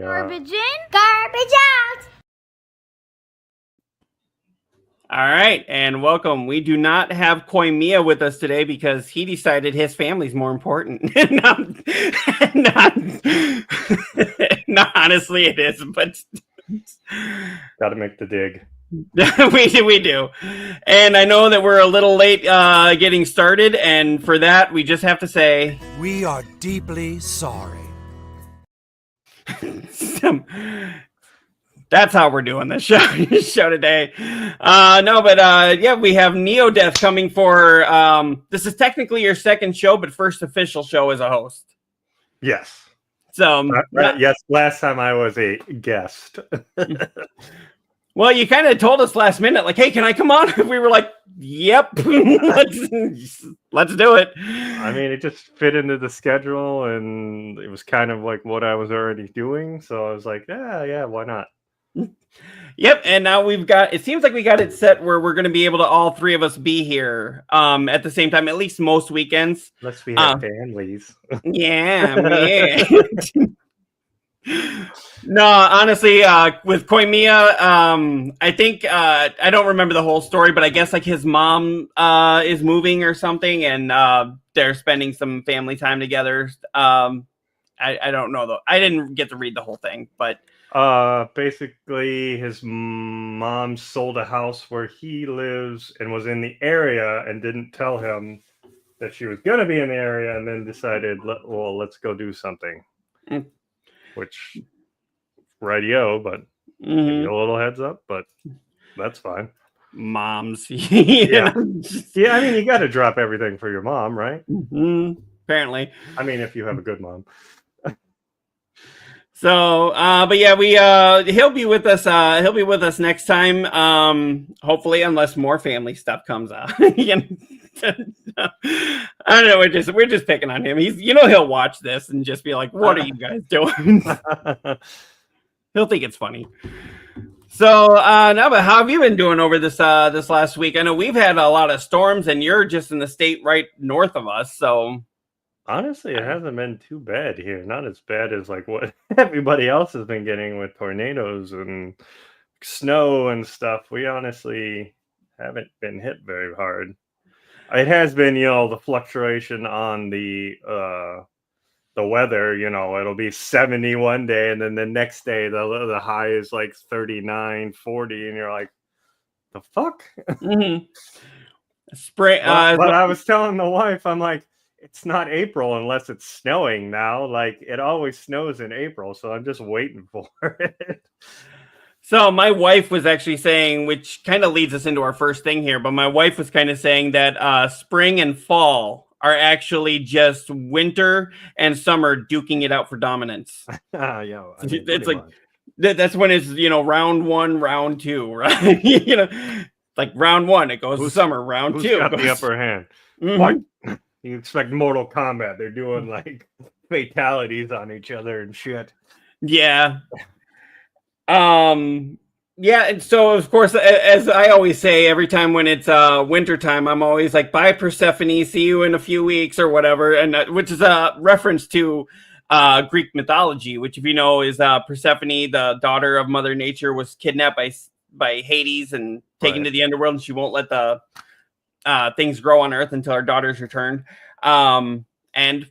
Garbage in, garbage out. All right, and welcome. We do not have Koimiya with us today because he decided his family's more important. No, honestly, it is, but got to make the dig. we do. And I know that we're a little late getting started, and for that, we just have to say we are deeply sorry. That's how we're doing this show today. Yeah, we have Neodeath coming for. This is technically your second show, but first official show as a host. Yes. So yes, last time I was a guest. Well, you kind of told us last minute, like, "Hey, can I come on?" We were like, "Yep, let's do it." I mean, it just fit into the schedule, and it was kind of like what I was already doing. So I was like, "Yeah, why not?" Yep, and now it seems like we got it set where we're going to be able to all three of us be here at the same time, at least most weekends. Unless we have families. Yeah, man. No, honestly, with Koimiya, I think, I don't remember the whole story, but I guess like his mom is moving or something, and they're spending some family time together. I don't know, though. I didn't get to read the whole thing, but... basically his mom sold a house where he lives and was in the area and didn't tell him that she was going to be in the area, and then decided, let's go do something. Which, radio, but give you a little heads up, but that's fine. Moms. Yeah. Yeah, I mean, you got to drop everything for your mom, right? Apparently. I mean, if you have a good mom. So, but yeah, he'll be with us. He'll be with us next time. Hopefully, unless more family stuff comes out. I don't know. We're just picking on him. He'll watch this and just be like, "What are you guys doing?" He'll think it's funny. So, no, but how have you been doing over this last week? I know we've had a lot of storms, and you're just in the state right north of us. So. Honestly, it hasn't been too bad here. Not as bad as like what everybody else has been getting with tornadoes and snow and stuff. We honestly haven't been hit very hard. It has been, the fluctuation on the weather. It'll be 70 one day, and then the next day the high is like 39, 40, and you're like, the fuck? Spray. But I was telling the wife, I'm like, it's not April unless it's snowing now. Like, it always snows in April, so I'm just waiting for it. So my wife was actually saying, which kind of leads us into our first thing here, but my wife was kind of saying that spring and fall are actually just winter and summer duking it out for dominance. Yeah, it's like that's when it's round one, round two, right? Like round one, it goes to summer. Round two, got the upper hand. What? You expect Mortal Kombat? They're doing like fatalities on each other and shit. Yeah. Yeah, and so of course, as I always say, every time when it's winter time, I'm always like, "Bye, Persephone. See you in a few weeks," or whatever, and which is a reference to Greek mythology, which, if you know, is Persephone, the daughter of Mother Nature, was kidnapped by Hades and taken to the underworld, and she won't let the things grow on Earth until her daughter's returned. And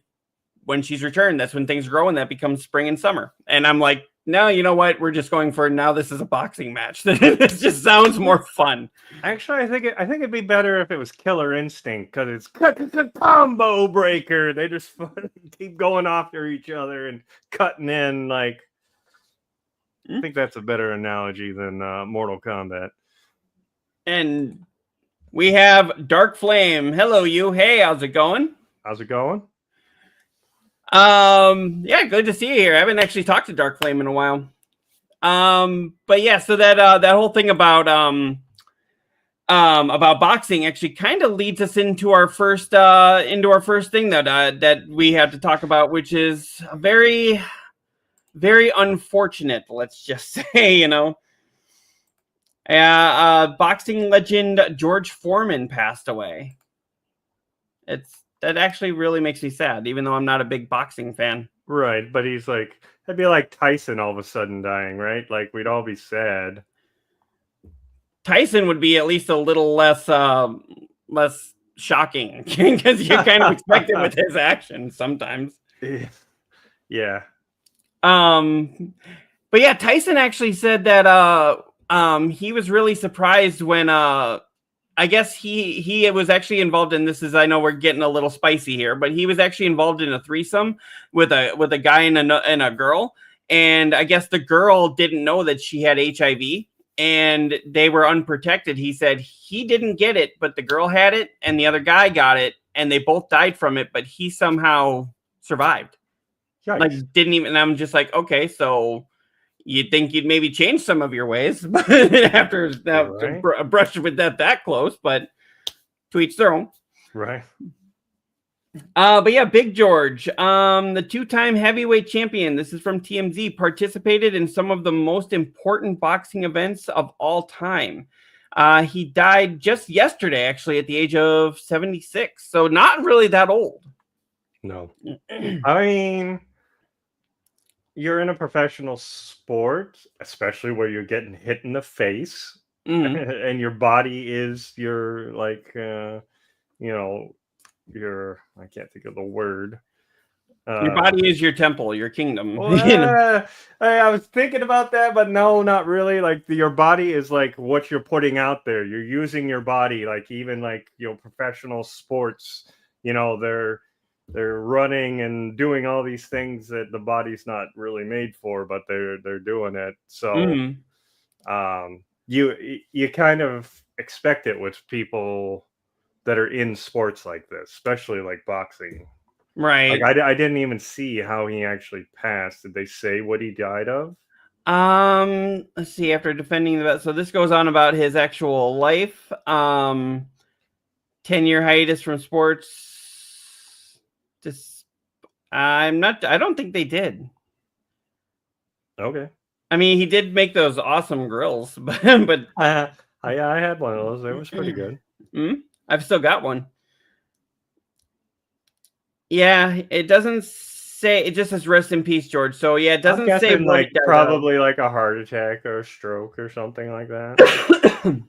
when she's returned, that's when things grow, and that becomes spring and summer. And I'm like, no, you know what? We're just going for now. This is a boxing match. This just sounds more fun. Actually, I think it'd be better if it was Killer Instinct, because it's combo breaker. They just keep going after each other and cutting in. Like, I think that's a better analogy than Mortal Kombat. And we have Dark Flame. Hello, you. Hey, how's it going? How's it going? Yeah, good to see you here. I haven't actually talked to Dark Flame in a while. But yeah, so that whole thing about boxing actually kind of leads us into our first thing that we have to talk about, which is a very, very unfortunate. Let's just say, boxing legend George Foreman passed away. That actually really makes me sad, even though I'm not a big boxing fan. Right, but he's like That'd be like Tyson all of a sudden dying, right? Like we'd all be sad. Tyson would be at least a little less shocking because you kind of expect it with his actions sometimes. Yeah. But yeah, Tyson actually said that he was really surprised when I guess he was actually involved in this. I know we're getting a little spicy here, but he was actually involved in a threesome with a guy and a girl, and I guess the girl didn't know that she had HIV, and they were unprotected. He said he didn't get it, but the girl had it, and the other guy got it, and they both died from it, but he somehow survived. Yikes. Like didn't even. And I'm just like, okay, so you'd think you'd maybe change some of your ways, but after a brush with that close, but to each their own. Right. But yeah, Big George, the two-time heavyweight champion, this is from TMZ, participated in some of the most important boxing events of all time. He died just yesterday, actually, at the age of 76. So not really that old. No. I mean, you're in a professional sport, especially where you're getting hit in the face, and your body is your I can't think of the word. Your body is your temple, your kingdom. I was thinking about that, but no, not really. Like your body is like what you're putting out there. You're using your body, like even like professional sports. They're running and doing all these things that the body's not really made for, but they're doing it. So you kind of expect it with people that are in sports like this, especially like boxing. Right. Like I didn't even see how he actually passed. Did they say what he died of? Let's see. After defending the so this goes on about his actual life. 10-year hiatus from sports. I don't think they did. Okay. I mean, he did make those awesome grills, but I had one of those. It was pretty good. I've still got one. Yeah, it doesn't say. It just says rest in peace, George. So yeah, it doesn't say what like probably like a heart attack or a stroke or something like that.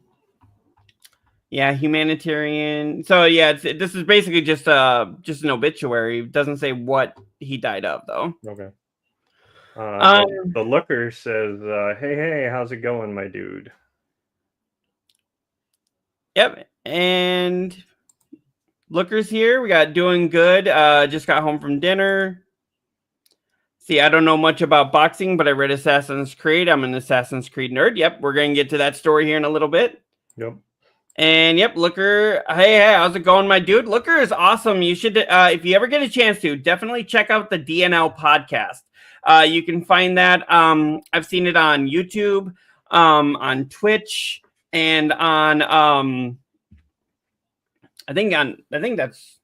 Yeah, humanitarian. So yeah, this is basically just an obituary. It doesn't say what he died of, though. Okay. The looker says, hey, how's it going, my dude? Yep, and looker's here. We got doing good. Just got home from dinner. See, I don't know much about boxing, but I read Assassin's Creed. I'm an Assassin's Creed nerd. Yep, we're going to get to that story here in a little bit. Yep. And yep, Looker. Hey, how's it going, my dude? Looker is awesome. You should, if you ever get a chance to, definitely check out the DNL podcast. You can find that. I've seen it on YouTube, on Twitch, and on I think that's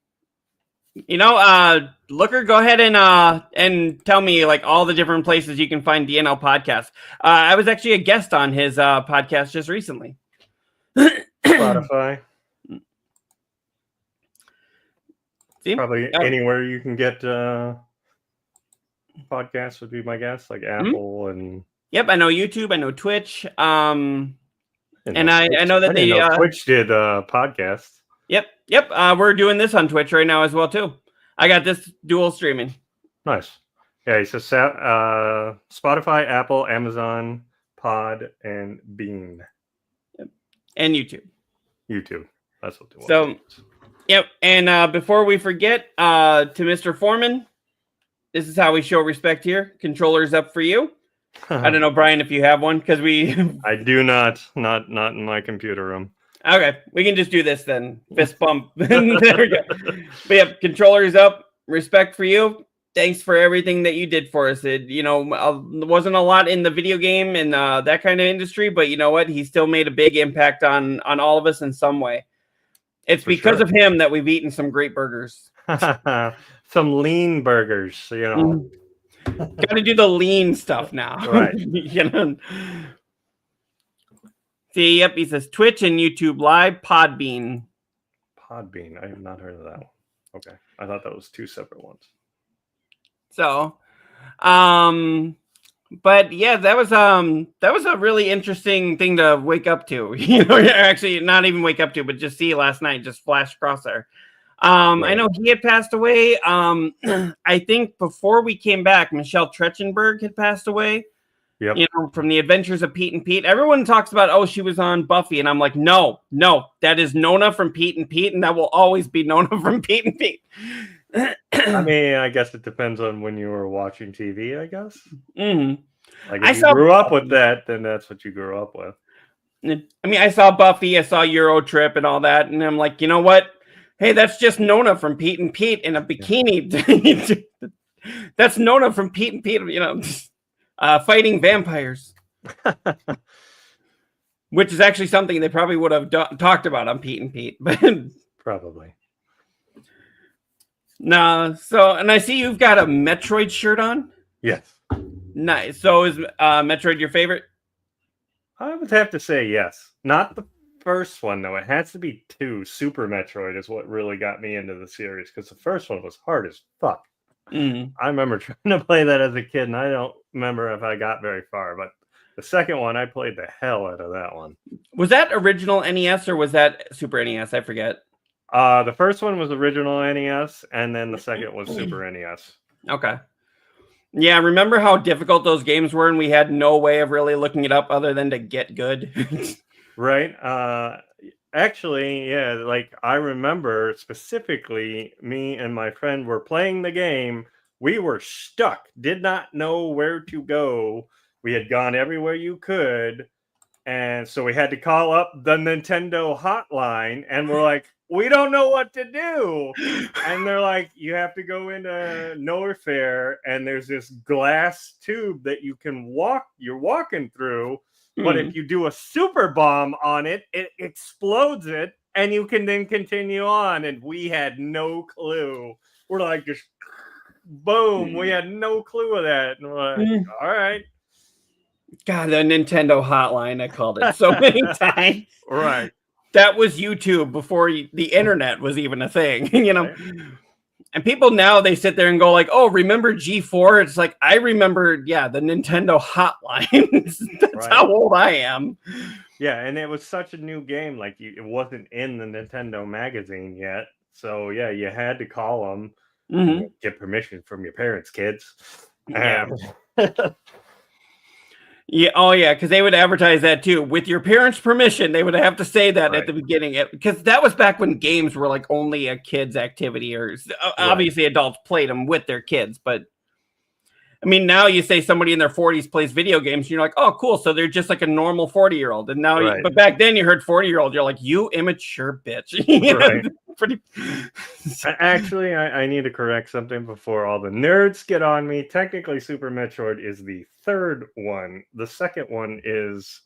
Looker, go ahead and tell me like all the different places you can find DNL podcast. I was actually a guest on his podcast just recently. Spotify. See? Probably anywhere you can get podcasts would be my guess, like Apple and. Yep, I know YouTube. I know Twitch. I know that Twitch did podcasts. Yep. We're doing this on Twitch right now as well too. I got this dual streaming. Nice. Yeah, he says Spotify, Apple, Amazon, Pod, and Bean. Yep. And YouTube. That's what they want. So, yep. And before we forget, to Mr. Foreman, this is how we show respect here. Controller's up for you. I don't know, Brian, if you have one, because I do not in my computer room. Okay, we can just do this then. Fist bump. There we go. But yeah, controller's up. Respect for you. Thanks for everything that you did for us. It, wasn't a lot in the video game and that kind of industry, but you know what? He still made a big impact on all of us in some way. It's because of him that we've eaten some great burgers. Some lean burgers, Got to do the lean stuff now. Right. See, yep, he says Twitch and YouTube Live, Podbean. I have not heard of that one. Okay. I thought that was two separate ones. So, But yeah, that was a really interesting thing to wake up to. Actually not even wake up to, but just see last night, just flash across there. I know he had passed away. I think before we came back, Michelle Trachtenberg had passed away. Yep. From the Adventures of Pete and Pete. Everyone talks about, oh, she was on Buffy, and I'm like, no, that is Nona from Pete and Pete, and that will always be Nona from Pete and Pete. I mean, I guess it depends on when you were watching TV, I guess. Mm-hmm. Like if you grew up with that, then that's what you grew up with. I mean, I saw Buffy, I saw Euro Trip and all that, and I'm like, you know what? Hey, that's just Nona from Pete and Pete in a bikini. That's Nona from Pete and Pete, fighting vampires. Which is actually something they probably would have talked about on Pete and Pete. But probably. No, and I see you've got a Metroid shirt on. Yes. Nice. So is Metroid your favorite? I would have to say yes. Not the first one, though. It has to be 2. Super Metroid is what really got me into the series, because the first one was hard as fuck. Mm. I remember trying to play that as a kid, and I don't remember if I got very far, but the second one, I played the hell out of that one. Was that original NES or was that Super NES? I forget. The first one was original NES, and then the second was Super NES. Okay. Yeah, remember how difficult those games were, and we had no way of really looking it up other than to get good? Right. Actually, yeah, like I remember specifically me and my friend were playing the game. We were stuck, did not know where to go. We had gone everywhere you could. And so we had to call up the Nintendo hotline, and we're like, we don't know what to do. And they're like, you have to go into Nowhere Fair, and there's this glass tube that you're walking through. But if you do a super bomb on it, it explodes it, and you can then continue on. And we had no clue. We're like, just boom. We had no clue of that. And we're like, all right. God, the Nintendo hotline, I called it so many times. Right. That was YouTube before the internet was even a thing, Right. And people now, they sit there and go like, oh, remember G4? It's like, I remember, the Nintendo hotline. That's how old I am. Yeah, and it was such a new game. Like, it wasn't in the Nintendo magazine yet. So, yeah, you had to call them. Mm-hmm. Get permission from your parents, kids. Yeah. Yeah. Oh, yeah. Because they would advertise that too. With your parents' permission, they would have to say that at the beginning. Because that was back when games were like only a kid's activity, or obviously adults played them with their kids. But I mean, now you say somebody in their 40s plays video games, and you're like, oh, cool. So they're just like a normal 40-year-old. And now, but back then you heard 40-year-old, you're like, you immature bitch. Right. Pretty. Actually, I need to correct something before all the nerds get on me. Technically, Super Metroid is the third one. The second one is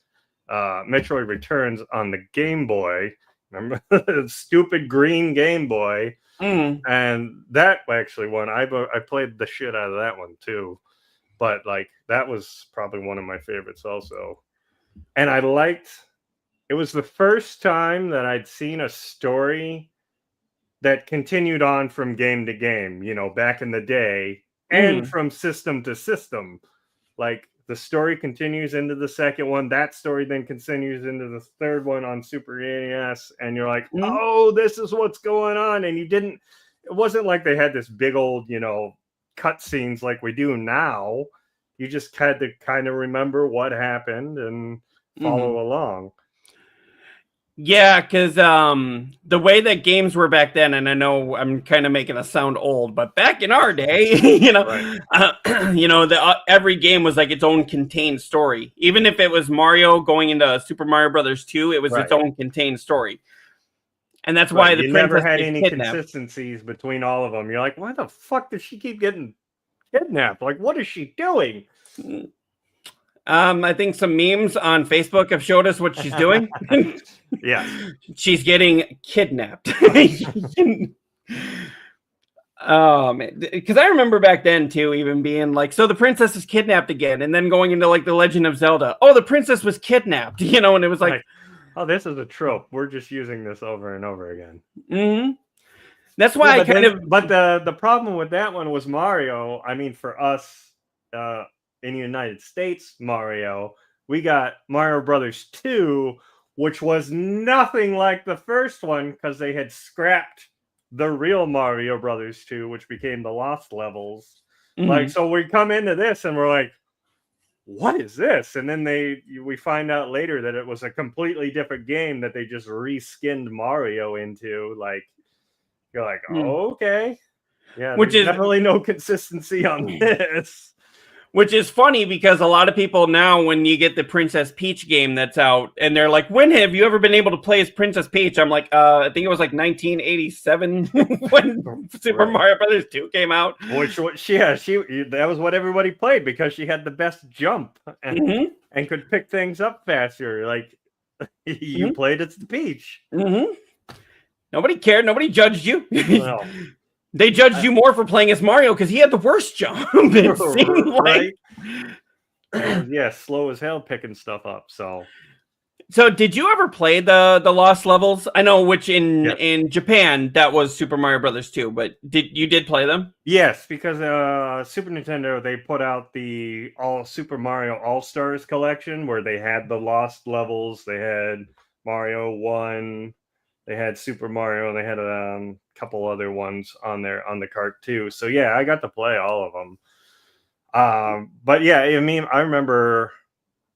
Metroid Returns on the Game Boy. Remember the stupid green Game Boy? And that actually one, I played the shit out of that one too. But like that was probably one of my favorites also. And it was the first time that I'd seen a story that continued on from game to game, back in the day, and from system to system. Like the story continues into the second one. That story then continues into the third one on Super NES. And you're like, oh, this is what's going on. And it wasn't like they had this big old, cut scenes like we do now. You just had to kind of remember what happened and follow along. Yeah, because the way that games were back then, and I know I'm kind of making us sound old, but back in our day, every game was like its own contained story. Even if it was Mario going into Super Mario Brothers 2, it was its own contained story. And that's why the you never had any consistencies between all of them. You're like, why the fuck does she keep getting kidnapped? Like, what is she doing? I think some memes on Facebook have showed us what she's doing. Yeah. She's getting kidnapped. Oh, man. Because I remember back then, too, even being like, so the princess is kidnapped again. And then going into like The Legend of Zelda. Oh, the princess was kidnapped. And it was like, oh, this is a trope. We're just using this over and over again. Mm-hmm. That's why But the problem with that one was Mario. I mean, for us in the United States Mario, we got Mario Brothers 2, which was nothing like the first one because they had scrapped the real Mario Brothers 2, which became the Lost Levels. Like, so we come into this and we're like, what is this? And then we find out later that it was a completely different game that they just reskinned Mario into. Like, you're like, oh, okay. Yeah, Which is definitely no consistency on this. Which is funny because a lot of people now, when you get the Princess Peach game that's out, and they're like, when have you ever been able to play as Princess Peach? I'm like, I think it was like 1987 when Super Mario Brothers 2 came out. Which, that was what everybody played because she had the best jump and could pick things up faster. Like, you played as the Peach. Nobody cared. Nobody judged you. Well, they judged you more for playing as Mario because he had the worst jump. It seemed like. Yeah, slow as hell picking stuff up. So did you ever play the Lost Levels? I know which in Japan that was Super Mario Brothers 2, but did play them? Yes, because Super Nintendo, they put out the Super Mario All-Stars collection where they had the Lost Levels, they had Mario 1, they had Super Mario, and they had a couple other ones on the cart too. So yeah, I got to play all of them. But yeah, I mean, I remember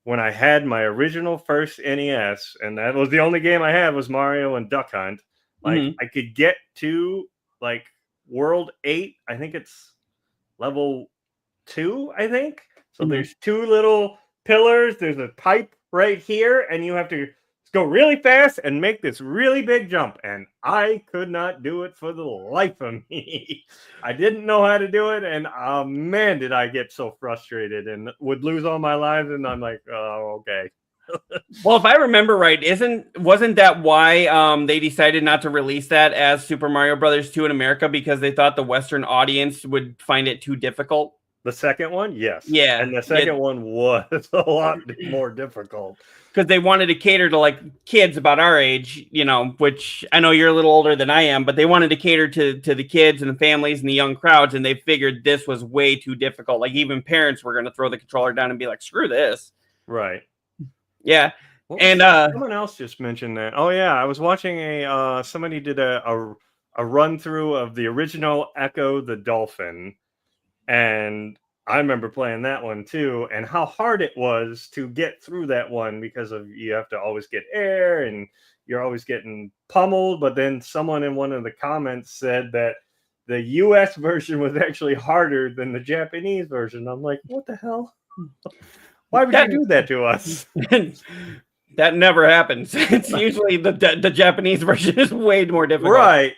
when I had my original first NES, and that was the only game I had was Mario and Duck Hunt. Like, I could get to like World 8. I think it's level 2, I think. So there's 2 little pillars. There's a pipe right here, and you have to go really fast and make this really big jump. And I could not do it for the life of me. I didn't know how to do it. And man, did I get so frustrated and would lose all my lives. And I'm like, oh, okay. Well, if I remember right, wasn't that why they decided not to release that as Super Mario Brothers 2 in America because they thought the Western audience would find it too difficult? The second one, yes. Yeah. And the second one was a lot more difficult. Because they wanted to cater to like kids about our age, you know, which I know you're a little older than I am, but they wanted to cater to the kids and the families and the young crowds, and they figured this was way too difficult. Like even parents were going to throw the controller down and be like, "Screw this!" Right? Yeah. And someone else just mentioned that. Oh yeah, I was watching somebody did a run through of the original Echo the Dolphin, and I remember playing that one too, and how hard it was to get through that one because you have to always get air and you're always getting pummeled. But then someone in one of the comments said that the US version was actually harder than the Japanese version. I'm like, what the hell? Why would you do that to us? That never happens. It's usually the Japanese version is way more difficult. Right.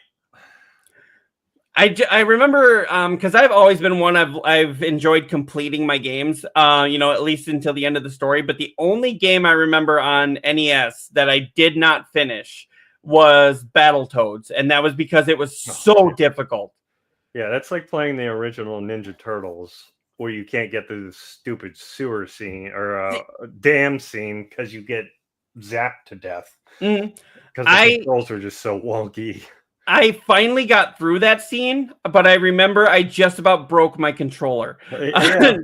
I remember because I've always been one I've enjoyed completing my games, you know, at least until the end of the story. But the only game I remember on NES that I did not finish was Battletoads, and that was because it was so difficult. Yeah, that's like playing the original Ninja Turtles, where you can't get through the stupid sewer scene or a dam scene because you get zapped to death. Because the controls are just so wonky. I finally got through that scene, but I remember I just about broke my controller. Yeah.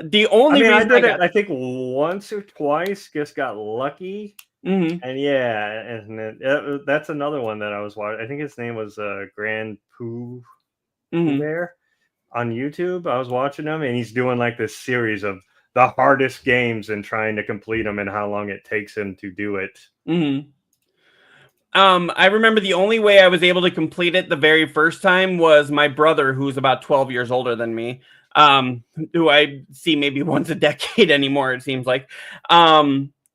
The only reason I did it, I think once or twice, just got lucky. And yeah, and that's another one that I was watching. I think his name was Grand Pooh Bear on YouTube. I was watching him, and he's doing like this series of the hardest games and trying to complete them and how long it takes him to do it. I remember the only way I was able to complete it the very first time was my brother, who's about 12 years older than me, who I see maybe once a decade anymore, it seems like.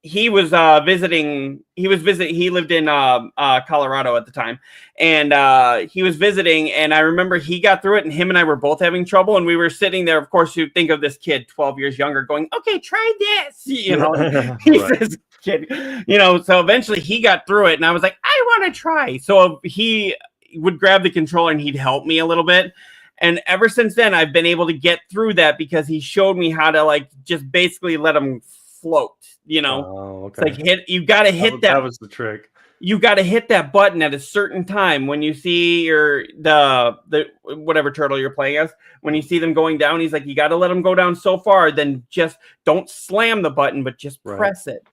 He was visiting. He lived in Colorado at the time, and he was visiting. And I remember he got through it, and him and I were both having trouble. And we were sitting there, of course, you think of this kid, 12 years younger, going, "Okay, try this," you know. He's this kid, you know. So eventually, he got through it, and I was like, "I want to try." So he would grab the controller, and he'd help me a little bit. And ever since then, I've been able to get through that because he showed me how to like just basically let him float. You know, okay. It's like you got to hit that. That was the trick. you got to hit that button at a certain time when you see the whatever turtle you're playing as. When you see them going down, he's like, you got to let them go down so far. Then just don't slam the button, but just press it.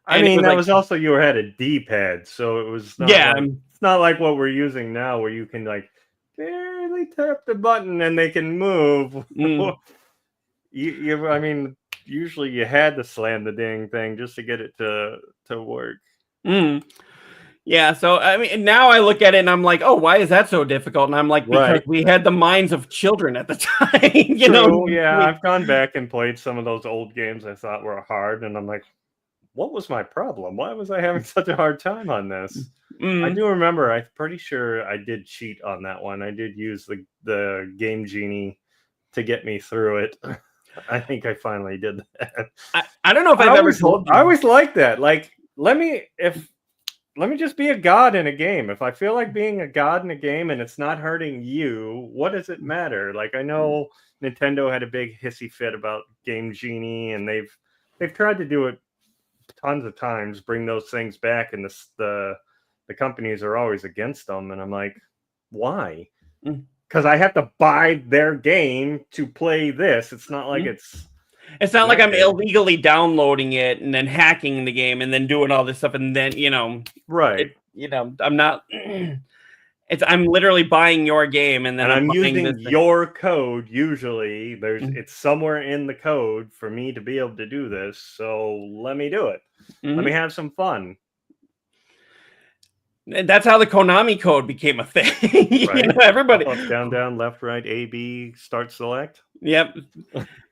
I mean, that was also you had a D-pad, so it was not it's not like what we're using now, where you can like barely tap the button and they can move. I mean, usually you had to slam the dang thing just to get it to work. Yeah, so I mean, now I look at it and I'm like, oh, why is that so difficult? And I'm like, because we had the minds of children at the time. you know? Yeah, I've gone back and played some of those old games I thought were hard, and I'm like, what was my problem? Why was I having such a hard time on this? I do remember, I'm pretty sure I did cheat on that one. I did use the Game Genie to get me through it. I think I finally did that. I don't know if I've ever told you. I always like that. Like, let me just be a god in a game. If I feel like being a god in a game and it's not hurting you, what does it matter? Like, I know Nintendo had a big hissy fit about Game Genie, and they've tried to do it tons of times, bring those things back, and the companies are always against them. And I'm like, why? Because I have to buy their game to play this. It's not like it's not like I'm illegally downloading it and then hacking the game and then doing all this stuff and then I'm not. I'm literally buying your game and then I'm using your code. Usually, it's somewhere in the code for me to be able to do this. So let me do it. Let me have some fun. That's how the Konami code became a thing. Everybody up, down, left, right, A, B, start, select. Yep.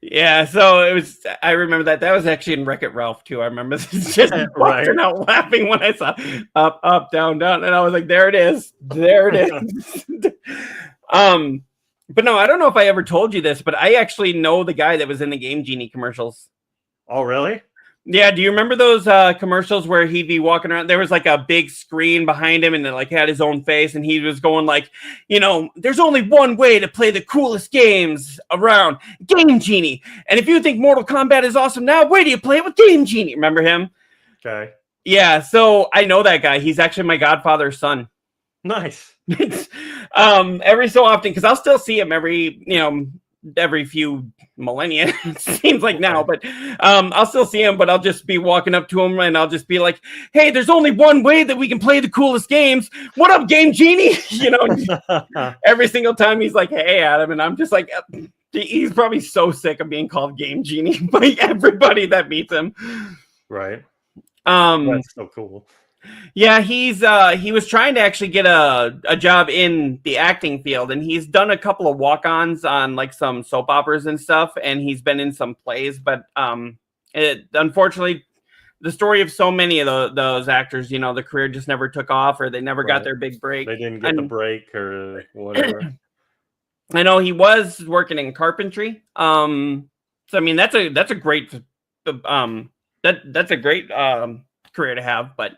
Yeah. So it was. I remember that. That was actually in Wreck-It Ralph too. I remember just busting out laughing when I saw up, down, and I was like, "There it is. There it is." But no, I don't know if I ever told you this, but I actually know the guy that was in the Game Genie commercials. Oh, really? Yeah, do you remember those commercials where he'd be walking around? There was like a big screen behind him and then like had his own face and he was going like, there's only one way to play the coolest games around, Game Genie. And if you think Mortal Kombat is awesome now, wait till you play it with Game Genie. Remember him? Okay. Yeah, so I know that guy. He's actually my godfather's son. Nice. Every so often, because I'll still see him every few millennia, it seems like now, but I'll still see him, but I'll just be walking up to him and I'll just be like, hey, there's only one way that we can play the coolest games. What up, Game Genie? Every single time he's like, hey, Adam, and I'm just like, he's probably so sick of being called Game Genie by everybody that meets him. Right. That's so cool. Yeah, he was trying to actually get a job in the acting field, and he's done a couple of walk-ons on like some soap operas and stuff, and he's been in some plays, but unfortunately the story of so many of those actors, the career just never took off, or they never got their big break. They didn't get the break or whatever. I know he was working in carpentry. So I mean that's a great that's a great career to have, but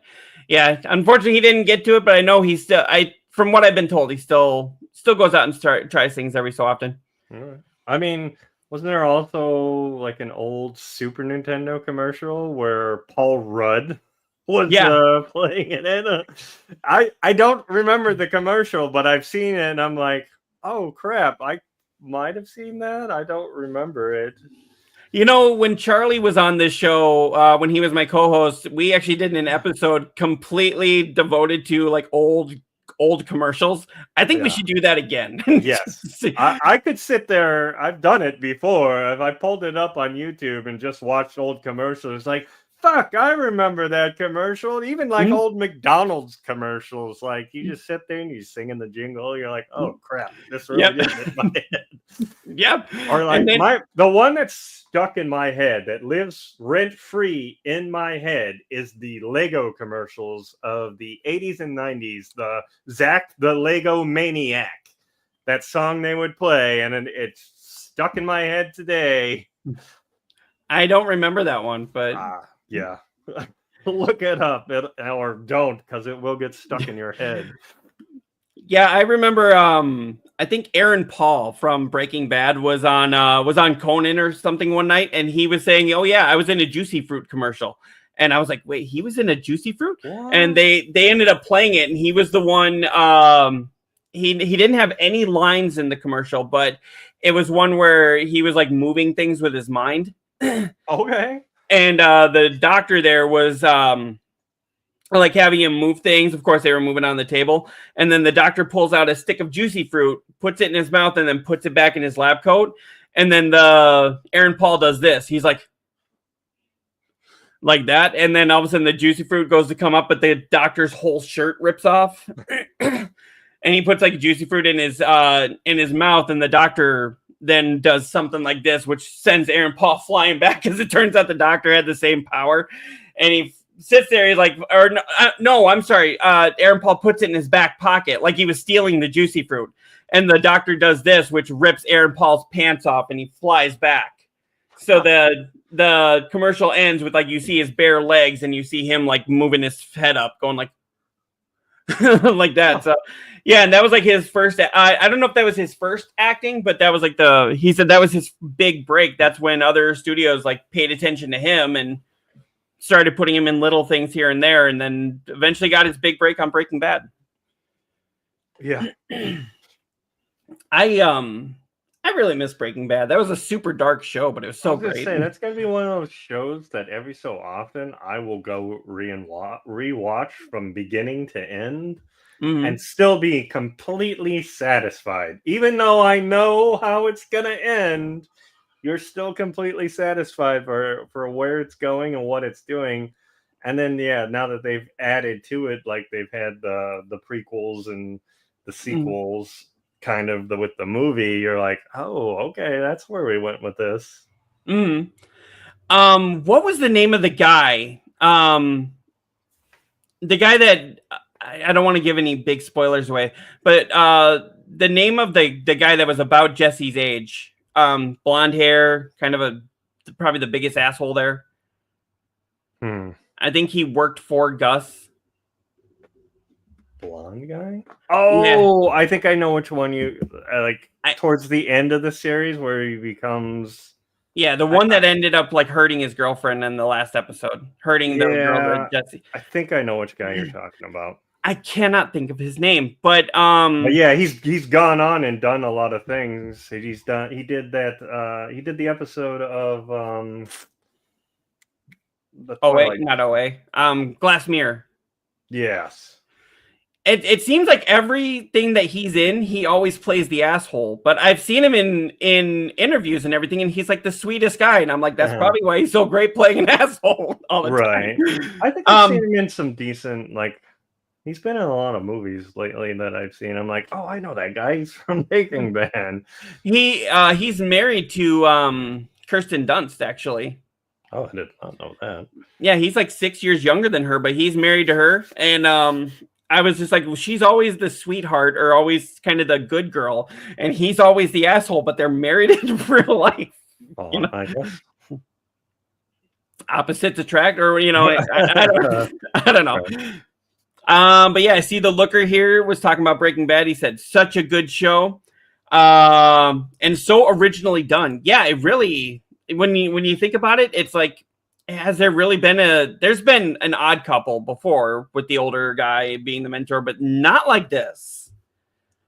yeah, unfortunately he didn't get to it, but I know he's still, from what I've been told, he still goes out and tries things every so often. Right. I mean, wasn't there also like an old Super Nintendo commercial where Paul Rudd was playing it in I don't remember the commercial, but I've seen it and I'm like, oh crap, I might have seen that. I don't remember it. When Charlie was on this show, when he was my co-host, we actually did an episode completely devoted to like old commercials. I think we should do that again. Yes. I could sit there. I've done it before. If I pulled it up on YouTube and just watched old commercials, like, fuck, I remember that commercial. Even like old McDonald's commercials. Like you just sit there and you singing the jingle. You're like, oh crap, this really is in my head. Yep. Or like the one that's stuck in my head that lives rent free in my head is the Lego commercials of the 80s and 90s. The Zach the Lego Maniac. That song they would play, and it's stuck in my head today. I don't remember that one, but yeah. Look it up, or don't, because it will get stuck in your head. Yeah, I remember. I think Aaron Paul from Breaking Bad was on Conan or something one night, and he was saying, "Oh yeah, I was in a Juicy Fruit commercial," And I was like, wait, he was in a Juicy Fruit? What? And they ended up playing it, and he was the one. He didn't have any lines in the commercial, but it was one where he was like moving things with his mind. Okay. And the doctor there was like having him move things. Of course, they were moving on the table. And then the doctor pulls out a stick of Juicy Fruit, puts it in his mouth, and then puts it back in his lab coat. And then Aaron Paul does this. He's like that. And then all of a sudden the Juicy Fruit goes to come up, but the doctor's whole shirt rips off. And he puts like Juicy Fruit in his mouth, and the doctor then does something like this, which sends Aaron Paul flying back, because it turns out the doctor had the same power. And he sits there, he's like, no, I'm sorry. Aaron Paul puts it in his back pocket like he was stealing the Juicy Fruit. And the doctor does this, which rips Aaron Paul's pants off, and he flies back. So the commercial ends with like you see his bare legs, and you see him like moving his head up, going like like that. So yeah, and that was like his first. I don't know if that was his first acting, but that was like he said that was his big break. That's when other studios like paid attention to him and started putting him in little things here and there, and then eventually got his big break on Breaking Bad. Yeah. I really miss Breaking Bad. That was a super dark show, but it was so great. Say, that's gonna be one of those shows that every so often I will go rewatch from beginning to end, and still be completely satisfied. Even though I know how it's gonna end, you're still completely satisfied for where it's going and what it's doing. And then now that they've added to it, like they've had the prequels and the sequels. Kind of with the movie, you're like, oh, okay, that's where we went with this. What was the name of the guy? The guy that I don't want to give any big spoilers away, but the name of the guy that was about Jesse's age, blonde hair, kind of probably the biggest asshole there. I think he worked for Gus. Blonde guy? Oh, yeah. I think I know which one you like. Towards the end of the series, where he becomes the one that ended up like hurting his girlfriend in the last episode, hurting the girl that Jesse. I think I know which guy you're talking about. I cannot think of his name, but yeah, he's gone on and done a lot of things. He did the episode of not OA. Glass Mirror. Yes. It seems like everything that he's in, he always plays the asshole. But I've seen him in interviews and everything, and he's like the sweetest guy. And I'm like, that's probably why he's so great playing an asshole all the time. I think I've seen him in some decent, like, he's been in a lot of movies lately that I've seen. I'm like, oh, I know that guy. He's from Breaking Bad. He's married to Kirsten Dunst, actually. Oh, I did not know that. Yeah, he's like 6 years younger than her, but he's married to her. And I was just like, well, she's always the sweetheart or always kind of the good girl, and he's always the asshole, but they're married in real life. Oh, you know? I guess. Opposites attract, or I don't know. But yeah, I see the looker here was talking about Breaking Bad. He said such a good show, and so originally done. Yeah, it really. When you think about it, it's like. Has there really been there's been an Odd Couple before with the older guy being the mentor, but not like this.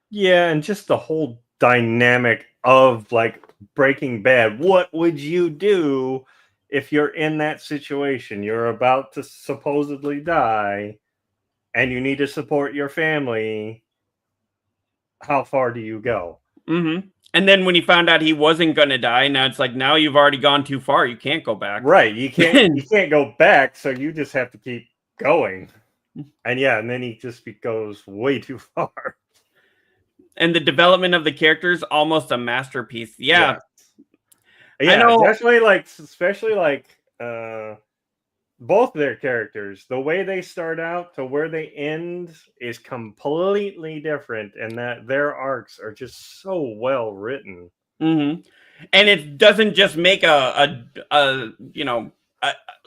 Yeah, and just the whole dynamic of like Breaking Bad. What would you do if you're in that situation? You're about to supposedly die and you need to support your family. How far do you go? And then when he found out he wasn't going to die, now it's like, now you've already gone too far. You can't go back. Right. You can't go back. So you just have to keep going. And then he just goes way too far. And the development of the characters, almost a masterpiece. Yeah. I know. Especially both their characters, the way they start out to where they end is completely different, and that their arcs are just so well written. And it doesn't just make a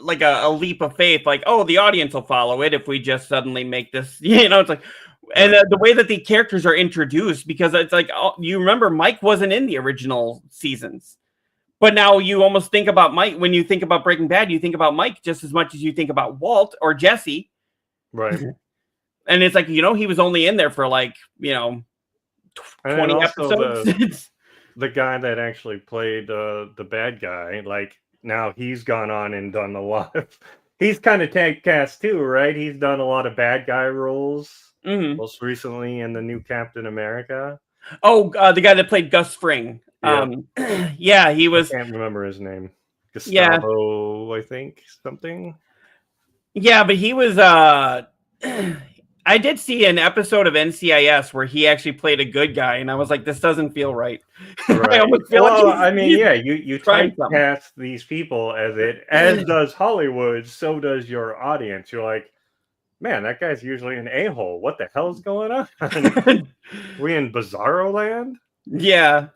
leap of faith, like, oh, the audience will follow it if we just suddenly make this, it's like, and the way that the characters are introduced, because it's like, you remember Mike wasn't in the original seasons. But now you almost think about Mike. When you think about Breaking Bad, you think about Mike just as much as you think about Walt or Jesse. Right. And it's like, he was only in there for like, 20 And also episodes. the guy that actually played the bad guy, like now he's gone on and done a lot of. He's kind of typecast too, right? He's done a lot of bad guy roles. Most recently in the new Captain America. Oh, the guy that played Gus Fring. Yeah. Yeah, he was. I can't remember his name. Yeah. Gustavo, I think, something. Yeah, but he was. I did see an episode of NCIS where he actually played a good guy, and I was like, this doesn't feel right. Right. I almost feel Well, like I mean, yeah, you trying something. typecast these people as does Hollywood, so does your audience. You're like, man, that guy's usually an a-hole. What the hell's going on? We in Bizarro land? Yeah.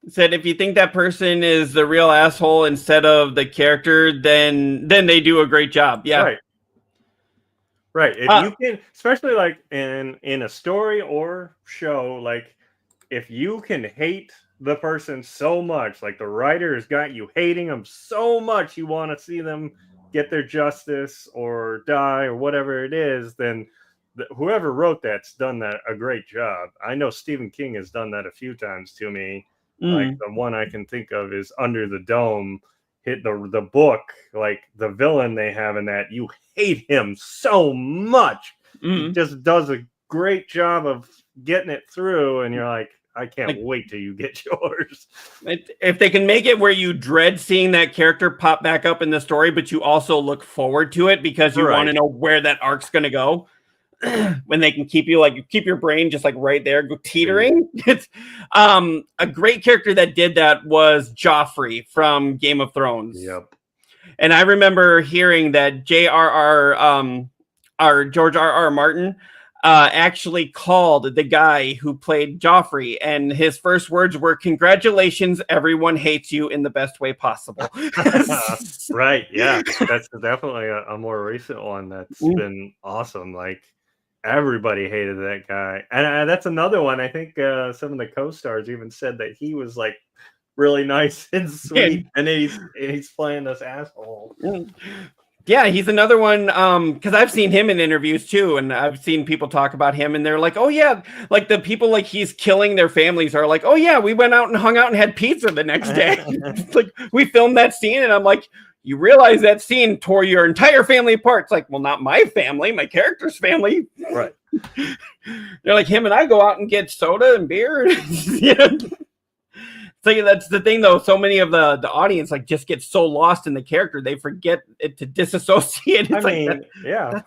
Said if you think that person is the real asshole instead of the character, then they do a great job. Yeah. Right. If you can, especially like in a story or show, like if you can hate the person so much, like the writer has got you hating them so much, you want to see them get their justice or die or whatever it is, then whoever wrote that's done that a great job. I know Stephen King has done that a few times to me. Like the one I can think of is Under the Dome. Hit the book, like the villain they have in that, you hate him so much. He just does a great job of getting it through, and you're like, I can't wait till you get yours. If they can make it where you dread seeing that character pop back up in the story, but you also look forward to it because you want to know where that arc's going to go. When they can keep your brain just like right there teetering. It's a great character that did that was Joffrey from Game of Thrones. Yep. And I remember hearing that George R.R. Martin actually called the guy who played Joffrey, and his first words were, "Congratulations, everyone hates you in the best way possible." Right. Yeah. That's definitely a more recent one that's been awesome. Like, everybody hated that guy, and that's another one. I think some of the co-stars even said that he was like really nice and sweet, and he's playing this asshole. Yeah, he's another one. Because I've seen him in interviews too, and I've seen people talk about him, and they're like, "Oh yeah," like the people like he's killing their families are like, "Oh yeah, we went out and hung out and had pizza the next day." It's like we filmed that scene, and I'm like, you realize that scene tore your entire family apart. It's like, well, not my family, my character's family. Right. They're like, him and I go out and get soda and beer. So yeah, that's the thing, though. So many of the audience like just get so lost in the character, they forget it to disassociate. It's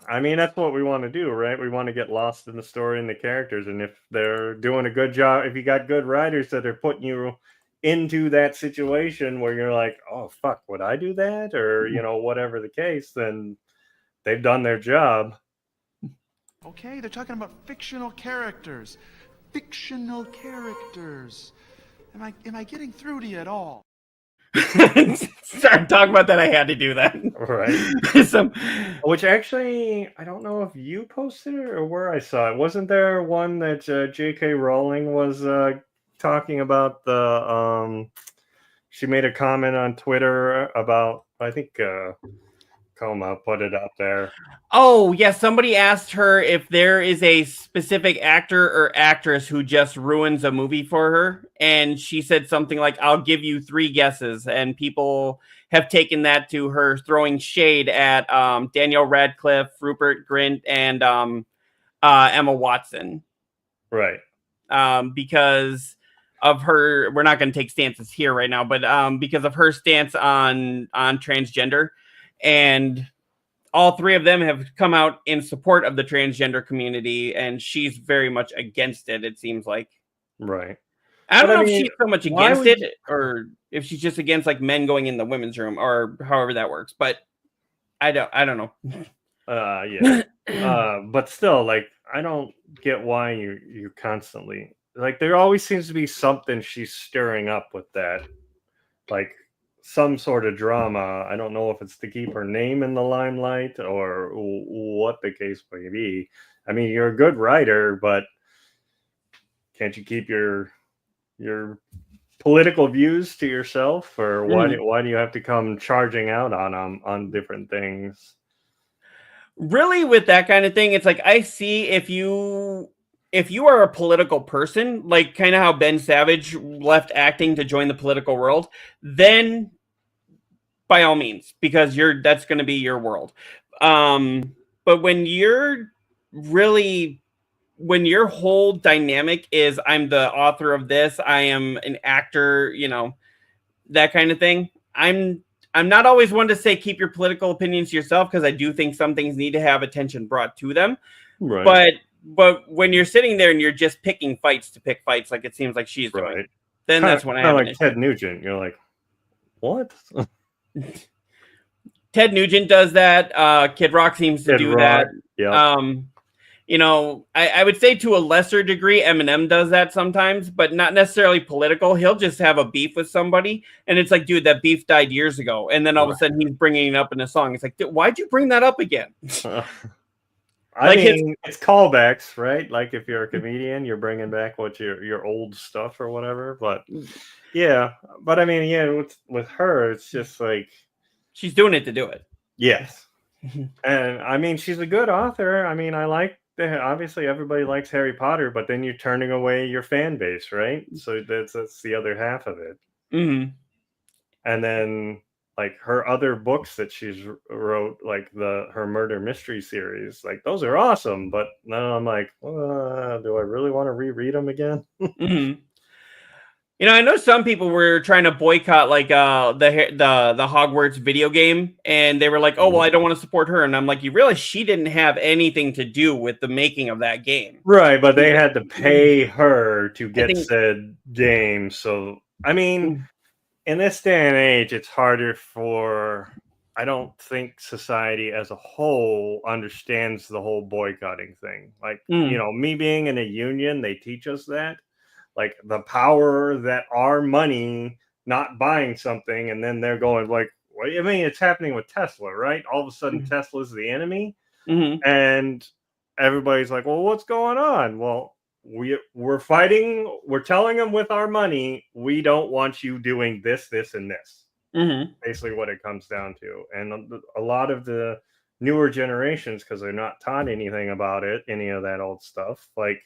I mean, that's what we want to do, right? We want to get lost in the story and the characters. And if they're doing a good job, if you got good writers that are putting you into that situation where you're like, oh fuck, would I do that, or whatever the case, then they've done their job. Okay, they're talking about fictional characters. Am I getting through to you at all? Start talking about that. I had to do that. Right. Which actually, I don't know if you posted it or where I saw it. Wasn't there one that J.K. Rowling was talking about she made a comment on Twitter about, I think Coma put it up there. Oh yeah, somebody asked her if there is a specific actor or actress who just ruins a movie for her, and she said something like, "I'll give you 3 guesses," and people have taken that to her throwing shade at Daniel Radcliffe, Rupert Grint, and Emma Watson. Right. Because of her, we're not going to take stances here right now, but because of her stance on transgender, and all 3 of them have come out in support of the transgender community, and she's very much against it, it seems like. Right. I don't know if she's so much against it, or if she's just against like men going in the women's room, or however that works. But I don't know. Yeah. But still, like, I don't get why you constantly, like, there always seems to be something she's stirring up with that, like some sort of drama. I don't know if it's to keep her name in the limelight or what the case may be. I mean, you're a good writer, but can't you keep your political views to yourself, or Mhm. why do you have to come charging out on them on different things? Really, with that kind of thing, it's like I see if you are a political person, like kind of how Ben Savage left acting to join the political world, then by all means, because that's going to be your world. But when you're really when your whole dynamic is I'm the author of this, I am an actor, that kind of thing. I'm not always one to say keep your political opinions to yourself because I do think some things need to have attention brought to them. Right, But when you're sitting there and you're just picking fights to pick fights, like it seems like she's doing, right. then Kind that's when I of have an like issue. Ted Nugent. You're like, what? Ted Nugent does that. Kid Rock seems to Kid do that. Rock. Yep. Um, I would say to a lesser degree, Eminem does that sometimes, but not necessarily political. He'll just have a beef with somebody, and it's like, dude, that beef died years ago, and then all of a sudden he's bringing it up in a song. It's like, why'd you bring that up again? I Like mean, it's callbacks, right? Like if you're a comedian, you're bringing back what your old stuff or whatever. But yeah, but I mean, yeah, with her, it's just like, she's doing it to do it. yes, and I mean, she's a good author. I mean, I like obviously everybody likes Harry Potter, but then you're turning away your fan base, right? So that's the other half of it. Mm-hmm. And then like her other books that she's wrote, like her murder mystery series, like those are awesome. But now I'm like, do I really want to reread them again? Mm-hmm. I know some people were trying to boycott like the Hogwarts video game, and they were like, "Oh well, I don't want to support her." And I'm like, "You realize she didn't have anything to do with the making of that game, Right? But they had to pay her to get think- said game. So I mean, Mm. in this day and age, it's harder for. I don't think society as a whole understands the whole boycotting thing. Like, Mm. Me being in a union, they teach us that. Like the power that our money not buying something, and then they're going like, "What do you mean?" It's happening with Tesla, right? All of a sudden, Tesla's the enemy, Mm-hmm. and everybody's like, "Well, what's going on?" Well, we're fighting. We're telling them with our money, we don't want you doing this, this, and this. Mm-hmm. Basically, what it comes down to, and a lot of the newer generations, because they're not taught anything about it, any of that old stuff, like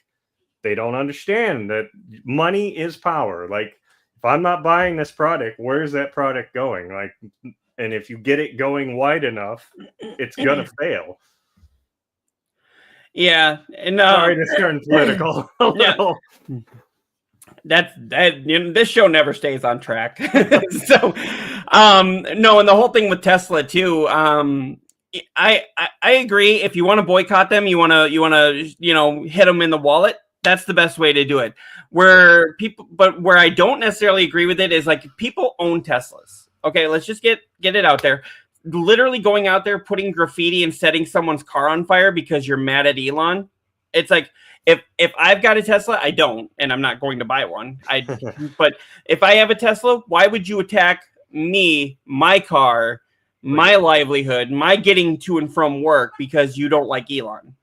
they don't understand that money is power. Like if I'm not buying this product, where's that product going? Like, and if you get it going wide enough, it's gonna fail. Yeah, and Sorry to turn political. Yeah. That this show never stays on track. So no, and the whole thing with Tesla too, I agree. If you want to boycott them, you want to hit them in the wallet, that's the best way to do it. Where I don't necessarily agree with it is like people own Teslas. Okay, let's just get it out there. Literally going out there, putting graffiti and setting someone's car on fire because you're mad at Elon. It's like, if I've got a Tesla, I don't, and I'm not going to buy one. But if I have a Tesla, why would you attack me, my car, my livelihood, my getting to and from work because you don't like Elon?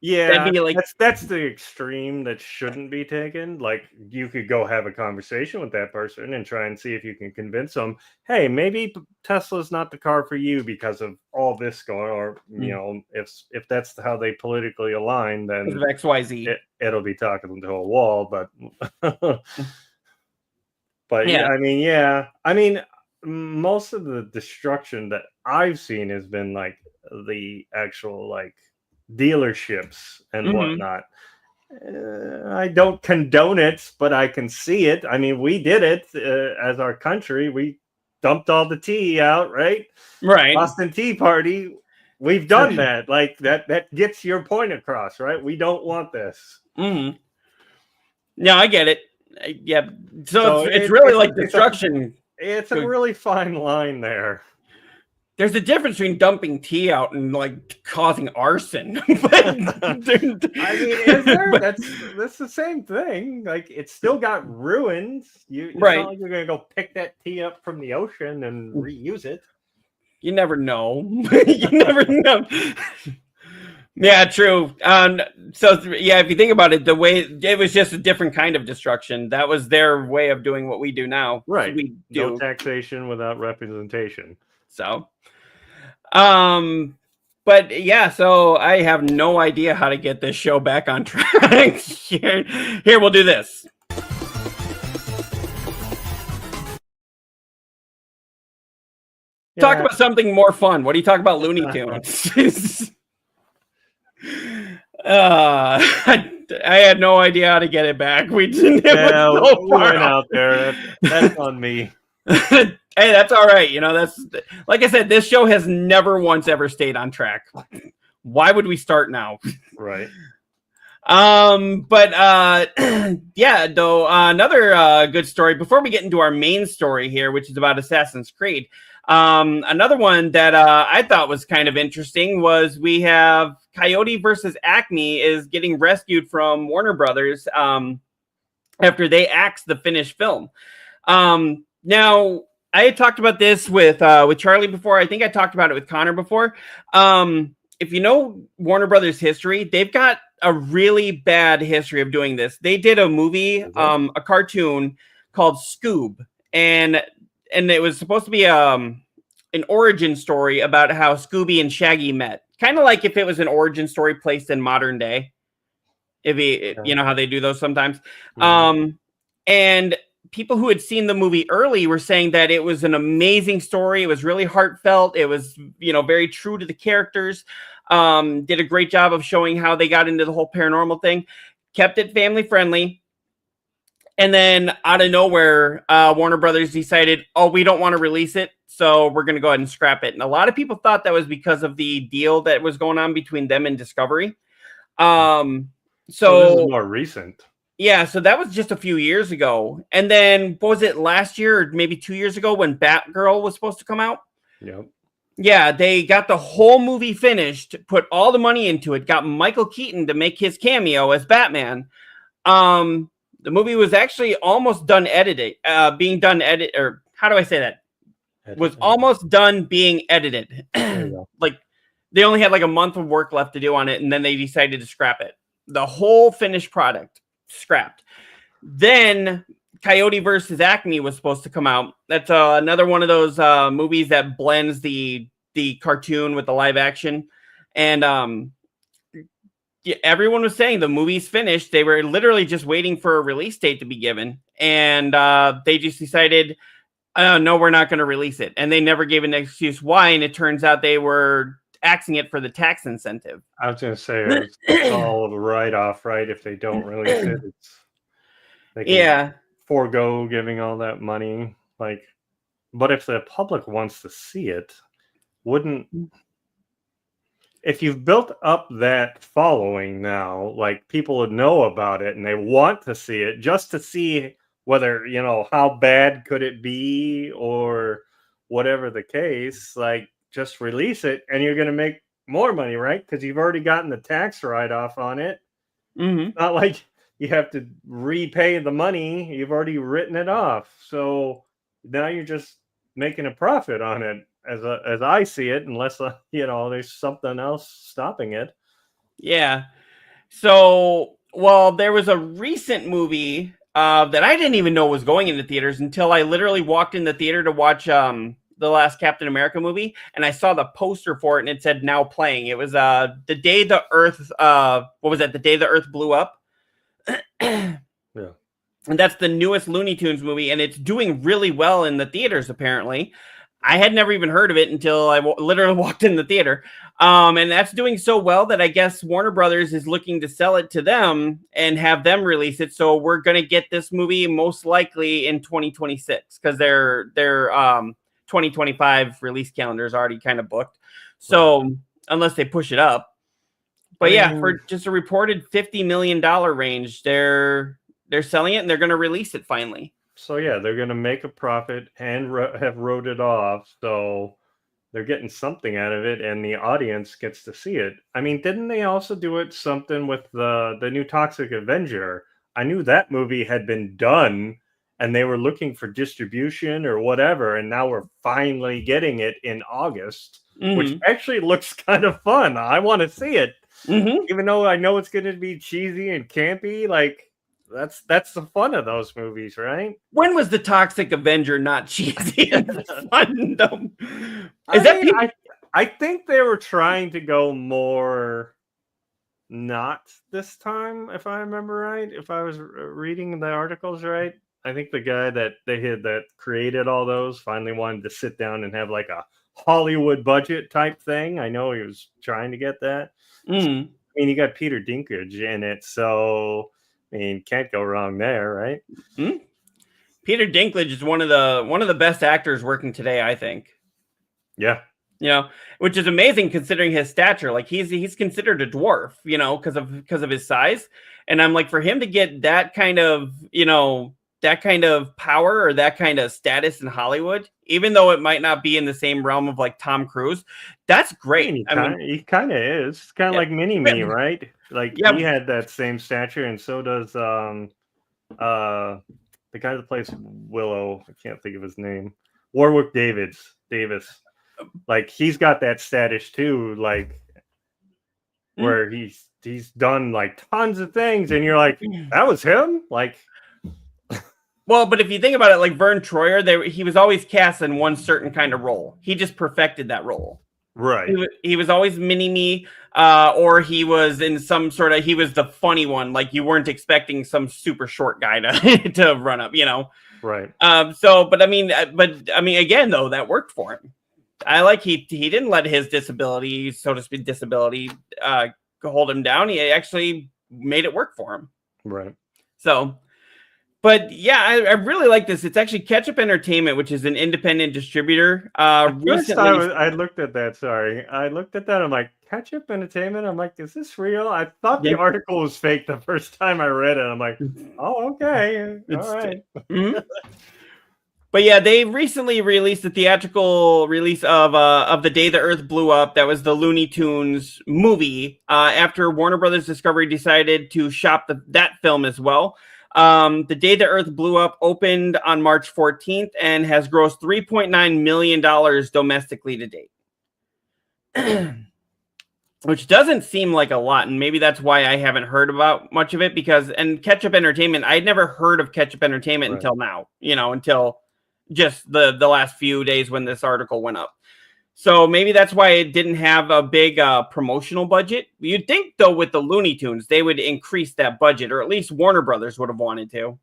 Yeah, That'd be like, that's the extreme that shouldn't be taken. Like you could go have a conversation with that person and try and see if you can convince them, hey, maybe Tesla's not the car for you because of all this going, or if that's how they politically align, then XYZ. It'll be talking to a wall. But but Yeah. I mean, most of the destruction that I've seen has been like the actual like dealerships and whatnot. I don't condone it, but I can see it. I mean, we did it as our country. We dumped all the tea out, right? Boston Tea Party. We've done that. Like that gets your point across, right? We don't want this. No, I get it. Yeah. So it's really like destruction. It's a really fine line there. There's a difference between dumping tea out and like causing arson. I mean, is there? That's the same thing. Like it's still got ruins. It's not like you're gonna go pick that tea up from the ocean and reuse it. You never know. You never know. Yeah, true. Yeah, if you think about it, the way it was just a different kind of destruction. That was their way of doing what we do now. Right. We No do taxation without representation. so. But yeah, so I have no idea how to get this show back on track. Here, we'll do this. Talk about something more fun. What do you talk about, Looney Tunes? I had no idea how to get it back. We didn't. Yeah, we went out there. That's on me. Hey, that's all right. You know, that's like I said. This show has never once ever stayed on track. Why would we start now? Right. But yeah, though another good story before we get into our main story here, which is about Assassin's Creed. Another one that I thought was kind of interesting was we have Coyote versus Acme is getting rescued from Warner Brothers after they axed the finished film. Now I had talked about this with Charlie before. I think I talked about it with Connor before. If you know Warner Brothers history, they've got a really bad history of doing this. They did a movie, a cartoon called Scoob, and it was supposed to be an origin story about how Scooby and Shaggy met. Kind of like if it was an origin story placed in modern day. You know how they do those sometimes. Mm-hmm. And people who had seen the movie early were saying that it was an amazing story. It was really heartfelt. It was, very true to the characters. Did a great job of showing how they got into the whole paranormal thing. Kept it family friendly. And then out of nowhere, Warner Brothers decided, we don't want to release it, so we're going to go ahead and scrap it. And a lot of people thought that was because of the deal that was going on between them and Discovery. So this is more recent. Yeah, so that was just a few years ago. And then, what was it, last year or maybe 2 years ago when Batgirl was supposed to come out? Yep. Yeah, they got the whole movie finished, put all the money into it, got Michael Keaton to make his cameo as Batman. The movie was actually almost done editing, or how do I say that? Was almost done being edited. Like they only had like a month of work left to do on it, and then they decided to scrap it. The whole finished product scrapped. Then Coyote versus Acme was supposed to come out. That's another one of those movies that blends the cartoon with the live action, and everyone was saying the movie's finished. They were literally just waiting for a release date to be given, and they just decided, no, we're not going to release it. And they never gave an excuse why, and it turns out they were axing it for the tax incentive. I was going to say it's all a write-off, right? If they don't release it, they can forego giving all that money. But if the public wants to see it, if you've built up that following now, like people would know about it and they want to see it just to see whether, how bad could it be or whatever the case, just release it and you're going to make more money, right? Because you've already gotten the tax write-off on it. Mm-hmm. Not like you have to repay the money. You've already written it off. So now you're just making a profit on it. As I see it, unless there's something else stopping it. Yeah. So, there was a recent movie that I didn't even know was going into theaters until I literally walked in the theater to watch the last Captain America movie, and I saw the poster for it, and it said now playing. It was the day the Earth. What was that? The day the Earth blew up. Yeah. And that's the newest Looney Tunes movie, and it's doing really well in the theaters apparently. I had never even heard of it until I literally walked in the theater. And that's doing so well that I guess Warner Brothers is looking to sell it to them and have them release it. So we're going to get this movie most likely in 2026 because their 2025 release calendar is already kind of booked. So unless they push it up. But for just a reported $50 million range, they're selling it and they're going to release it finally. So they're going to make a profit and have wrote it off. So they're getting something out of it, and the audience gets to see it. I mean, didn't they also do something with the new Toxic Avenger? I knew that movie had been done, and they were looking for distribution or whatever, and now we're finally getting it in August, which actually looks kind of fun. I want to see it. Even though I know it's going to be cheesy and campy, like that's the fun of those movies, right? When was the Toxic Avenger not cheesy and fun? Though? I think they were trying to go more not this time, if I remember right. If I was reading the articles right, I think the guy that that created all those finally wanted to sit down and have like a Hollywood budget type thing. I know he was trying to get that. Mm. I mean, you got Peter Dinklage in it, so I mean, can't go wrong there, right? Mm. Peter Dinklage is one of the best actors working today, I think. Yeah. You know, which is amazing considering his stature. Like he's considered a dwarf, you know, because of his size. And I'm like, for him to get that kind of, you know, that kind of power or that kind of status in Hollywood, even though it might not be in the same realm of like Tom Cruise, that's great. I mean, he kind of is. It's kind of like Mini-Me, right? Like he had that same stature, and so does the guy that plays Willow. I can't think of his name. Warwick Davis. Like he's got that status too, like where he's done like tons of things, and you're like, that was him? Like, well, but if you think about it, like Vern Troyer, he was always cast in one certain kind of role. He just perfected that role. Right. He was always Mini-Me, or he was in some sort of, he was the funny one. Like you weren't expecting some super short guy to to run up, you know? Right. But I mean, again, though, that worked for him. I like he didn't let his disability, so to speak, hold him down. He actually made it work for him. Right. So, but yeah, I really like this. It's actually Ketchup Entertainment, which is an independent distributor. Recently, I looked at that. Sorry, I looked at that. I'm like, Ketchup Entertainment. I'm like, is this real? I thought the article was fake the first time I read it. I'm like, oh, okay, all right. Mm-hmm. But yeah, they recently released the theatrical release of The Day the Earth Blew Up. That was the Looney Tunes movie. After Warner Brothers Discovery decided to shop that film as well. The Day the Earth Blew Up opened on March 14th and has grossed $3.9 million domestically to date. Which doesn't seem like a lot, and maybe that's why I haven't heard about much of it, and Ketchup Entertainment, I'd never heard of Ketchup Entertainment until now, you know, until just the last few days when this article went up. So maybe that's why it didn't have a big promotional budget. You'd think, though, with the Looney Tunes, they would increase that budget, or at least Warner Brothers would have wanted to.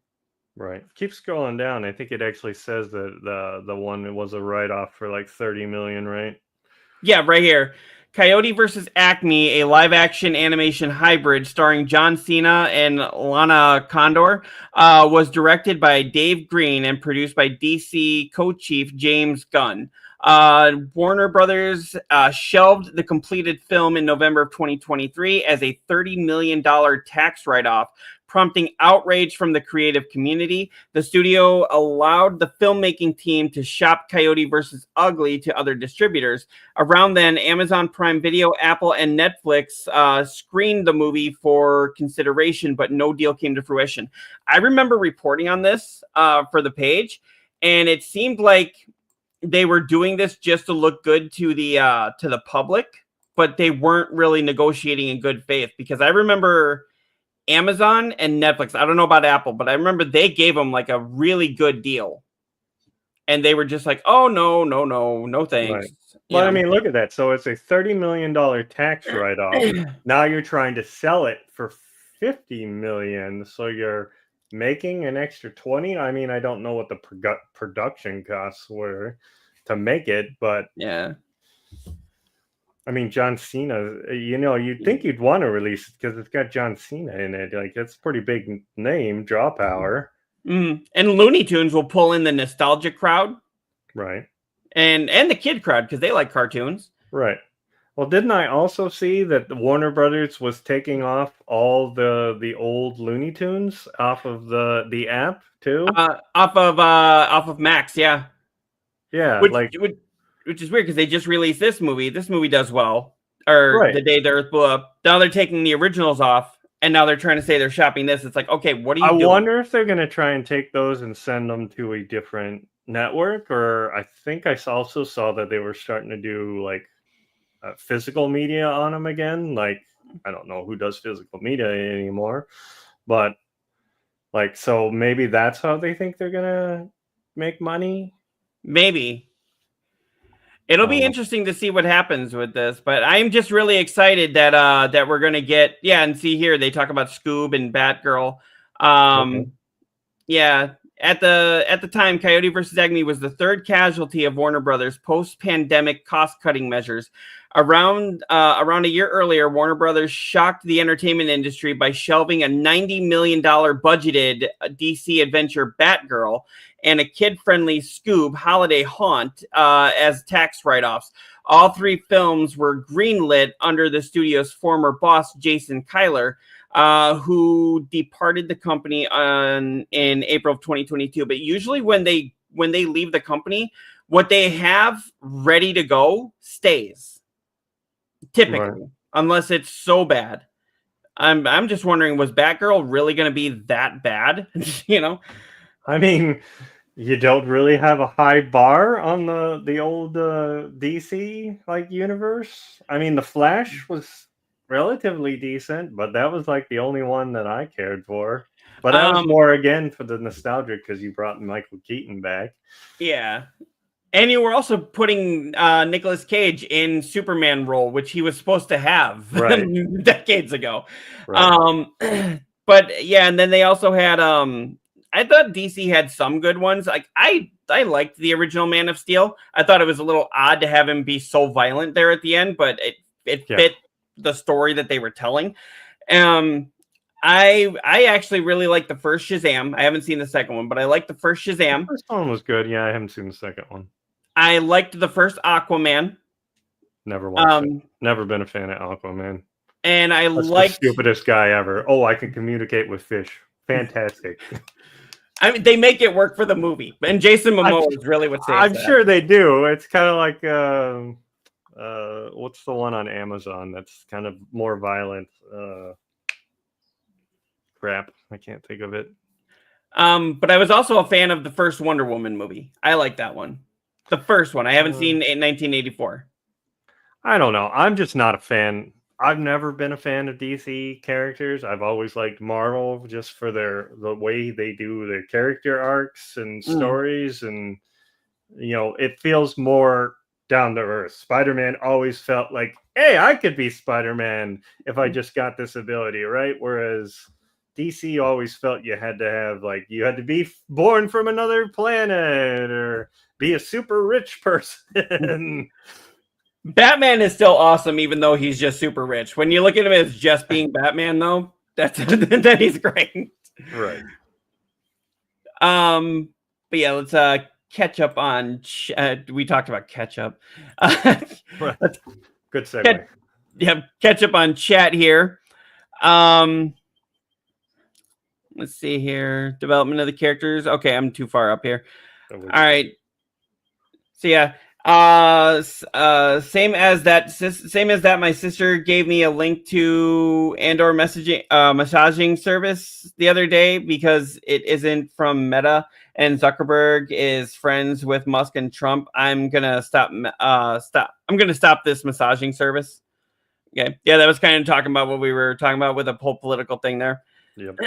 Right. Keep scrolling down. I think it actually says that the one was a write-off for like 30 million, right? Yeah, right here. Coyote vs. Acme, a live-action animation hybrid starring John Cena and Lana Condor, was directed by Dave Green and produced by DC co-chief James Gunn. Warner Brothers shelved the completed film in November of 2023 as a $30 million tax write-off, prompting outrage from the creative community. The studio allowed the filmmaking team to shop Coyote vs. Ugly to other distributors. Around then, Amazon Prime Video, Apple, and Netflix screened the movie for consideration, but no deal came to fruition. I remember reporting on this for the page, and it seemed like they were doing this just to look good to the public, but they weren't really negotiating in good faith, because I remember Amazon and Netflix, I don't know about Apple, but I remember they gave them like a really good deal. And they were just like, oh, no thanks. Right. Well, I mean, look at that. So it's a $30 million tax write-off. Now you're trying to sell it for $50 million. So you're making an extra 20. I mean, I don't know what the production costs were to make it, but yeah. I mean, John Cena, you know, you'd think you'd want to release it because it's got John Cena in it. Like, that's a pretty big name, draw power. And Looney Tunes will pull in the nostalgic crowd. Right. And the kid crowd, because they like cartoons. Right. Well, didn't I also see that Warner Brothers was taking off all the old Looney Tunes off of the app, too? Off of Max, yeah. Yeah, which is weird because they just released this movie. This movie does well. Or The Day the Earth Blew Up. Now they're taking the originals off, and now they're trying to say they're shopping this. It's like, okay, what are you doing? I wonder if they're going to try and take those and send them to a different network, or I think I also saw that they were starting to do like physical media on them again. Like, I don't know who does physical media anymore, but like, so maybe that's how they think they're gonna make money. Maybe. It'll be interesting to see what happens with this, but I'm just really excited that we're gonna get and see here they talk about Scoob and Batgirl. Okay. Yeah, at the time, Coyote vs. Acme was the third casualty of Warner Brothers post-pandemic cost-cutting measures. Around a year earlier, Warner Brothers shocked the entertainment industry by shelving a $90 million budgeted DC adventure Batgirl and a kid-friendly Scoob Holiday Haunt as tax write-offs. All three films were greenlit under the studio's former boss, Jason Kyler, who departed the company in April of 2022. But usually when they leave the company, what they have ready to go stays. Typically, Right. unless it's so bad. I'm just wondering, was Batgirl really going to be that bad? I mean, you don't really have a high bar on the old DC like universe. I mean, the Flash was relatively decent, but that was like the only one that I cared for. But that was more again for the nostalgia because you brought Michael Keaton back. Yeah. And you were also putting Nicolas Cage in Superman role, which he was supposed to have decades ago. Right. But yeah, and then they also had I thought DC had some good ones. Like I liked the original Man of Steel. I thought it was a little odd to have him be so violent there at the end, but it fit the story that they were telling. I actually really like the first Shazam. I haven't seen the second one, but I like the first Shazam. The first one was good. Yeah, I haven't seen the second one. I liked the first Aquaman. Never watched it. Never been a fan of Aquaman. And I liked the stupidest guy ever. Oh, I can communicate with fish. Fantastic. I mean, they make it work for the movie, and Jason Momoa is really what saves I'm that. sure they do. It's kind of like what's the one on Amazon that's kind of more violent? Crap, I can't think of it. But I was also a fan of the first Wonder Woman movie. I like that one. The first one. I haven't seen in 1984. I don't know. I'm just not a fan. I've never been a fan of DC characters. I've always liked Marvel just for the way they do their character arcs and stories, and it feels more down to earth. Spider-Man always felt like, hey, I could be Spider-Man if I just got this ability, right? Whereas DC always felt you had to be born from another planet or be a super rich person. Batman is still awesome, even though he's just super rich. When you look at him as just being Batman, though, that he's great. Right. But yeah, let's catch up on. We talked about ketchup. Right. Good segue. Catch up on chat here. Let's see here. Development of the characters. Okay, I'm too far up here. All right. So yeah. Same as that. My sister gave me a link to Andor massaging service the other day because it isn't from Meta and Zuckerberg is friends with Musk and Trump. I'm gonna stop. I'm gonna stop this massaging service. Okay, yeah, that was kind of talking about what we were talking about with the whole political thing there. Yep.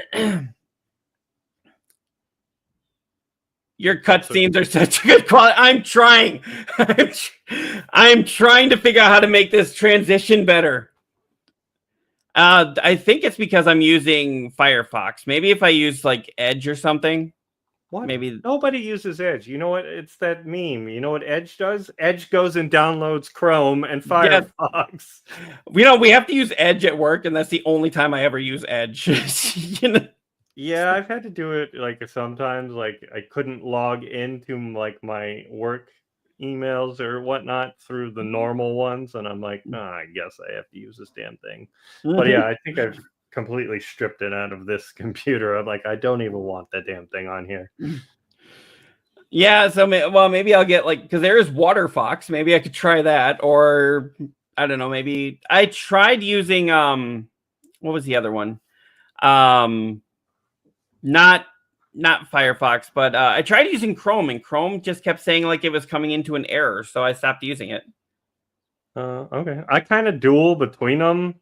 Your cutscenes are such a good quality. I'm trying. I'm trying to figure out how to make this transition better. I think it's because I'm using Firefox. Maybe if I use like Edge or something. What? Maybe nobody uses Edge. You know what? It's that meme. You know what Edge does? Edge goes and downloads Chrome and Firefox. Yeah. We have to use Edge at work, and that's the only time I ever use Edge. Yeah, I've had to do it like sometimes. Like I couldn't log into like my work emails or whatnot through the normal ones, and I'm like, I guess I have to use this damn thing. But yeah, I think I've completely stripped it out of this computer. I'm like, I don't even want that damn thing on here. Yeah, so maybe I'll get because there is WaterFox. Maybe I could try that, or I don't know. Maybe I tried using what was the other one? Not Firefox, but I tried using Chrome, and Chrome just kept saying it was coming into an error, so I stopped using it. Okay, I kind of duel between them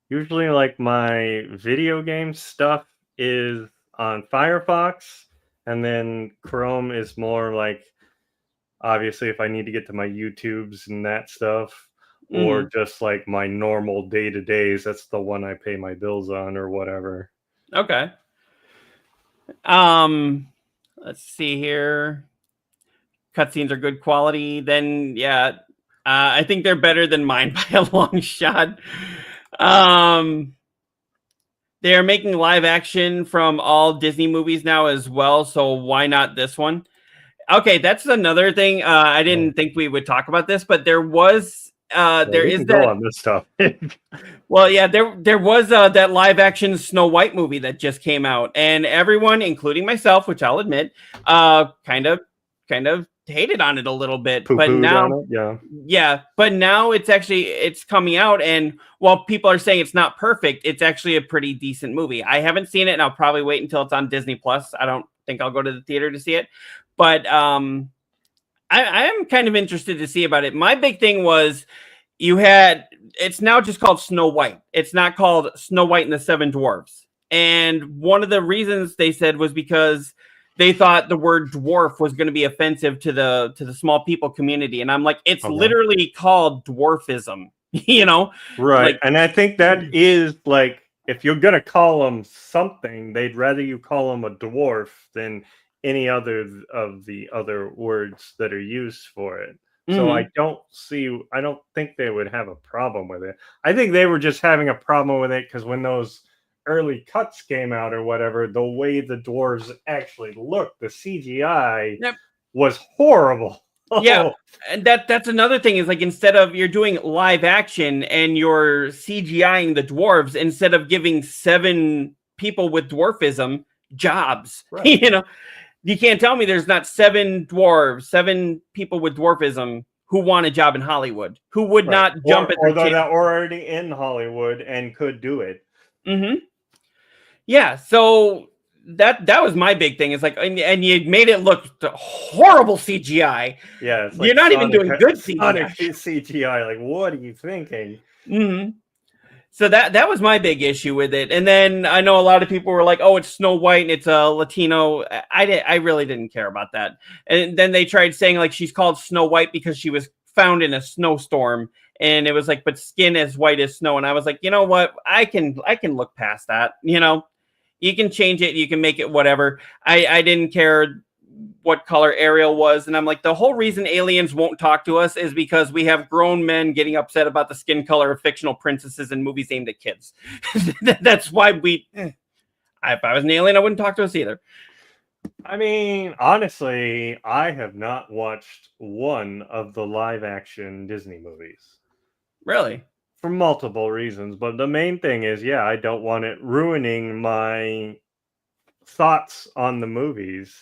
Usually, like my video game stuff is on Firefox, and then Chrome is more like obviously if I need to get to my YouTubes and that stuff, or Mhm. just like my normal day to days. That's the one I pay my bills on or whatever. Okay. Um, let's see here. Cutscenes are good quality. Then, yeah, I think they're better than mine by a long shot. Um, they are making live action from all Disney movies now as well. So why not this one? Okay, that's another thing. I Oh, didn't think we would talk about this, but there we is can go that. on this stuff. Well, yeah, there was that live action Snow White movie that just came out, and everyone, including myself, which I'll admit, kind of hated on it a little bit. But Poo-pooed now, on it, yeah. yeah, but now it's coming out, and while people are saying it's not perfect, it's actually a pretty decent movie. I haven't seen it, and I'll probably wait until it's on Disney Plus. I don't think I'll go to the theater to see it, but I am kind of interested to see about it. My big thing was it's now just called Snow White. It's not called Snow White and the Seven Dwarfs. And one of the reasons they said was because they thought the word dwarf was going to be offensive to the small people community. And I'm like, it's Okay. literally called dwarfism, you know? Right. Like, And I think that is like, if you're going to call them something, they'd rather you call them a dwarf than any other of the other words that are used for it. So mhm. I don't think they would have a problem with it. I think they were just having a problem with it because when those early cuts came out or whatever, the way the dwarves actually looked, the CGI Yep. was horrible. Yeah, Oh, and that's another thing is like instead of you're doing live action and you're CGIing the dwarves instead of giving 7 people with dwarfism jobs, right. you know, you can't tell me there's not 7 people with dwarfism who want a job in Hollywood who would Right. not jump at Or their they're chance. not already in Hollywood and could do it. Hmm. Yeah, so that was my big thing. It's like, and you made it look horrible CGI. Yeah, it's You're like not even doing good Sonic CGI. CGI. Like, what are you thinking? Hmm. So that was my big issue with it. And then I know a lot of people were like, "Oh, it's Snow White and it's a Latino." I really didn't care about that. And then they tried saying like she's called Snow White because she was found in a snowstorm, and it was like, but skin as white as snow. And I was like, you know what? I can look past that. You know, you can change it, you can make it whatever. I didn't care what color Ariel was, and I'm like, the whole reason aliens won't talk to us is because we have grown men getting upset about the skin color of fictional princesses in movies aimed at kids. That's why if I was an alien, I wouldn't talk to us either. I mean, honestly, I have not watched one of the live action Disney movies Really? for multiple reasons. But the main thing is, yeah, I don't want it ruining my thoughts on the movies,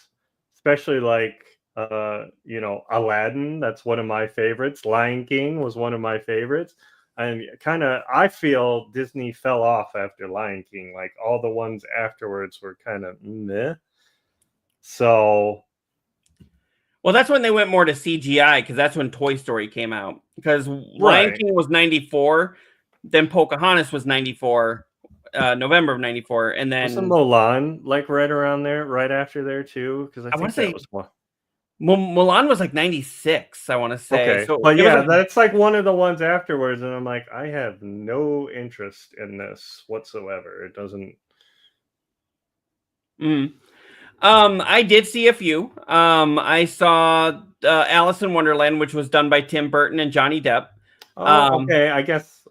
especially like Aladdin. That's one of my favorites. Lion King was one of my favorites. And I feel Disney fell off after Lion King. Like all the ones afterwards were kind of meh. So Well, that's when they went more to CGI because that's when Toy Story came out. Because Lion right. King was 94, then Pocahontas was 94, November of 94, and Wasn't then Mulan like right around there, right after there too? Because I I want think to that say was one. Mulan was like 96, I want to say. Okay, So but it was yeah, like, that's like one of the ones afterwards, and I'm like, I have no interest in this whatsoever. It doesn't. mm. I did see a few. I saw Alice in Wonderland, which was done by Tim Burton and Johnny Depp. Oh, Um, okay. I guess.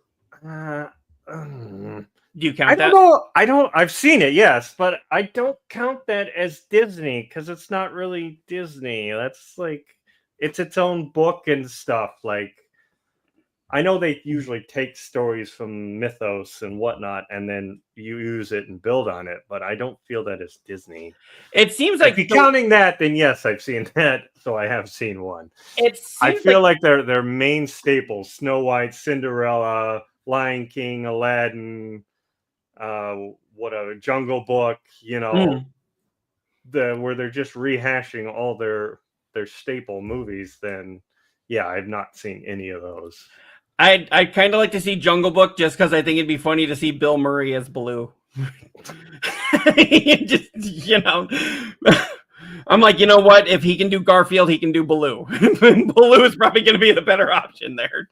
Uh, um, do you I count don't that? know. I don't. I've seen it, yes, but I don't count that as Disney because it's not really Disney. That's like it's its own book and stuff. Like I know they usually take stories from mythos and whatnot, and then you use it and build on it. But I don't feel that it's Disney. It seems If you're like counting that, then yes, I've seen that. So I have seen one. it I seems feel like like they're main staples: Snow White, Cinderella, Lion King, Aladdin, uh, whatever, Jungle Book. mm, Where they're just rehashing all their staple movies. Then yeah, I've not seen any of those. I'd kind of like to see Jungle Book just because I think it'd be funny to see Bill Murray as Baloo. Just, I'm like, you know what? If he can do Garfield, he can do Baloo. Baloo is probably going to be the better option there.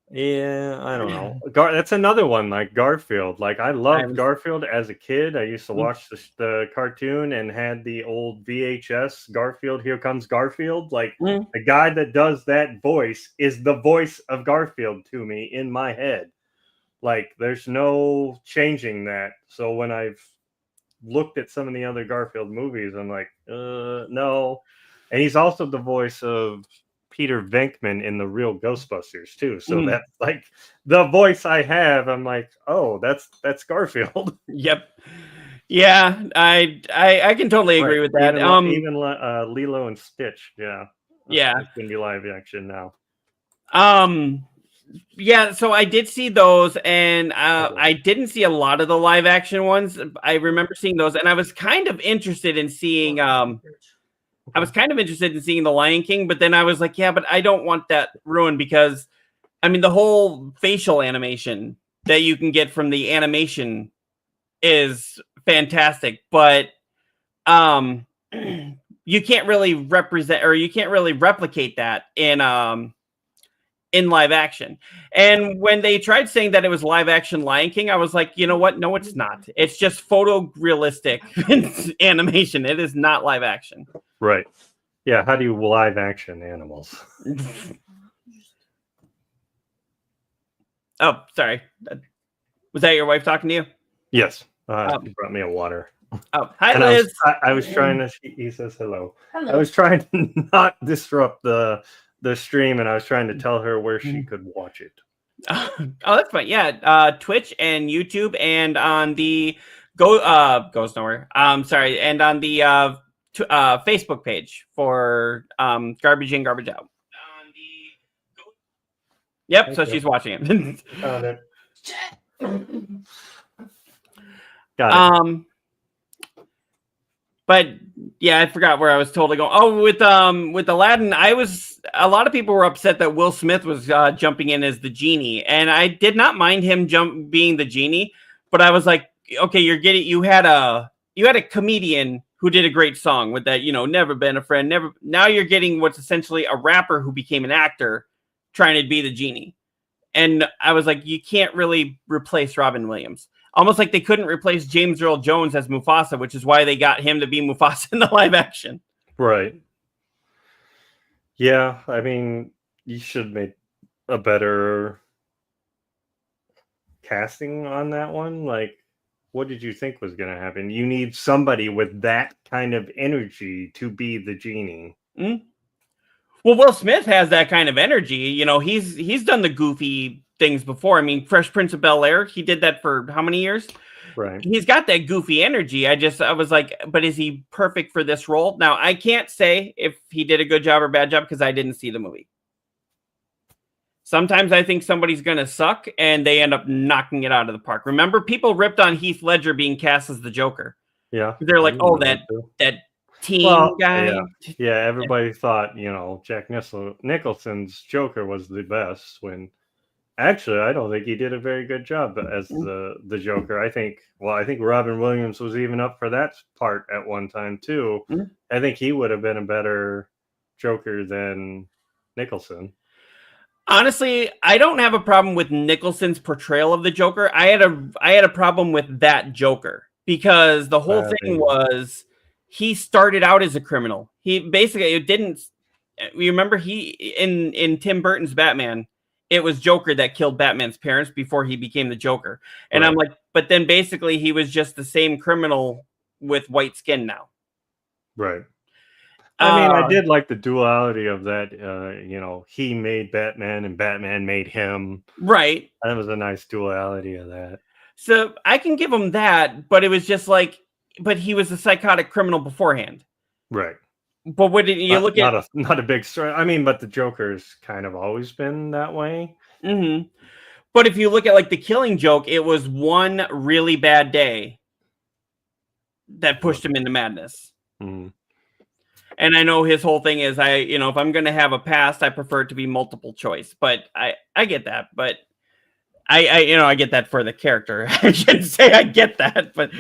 Yeah, I don't know. That's another one, like Garfield. Like I loved Garfield as a kid. I used to watch the cartoon and had the old VHS Garfield. Here Comes Garfield. Like the guy that does that voice is the voice of Garfield to me in my head. Like there's no changing that. So when I've looked at some of the other Garfield movies, I'm like, no. And he's also the voice of Peter Venkman in the real Ghostbusters too. So that's like the voice I have. I'm like, oh, that's Garfield. Yep. Yeah, I can totally agree with that. Even Lilo and Stitch. Yeah. Yeah. It's gonna be live action now. Yeah, so I did see those, and I didn't see a lot of the live action ones. I remember seeing those, and I was kind of interested in seeing The Lion King, but then I was like, yeah, but I don't want that ruined because, I mean, the whole facial animation that you can get from the animation is fantastic, but you can't really replicate that in live action. And when they tried saying that it was live action Lion King, I was like, you know what? No, it's not. It's just photorealistic animation. It is not live action. Right. Yeah. How do you live action animals? Oh, sorry. Was that your wife talking to you? Yes. She brought me a water. Oh, hi, and Liz. I was trying to. He says hello. I was trying to not disrupt the stream, and I was trying to tell her where she could watch it. Oh, that's fine. Yeah, Twitch and YouTube, and on the goes nowhere. Sorry, and on the Facebook page for Garbage In, Garbage Out. Yep. So she's watching it. Found it. Got it. But yeah, I forgot where I was totally going. Oh, with Aladdin, a lot of people were upset that Will Smith was jumping in as the genie, and I did not mind him being the genie, but I was like, okay, you had a comedian who did a great song with that, never been a friend, never. Now you're getting what's essentially a rapper who became an actor trying to be the genie, and I was like, you can't really replace Robin Williams. Almost like they couldn't replace James Earl Jones as Mufasa, which is why they got him to be Mufasa in the live action. Right. Yeah, I mean, you should make a better casting on that one. Like, what did you think was going to happen? You need somebody with that kind of energy to be the genie. Mm-hmm. Well, Will Smith has that kind of energy. He's done the goofy things before. I mean, Fresh Prince of Bel-Air, he did that for how many years? Right. He's got that goofy energy. I was like, but is he perfect for this role? Now, I can't say if he did a good job or bad job because I didn't see the movie. Sometimes I think somebody's going to suck and they end up knocking it out of the park. Remember, people ripped on Heath Ledger being cast as the Joker. Yeah. They're like, oh, that teen guy. Yeah, everybody thought, Jack Nicholson's Joker was the best when actually I don't think he did a very good job as the Joker. I think Robin Williams was even up for that part at one time too. Mm-hmm. I think he would have been a better Joker than Nicholson. Honestly, I don't have a problem with Nicholson's portrayal of the Joker. I had a problem with that Joker because the whole thing was he started out as a criminal. He basically you remember in Tim Burton's Batman, it was Joker that killed Batman's parents before he became the Joker. And right. I'm like, but then basically he was just the same criminal with white skin now. Right. I mean, I did like the duality of that. He made Batman and Batman made him. Right. That was a nice duality of that. So I can give him that, but it was just like, but he was a psychotic criminal beforehand. Right. But what did you look at? Not a big story. I mean, but the Joker's kind of always been that way. Mm-hmm. But if you look at like the Killing Joke, it was one really bad day that pushed him into madness. Mm-hmm. And I know his whole thing is if I'm going to have a past, I prefer it to be multiple choice. But I get that. But I get that for the character. I shouldn't say I get that, but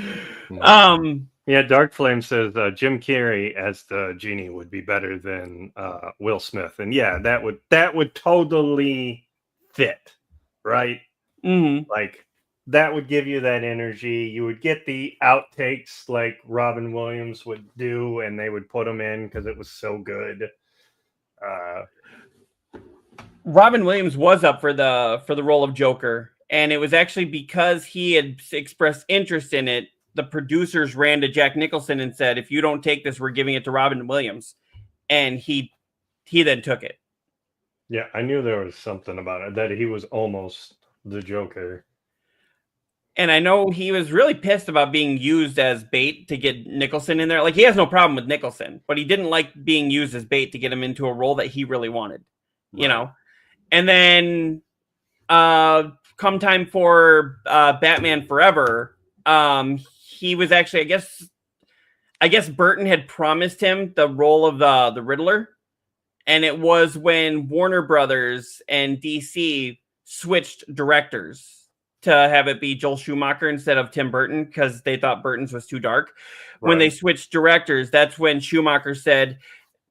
yeah. Dark Flame says Jim Carrey as the genie would be better than Will Smith, and yeah, that would totally fit, right? Mm-hmm. Like that would give you that energy. You would get the outtakes like Robin Williams would do, and they would put them in because it was so good. Robin Williams was up for the role of Joker, and it was actually because he had expressed interest in it. The producers ran to Jack Nicholson and said, "If you don't take this, we're giving it to Robin Williams," and he then took it. Yeah, I knew there was something about it, that he was almost the Joker. And I know he was really pissed about being used as bait to get Nicholson in there. Like, he has no problem with Nicholson, but he didn't like being used as bait to get him into a role that he really wanted, you know? And then come time for Batman Forever, he was actually, I guess Burton had promised him the role of the Riddler. And it was when Warner Brothers and DC switched directors to have it be Joel Schumacher instead of Tim Burton because they thought Burton's was too dark. Right. When they switched directors, that's when Schumacher said,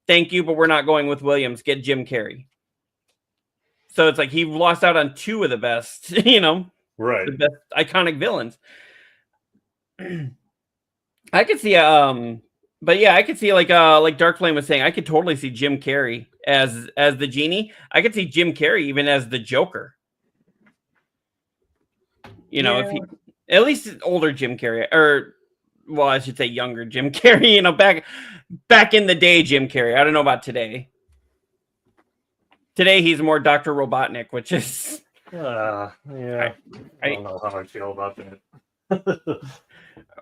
"Thank you, but we're not going with Williams. Get Jim Carrey." So it's like he lost out on two of the best, right, the best iconic villains. I could see, but yeah, I could see like Dark Flame was saying, I could totally see Jim Carrey as the genie. I could see Jim Carrey even as the Joker. If he, at least older Jim Carrey, or well, I should say younger Jim Carrey. Back in the day, Jim Carrey. I don't know about today. Today he's more Dr. Robotnik, which is yeah. I don't know how I feel about that.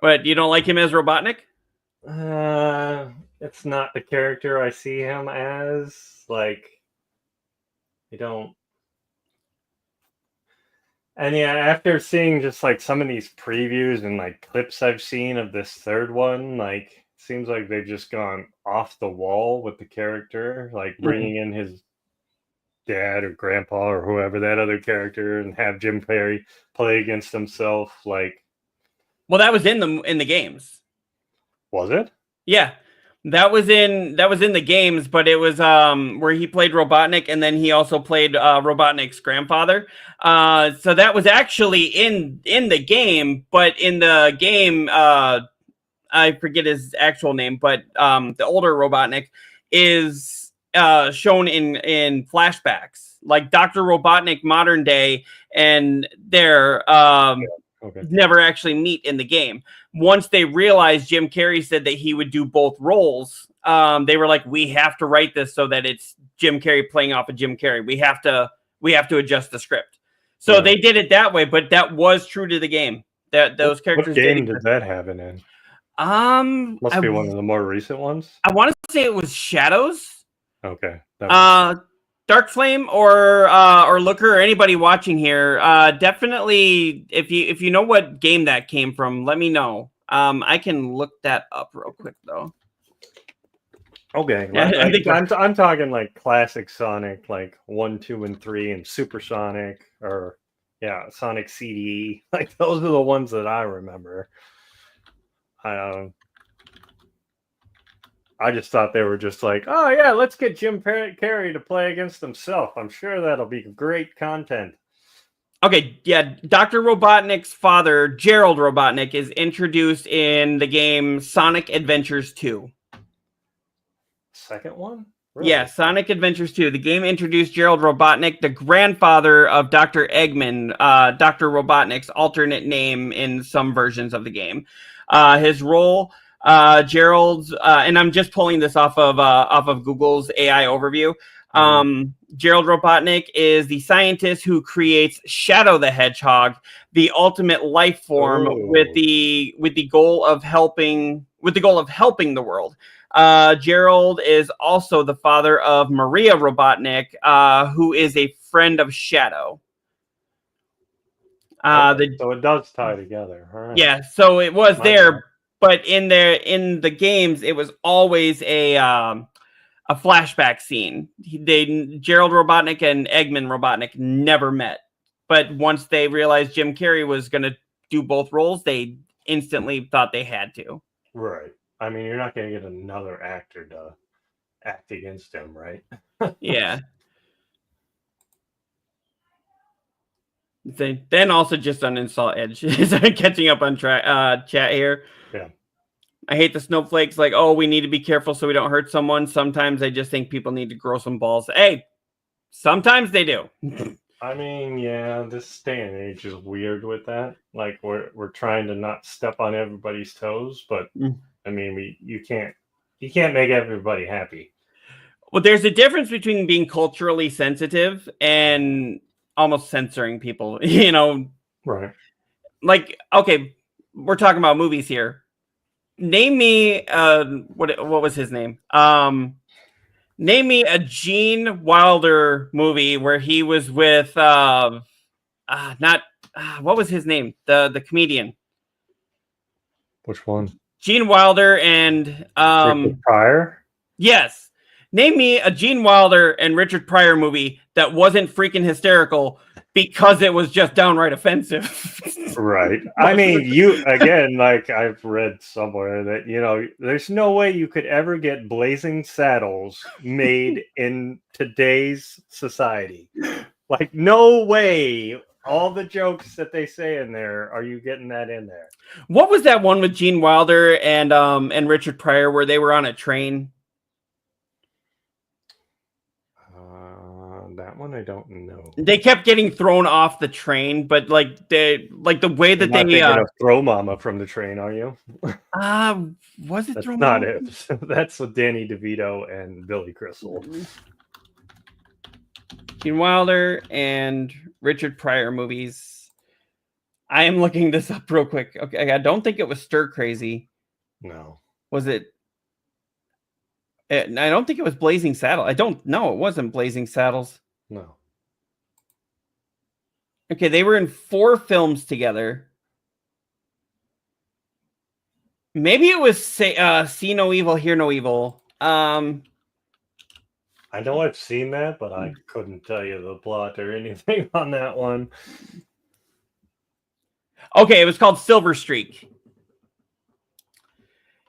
But you don't like him as Robotnik? It's not the character I see him as. Like, I don't. And yeah, after seeing just like some of these previews and like clips I've seen of this third one, like seems like they've just gone off the wall with the character, like bringing in his dad or grandpa or whoever, that other character, and have Jim Carrey play against himself. Like, well, that was in the games. Was it? Yeah. That was in the games, but it was where he played Robotnik, and then he also played Robotnik's grandfather. So that was actually in the game, but in the game, I forget his actual name, but the older Robotnik is shown in flashbacks, like Dr. Robotnik modern day, and they're never actually meet in the game. Once they realized Jim Carrey said that he would do both roles, they were like, we have to write this so that it's Jim Carrey playing off of Jim Carrey. We have to adjust the script. So they did it that way, but that was true to the game. That those characters. What game did that have it in? Must be one of the more recent ones. I want to say it was Shadows. Okay. Dark Flame or Looker or anybody watching here, definitely if you know what game that came from, let me know. I can look that up real quick though. Okay, I'm talking like classic Sonic, like 1, 2, and 3, and Super Sonic, or Sonic CD. Like those are the ones that I remember. I just thought they were just like, oh yeah, let's get Jim Carrey to play against himself. I'm sure that'll be great content. Okay, yeah, Dr. Robotnik's father, Gerald Robotnik, is introduced in the game Sonic Adventures 2. Second one? Really? Yeah, Sonic Adventures 2. The game introduced Gerald Robotnik, the grandfather of Dr. Eggman, Dr. Robotnik's alternate name in some versions of the game. His role... Gerald's, and I'm just pulling this off of Google's AI overview. Gerald Robotnik is the scientist who creates Shadow the Hedgehog, the ultimate life form, with the goal of helping the world. Gerald is also the father of Maria Robotnik, who is a friend of Shadow. So it does tie together. All right. Yeah, so it was there. But in the games, it was always a flashback scene. Gerald Robotnik and Eggman Robotnik never met. But once they realized Jim Carrey was going to do both roles, they instantly thought they had to. Right. I mean, you're not going to get another actor to act against him, right? Yeah. Then also just uninstall Edge. Catching up on chat here. Yeah. I hate the snowflakes. Like, oh, we need to be careful so we don't hurt someone. Sometimes I just think people need to grow some balls. Hey, sometimes they do. I mean, yeah, this day and age is weird with that. Like, we're trying to not step on everybody's toes, but I mean, you can't make everybody happy. Well, there's a difference between being culturally sensitive and almost censoring people. You know, Right? like, okay, we're talking about movies here. Name me what was his name? Name me a Gene Wilder movie where he was with what was his name? The comedian. Which one? Gene Wilder and Richard Pryor? Yes. Name me a Gene Wilder and Richard Pryor movie that wasn't freaking hysterical because it was just downright offensive. Right. I mean, like I've read somewhere that, there's no way you could ever get Blazing Saddles made in today's society. Like, no way. All the jokes that they say in there, are you getting that in there? What was that one with Gene Wilder and Richard Pryor where they were on a train? That one I don't know. They kept getting thrown off the train, but the way that You're not thinking of Throw Mama from the train, are you? Was it That's Throw not Mama? it. That's with Danny DeVito and Billy Crystal. Gene Wilder and Richard Pryor movies. I am looking this up real quick. Okay, I don't think it was Stir Crazy. No. Was it? I don't think it was Blazing Saddles. I don't know. It wasn't Blazing Saddles. No. Okay, they were in 4 films together. Maybe it was See No Evil, Hear No Evil. I know I've seen that, but I couldn't tell you the plot or anything on that one. Okay, it was called Silver Streak.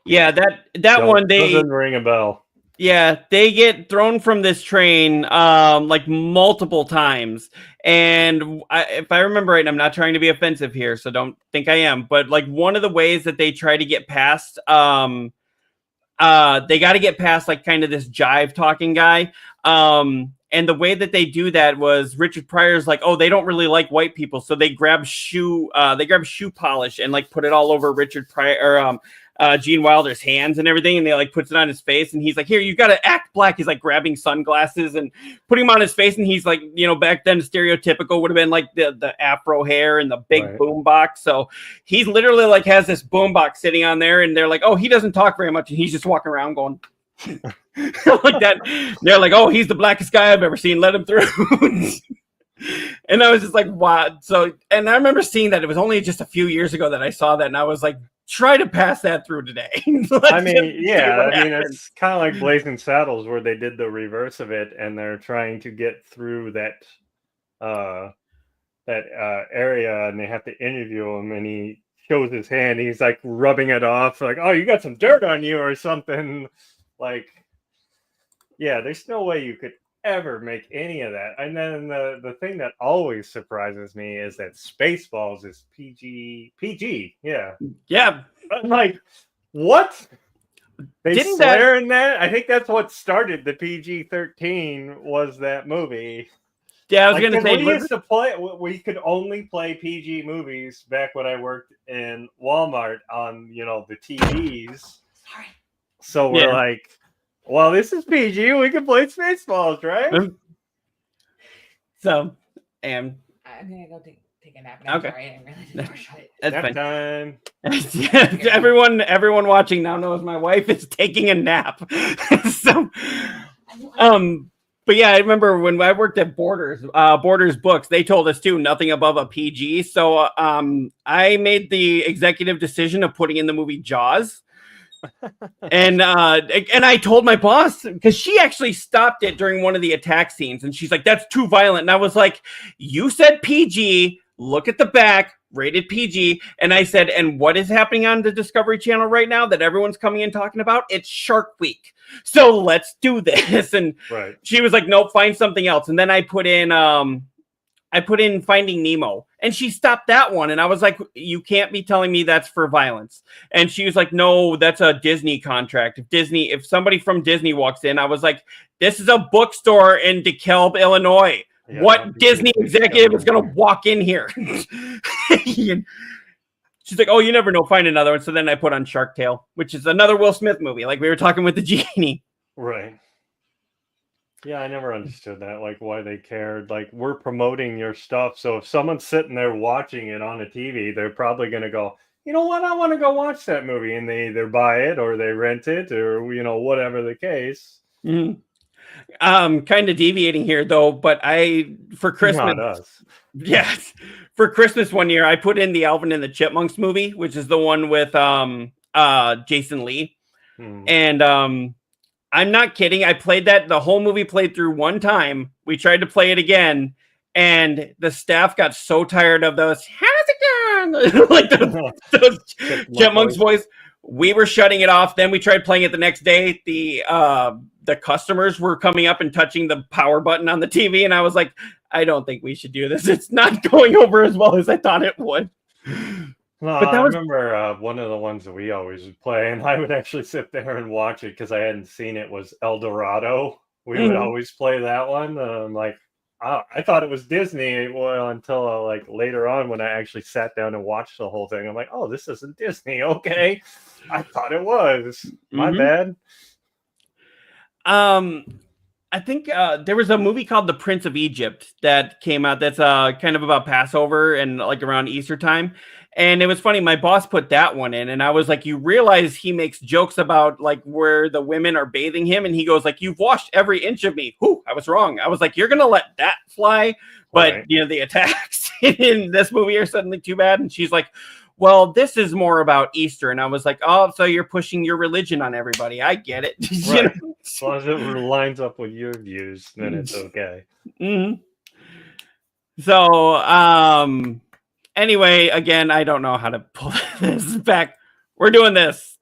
Yeah, that one doesn't ring a bell. Yeah, they get thrown from this train like multiple times. And if I remember right, and I'm not trying to be offensive here, so don't think I am, but like one of the ways that they try to get past they got to get past like kind of this jive talking guy. And the way that they do that was Richard Pryor's like, oh, they don't really like white people, so they grab shoe polish and like put it all over Richard Pryor or Gene Wilder's hands and everything, and they like puts it on his face, and he's like, here, you got to act black. He's like grabbing sunglasses and putting them on his face, and he's like, back then stereotypical would have been like the afro hair and the big boom box. So he's literally like has this boom box sitting on there, and they're like, oh, he doesn't talk very much, and he's just walking around going like that. They're like, oh, he's the blackest guy I've ever seen. Let him through. And I was just like, wow. So, and I remember seeing that. It was only just a few years ago that I saw that, and I was like, try to pass that through today. I mean, it's kind of like Blazing Saddles where they did the reverse of it, and they're trying to get through that area, and they have to interview him, and he shows his hand. He's like rubbing it off, like, oh, you got some dirt on you or something. Like, yeah, there's no way you could ever make any of that. And then the thing that always surprises me is that Spaceballs is PG. Yeah. I'm like, what? They swear in that? I think that's what started the PG-13 was that movie. Yeah, I was gonna say we could only play PG movies back when I worked in Walmart on the TVs. Sorry. So we're like, well, this is PG. We can play Spaceballs, right? So, and I'm gonna go take a nap. I'm sorry, I really didn't rush it. That's fine. Time. Everyone watching now knows my wife is taking a nap. So, But yeah, I remember when I worked at Borders Books, they told us too, nothing above a PG. So I made the executive decision of putting in the movie Jaws. And I told my boss, because she actually stopped it during one of the attack scenes, and she's like, "That's too violent." And I was like, "You said PG. Look at the back, rated PG." And I said, "And what is happening on the Discovery Channel right now that everyone's coming in talking about? It's Shark Week. So let's do this." And Right. she was like, "Nope, find something else." And then I put in Finding Nemo, and she stopped that one. And I was like, "You can't be telling me that's for violence." And she was like, "No, that's a Disney contract. If somebody from Disney walks in," I was like, "This is a bookstore in DeKalb, Illinois. Yeah, What Disney executive is going to walk in here?" She's like, "Oh, you never know. Find another one." So then I put on Shark Tale, which is another Will Smith movie, like we were talking with the genie. Right. Yeah, I never understood that, like why they cared. Like, we're promoting your stuff, so if someone's sitting there watching it on a TV, they're probably going to go, "You know what? I want to go watch that movie," and they either buy it or they rent it, or whatever the case. Mm-hmm. Kind of deviating here though, but for Christmas, Not us. yes, for Christmas one year, I put in the Alvin and the Chipmunks movie, which is the one with Jason Lee, and I'm not kidding. I played that. The whole movie played through one time. We tried to play it again, and the staff got so tired of those, "How's it going?" like those Chipmunks voice. We were shutting it off. Then we tried playing it the next day. The customers were coming up and touching the power button on the TV, and I was like, "I don't think we should do this. It's not going over as well as I thought it would." No, But I remember one of the ones that we always would play, and I would actually sit there and watch it because I hadn't seen it, was El Dorado. We would always play that one. I'm like, I thought it was Disney. Well, until like later on when I actually sat down and watched the whole thing, I'm like, "Oh, this isn't Disney." Okay, I thought it was. My bad. I think there was a movie called The Prince of Egypt that came out that's kind of about Passover and like around Easter time. And it was funny, my boss put that one in, and I was like, "You realize he makes jokes about like where the women are bathing him?" And he goes like, "You've washed every inch of me." Whew, I was wrong. I was like, "You're going to let that fly?" But, Right. the attacks in this movie are suddenly too bad. And she's like, "Well, this is more about Easter." And I was like, "Oh, so you're pushing your religion on everybody. I get it." Right. As long as it lines up with your views, then it's okay. Mm-hmm. So, anyway, again, I don't know how to pull this back. We're doing this.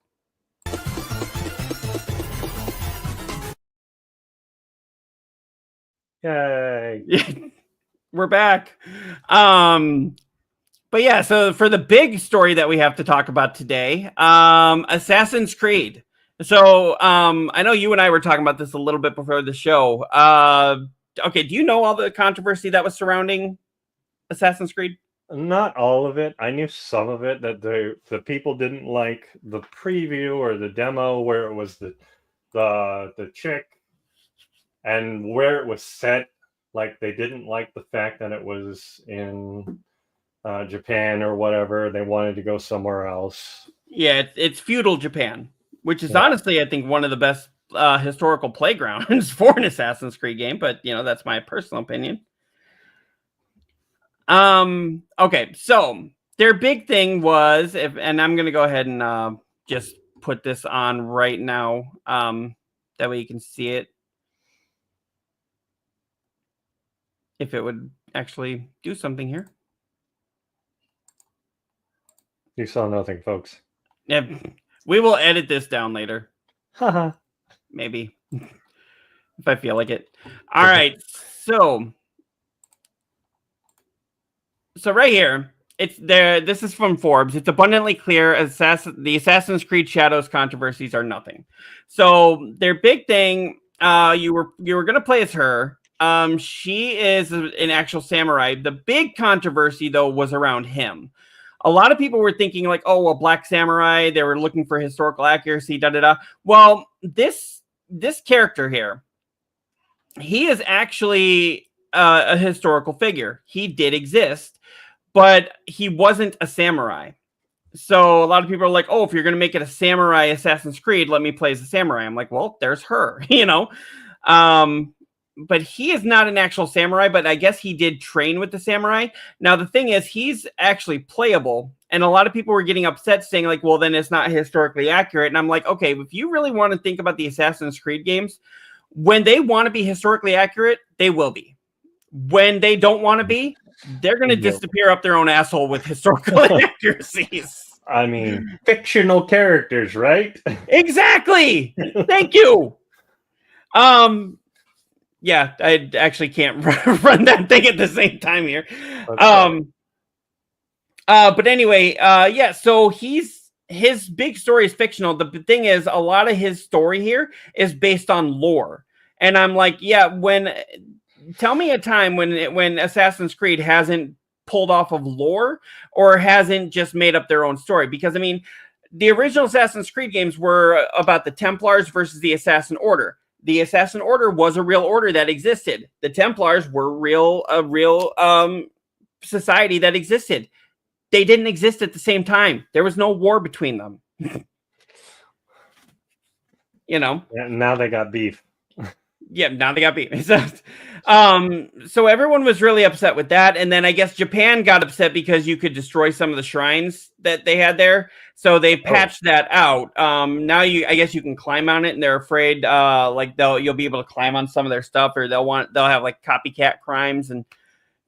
Yay. We're back. But yeah, so for the big story that we have to talk about today, Assassin's Creed. So I know you and I were talking about this a little bit before the show. Okay, do you know all the controversy that was surrounding Assassin's Creed? Not all of it. I knew some of it, that the people didn't like the preview or the demo where it was the chick, and where it was set. Like, they didn't like the fact that it was in Japan or whatever. They wanted to go somewhere else. Yeah, it's feudal Japan, which is honestly, I think, one of the best historical playgrounds for an Assassin's Creed game. But that's my personal opinion. Okay, so their big thing was, and I'm gonna go ahead and just put this on right now, that way you can see it. If it would actually do something here. You saw nothing, folks. Yeah, we will edit this down later. Haha. Maybe. If I feel like it. All right, so right here, it's there. This is from Forbes. It's abundantly clear the Assassin's Creed Shadows controversies are nothing. So their big thing, you were going to play as her. She is an actual samurai. The big controversy though was around him. A lot of people were thinking like, "Oh, well, Black Samurai." They were looking for historical accuracy. Da da da. Well, this character here, he is actually a historical figure. He did exist, but he wasn't a samurai. So a lot of people are like, "Oh, if you're going to make it a samurai Assassin's Creed, let me play as a samurai." I'm like, "Well, there's her," but he is not an actual samurai, but I guess he did train with the samurai. Now, the thing is, he's actually playable. And a lot of people were getting upset saying like, well, then it's not historically accurate. And I'm like, okay, if you really want to think about the Assassin's Creed games, when they want to be historically accurate, they will be. When they don't want to be, they're going to disappear up their own asshole with historical inaccuracies. I mean, fictional characters, right? Exactly. Thank you. Yeah, I actually can't run that thing at the same time here. But anyway, yeah, so his big story is fictional. The thing is, a lot of his story here is based on lore. And I'm like, yeah, tell me a time when Assassin's Creed hasn't pulled off of lore or hasn't just made up their own story. Because I mean, the original Assassin's Creed games were about the Templars versus the Assassin Order. The Assassin Order was a real order that existed. The Templars were a real society that existed. They didn't exist at the same time. There was no war between them. You know. Yeah, now they got beef. Yeah, now they got beef. So everyone was really upset with that, and then I guess Japan got upset because you could destroy some of the shrines that they had there. So they patched that out. Now I guess you can climb on it, and they're afraid like you'll be able to climb on some of their stuff, or they'll have like copycat crimes and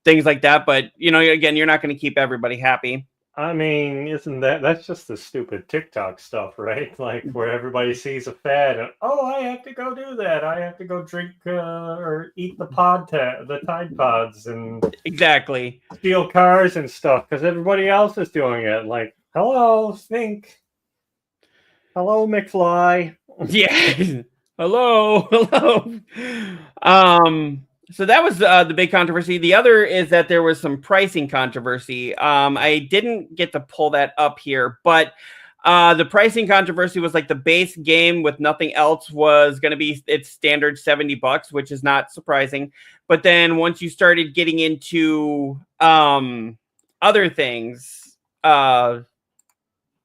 things like that. But you know, again, you're not going to keep everybody happy. I mean, that's just the stupid TikTok stuff, right? Like where everybody sees a fad and I have to go do that. I have to go drink or eat the Tide Pods and exactly steal cars and stuff because everybody else is doing it. Like, hello, Think. Hello, McFly. Yeah. hello. So that was the big controversy. The other is that there was some pricing controversy. I didn't get to pull that up here, but the pricing controversy was like the base game with nothing else was going to be its standard $70, which is not surprising. But then once you started getting into other things, once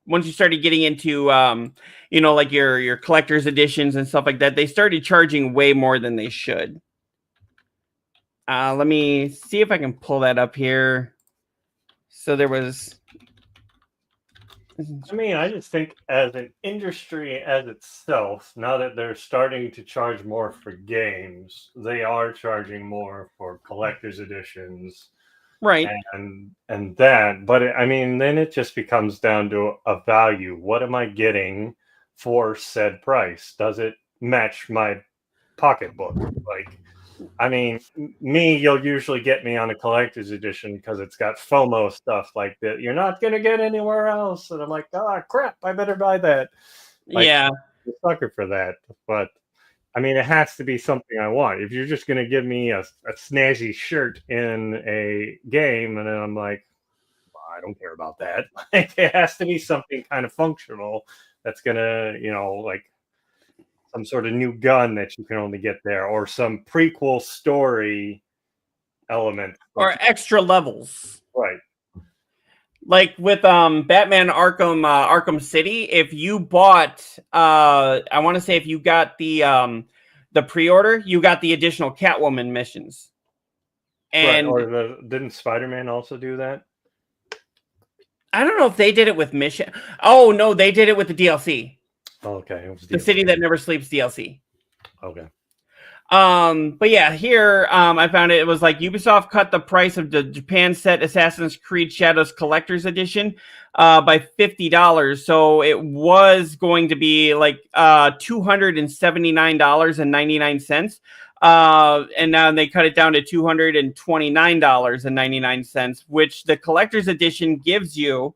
you started getting into you know, like your collector's editions and stuff like that, they started charging way more than they should. Let me see if I can pull that up here. So there was. I mean, I just think as an industry as itself, now that they're starting to charge more for games, they are charging more for collector's editions. Right. And that. But I mean, then it just becomes down to a value. What am I getting for said price? Does it match my pocketbook? Like, I mean, you'll usually get me on a collector's edition because it's got FOMO stuff like that. You're not going to get anywhere else. And I'm like, crap, I better buy that. Like, yeah. I'm a sucker for that. But, I mean, it has to be something I want. If you're just going to give me a snazzy shirt in a game, and then I'm like, well, I don't care about that. Like, it has to be something kind of functional that's going to, you know, like, some sort of new gun that you can only get there, or some prequel story element, or extra levels, right? Like with Batman Arkham City, if you bought I want to say if you got the pre-order, you got the additional Catwoman missions. And right. Or didn't Spider-Man also do that? I don't know if they did it with mission. Oh no, they did it with the DLC. Okay, it was the City That Never Sleeps DLC. Okay. But yeah, here I found it was like Ubisoft cut the price of the Japan set Assassin's Creed Shadows Collector's Edition by $50. So it was going to be like $279.99. And now they cut it down to $229.99, which the collector's edition gives you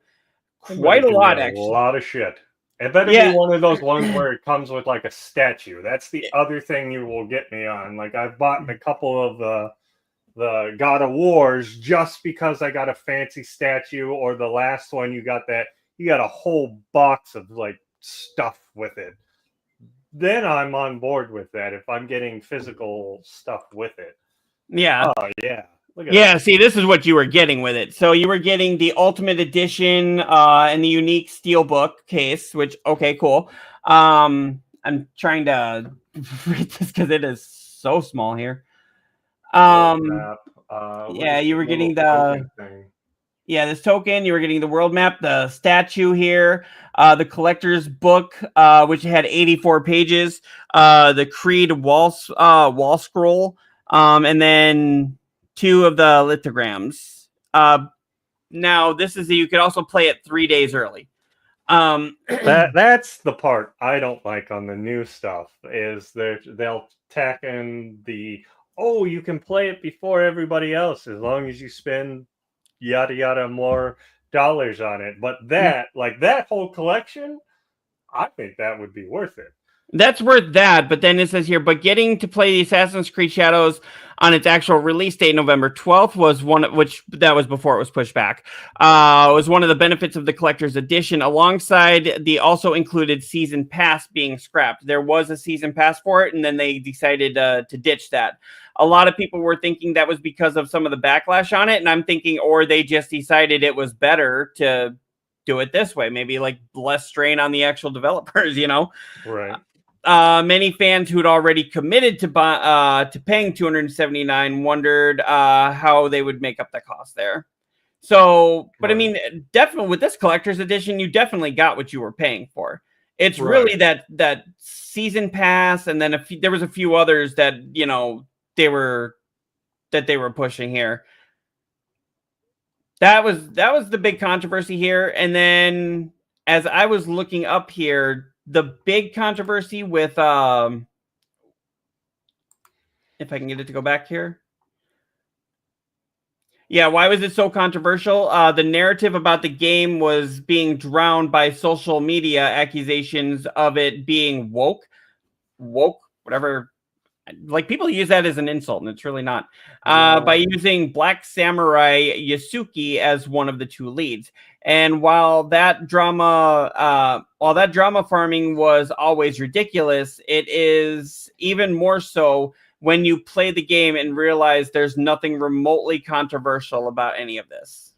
quite a lot, actually. A lot of shit. It better be one of those ones where it comes with like a statue. That's the other thing you will get me on. Like I've bought a couple of the God of Wars just because I got a fancy statue, or the last one you got a whole box of like stuff with it. Then I'm on board with that if I'm getting physical stuff with it. Yeah. Oh yeah. Yeah, see, this is what you were getting with it. So you were getting the Ultimate Edition and the unique Steelbook case, which, okay, cool. I'm trying to read this because it is so small here. Map. Yeah, you were getting thing. Yeah, this token, you were getting the world map, the statue here, the collector's book, which had 84 pages, the Creed wall scroll, and then 2 of the lithograms. Now, this is you could also play it 3 days early. That's the part I don't like on the new stuff is they'll tack in you can play it before everybody else as long as you spend yada yada more dollars on it. But that whole collection, I think that would be worth it. That's worth that, but then it says here, but getting to play the Assassin's Creed Shadows on its actual release date, November 12th, was that was before it was pushed back. Was one of the benefits of the collector's edition, alongside the also included season pass being scrapped. There was a season pass for it, and then they decided to ditch that. A lot of people were thinking that was because of some of the backlash on it, and I'm thinking, or they just decided it was better to do it this way, maybe like less strain on the actual developers, Right. Many fans who'd already committed to paying $279 wondered how they would make up the cost there. So, but right. I mean, definitely with this collector's edition, you definitely got what you were paying for. It's really that season pass, and then there was a few others that they were pushing here. That was the big controversy here, and then as I was looking up here, the big controversy with if I can get it to go back here. Yeah, why was it so controversial? The narrative about the game was being drowned by social media accusations of it being woke, whatever. Like, people use that as an insult, and it's really not. By using Black Samurai Yasuki as one of the 2 leads. And while that drama farming was always ridiculous, it is even more so when you play the game and realize there's nothing remotely controversial about any of this.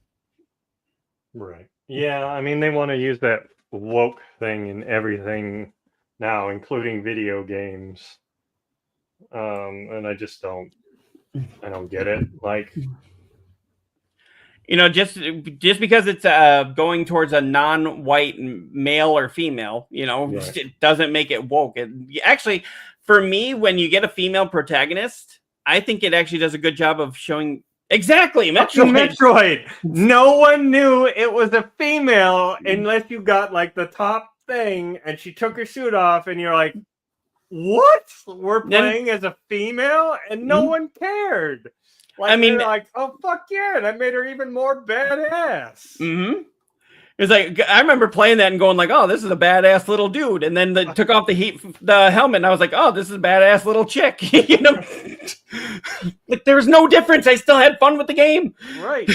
Right. Yeah, I mean, they want to use that woke thing in everything now, including video games. And I just don't get it. Like, just because it's going towards a non-white male or female, it doesn't make it woke. Actually, for me, when you get a female protagonist, I think it actually does a good job of showing exactly Metroid. No one knew it was a female unless you got like the top thing, and she took her suit off, and you're like, what? We're playing as a female, and no one cared. Like, I mean, like, oh fuck yeah, that made her even more badass. Mm-hmm. It's like, I remember playing that and going like, oh, this is a badass little dude, and then they took off the helmet, and I was like, oh, this is a badass little chick. Like, there's no difference. I still had fun with the game. Right.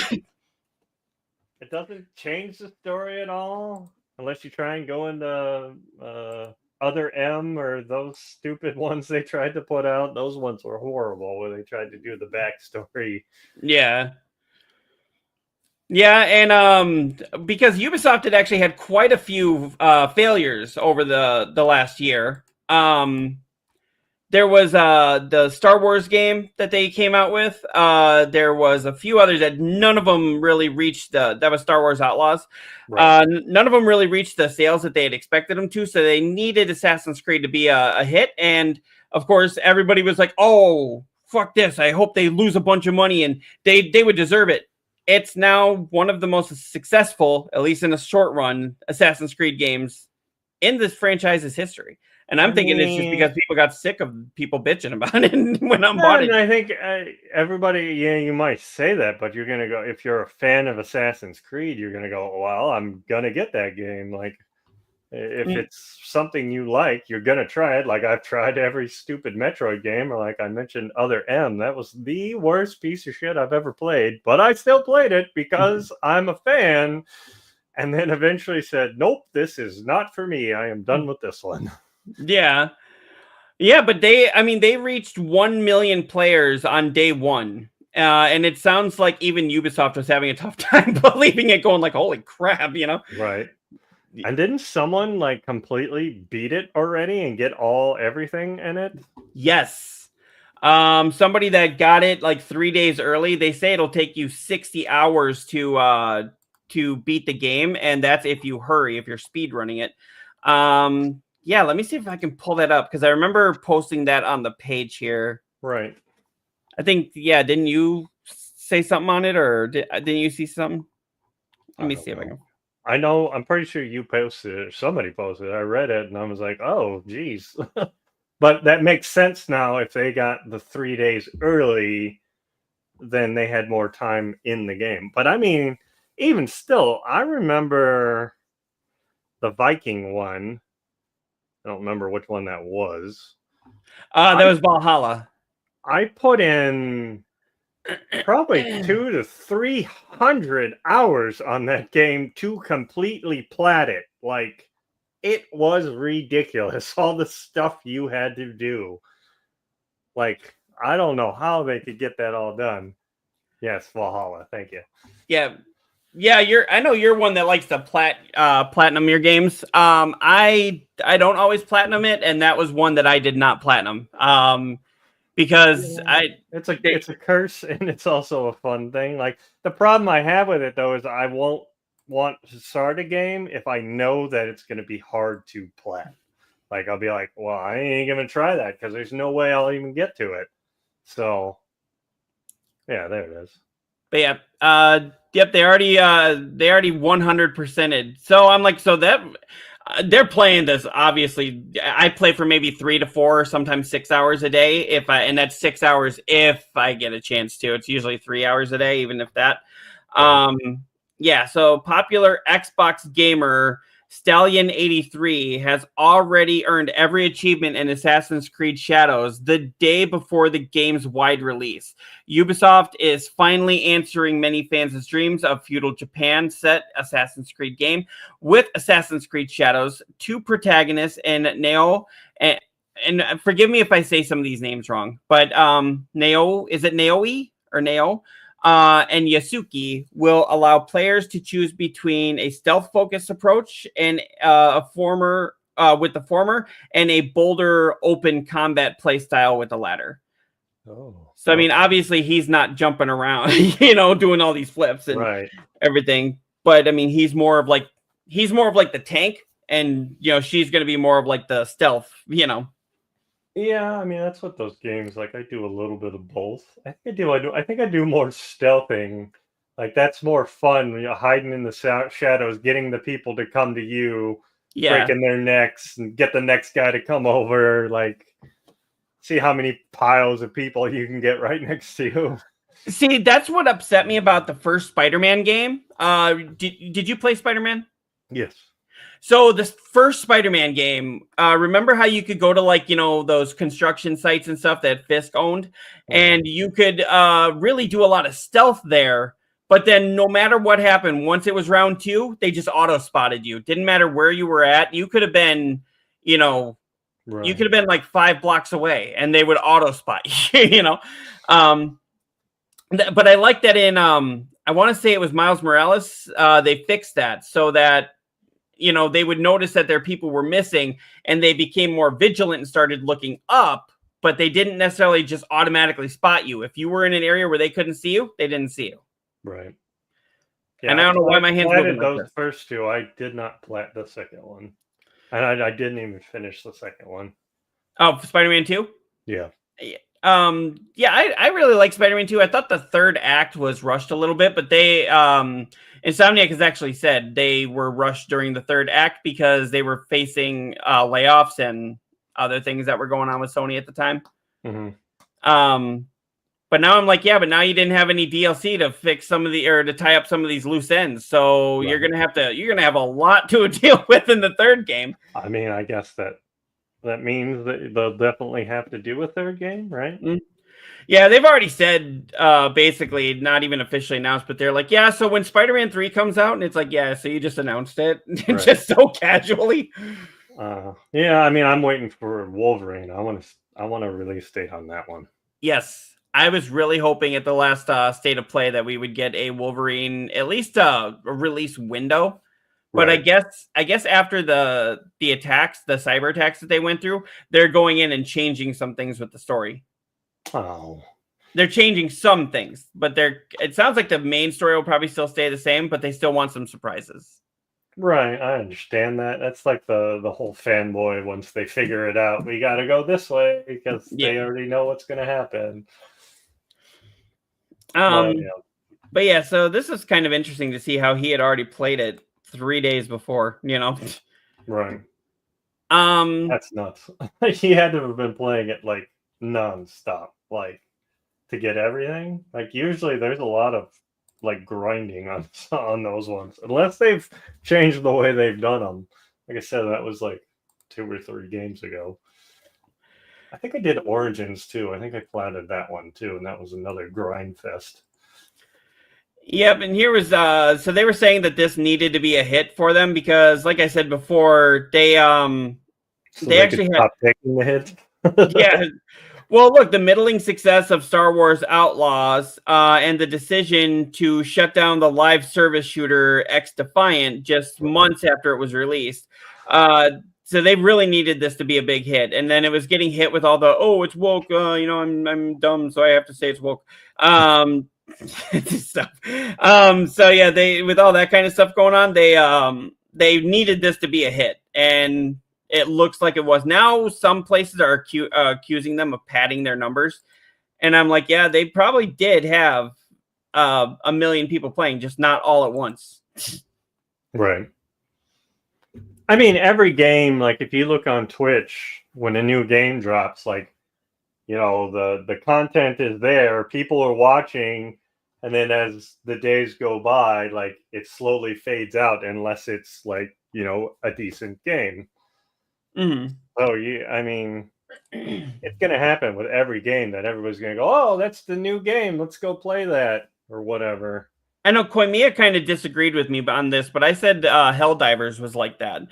It doesn't change the story at all, unless you try and go into Other M or those stupid ones they tried to put out. Those ones were horrible where they tried to do the backstory. Yeah. Yeah, and because Ubisoft had actually had quite a few failures over the last year. There was the Star Wars game that they came out with. There was a few others that none of them really reached that was Star Wars Outlaws. Right. None of them really reached the sales that they had expected them to, so they needed Assassin's Creed to be a hit. And of course, everybody was like, oh, fuck this. I hope they lose a bunch of money, and they would deserve it. It's now one of the most successful, at least in a short run, Assassin's Creed games in this franchise's history. And I'm thinking it's just because people got sick of people bitching about it and went out and bought it. I think everybody, you might say that, but you're going to go, if you're a fan of Assassin's Creed, you're going to go, well, I'm going to get that game. Like, if it's something you like, you're going to try it. Like, I've tried every stupid Metroid game, or like I mentioned, Other M. That was the worst piece of shit I've ever played, but I still played it because I'm a fan. And then eventually said, nope, this is not for me. I am done with this one. Yeah, but they reached 1 million players on day one, and it sounds like even Ubisoft was having a tough time believing it, going like, "Holy crap!" Right. And didn't someone like completely beat it already and get everything in it? Yes. Somebody that got it like 3 days early, they say it'll take you 60 hours to beat the game, and that's if you hurry, if you're speed running it. Yeah, let me see if I can pull that up because I remember posting that on the page here. Right. I think, yeah, didn't you say something on it, or didn't you see something? Let me see if I can. I know, I'm pretty sure you posted it, or somebody posted it. I read it and I was like, oh, geez. But that makes sense now. If they got the 3 days early, then they had more time in the game. But I mean, even still, I remember the Viking one. I don't remember which one that was. That was Valhalla. I put in probably 200 to 300 hours on that game to completely plat it. Like, it was ridiculous, all the stuff you had to do. Like, I don't know how they could get that all done. Yes, Valhalla, thank you. Yeah. I know you're one that likes to platinum your games. I don't always platinum it, and that was one that I did not platinum. Because it's a curse, and it's also a fun thing. Like, the problem I have with it though is I won't want to start a game if I know that it's going to be hard to plat. Like, I'll be like, well, I ain't gonna try that because there's no way I'll even get to it. So yeah, there it is. But yeah, yep, they already 100%ed. So I'm like, so that they're playing this. Obviously, I play for maybe 3 to 4, sometimes 6 hours a day. And that's 6 hours if I get a chance to. It's usually 3 hours a day, even if that. Yeah. So popular Xbox gamer Stallion83 has already earned every achievement in Assassin's Creed Shadows the day before the game's wide release. Ubisoft is finally answering many fans' dreams of feudal Japan set Assassin's Creed game with Assassin's Creed Shadows, 2 protagonists in Neo and forgive me if I say some of these names wrong, but Neo, is it Naoi or Neo? And Yasuki will allow players to choose between a stealth-focused approach and with the former, and a bolder open combat playstyle with the latter. Oh, so I mean, obviously he's not jumping around, doing all these flips and everything. But I mean, he's more of like the tank, and she's going to be more of like the stealth. Yeah, I mean, that's what those games like. I do a little bit of both. I think I do more stealthing. Like, that's more fun. Hiding in the shadows, getting the people to come to you, breaking their necks, and get the next guy to come over. Like, see how many piles of people you can get right next to you. See, that's what upset me about the first Spider-Man game. Did you play Spider-Man? Yes. So this first Spider-Man game, remember how you could go to like, those construction sites and stuff that Fisk owned, and you could really do a lot of stealth there. But then no matter what happened, once it was round 2, they just auto spotted you. Didn't matter where you were at. You could have been, you could have been like 5 blocks away and they would auto spot you, But I like that in, I want to say it was Miles Morales. They fixed that so that, they would notice that their people were missing and they became more vigilant and started looking up, but they didn't necessarily just automatically spot you. If you were in an area where they couldn't see you, they didn't see you. Right. Yeah, and I don't know why my hands moving those like first 2. I did not plat the second one. And I didn't even finish the second one. Oh, Spider-Man 2? Yeah. I really like Spider-Man 2. I thought the third act was rushed a little bit, but they Insomniac has actually said they were rushed during the third act because they were facing layoffs and other things that were going on with Sony at the time. But now I'm like, but now you didn't have any DLC to fix to tie up some of these loose ends. So you're gonna have a lot to deal with in the third game. I mean, I guess that means that they'll definitely have to do a third game, right? Yeah, they've already said, basically, not even officially announced, but they're like, so when Spider-Man 3 comes out, and it's like, so you just announced it, just so casually. Yeah, I mean, I'm waiting for Wolverine. I want a release date on that one. Yes, I was really hoping at the last State of Play that we would get a Wolverine, at least a release window. But I guess after the attacks, the cyber attacks that they went through, they're going in and changing some things with the story. Oh. They're changing some things, but it sounds like the main story will probably still stay the same, but they still want some surprises. Right, I understand that. That's like the whole fanboy. Once they figure it out, we got to go this way because they Yeah. already know what's going to happen. Um, Yeah. But yeah, so this is kind of interesting to see how he had already played it 3 days before, you know. Right. Um, That's nuts. He had to have been playing it like nonstop, like to get everything. Like usually there's a lot of like grinding on those ones, unless they've changed the way they've done them. Like I said, that was like 2 or 3 games ago. I think I did Origins too. I think I clouded that one too, and that was another grind fest. Yep, and here was so they were saying that this needed to be a hit for them because, like I said before, they So they they actually could had stop taking the hit. yeah. Well, look, the middling success of Star Wars Outlaws and the decision to shut down the live service shooter X Defiant just months after it was released. So they really needed this to be a big hit, and then it was getting hit with all the it's woke. You know, I'm dumb, so I have to say it's woke. Stuff. So yeah, they with all that kind of stuff going on, they needed this to be a hit, and it looks like it was. Now some places are accusing them of padding their numbers, and I'm like, yeah, they probably did have 1 million people playing, just not all at once. Right. I mean, every game, like if you look on Twitch, when a new game drops, like, you know, the content is there, people are watching, and then as the days go by, like it slowly fades out unless it's like, you know, a decent game. Mm-hmm. So I mean, it's gonna happen with every game that everybody's gonna go, oh, that's the new game, let's go play that or whatever. I know Koimiya kind of disagreed with me on this, but I said Helldivers was like that.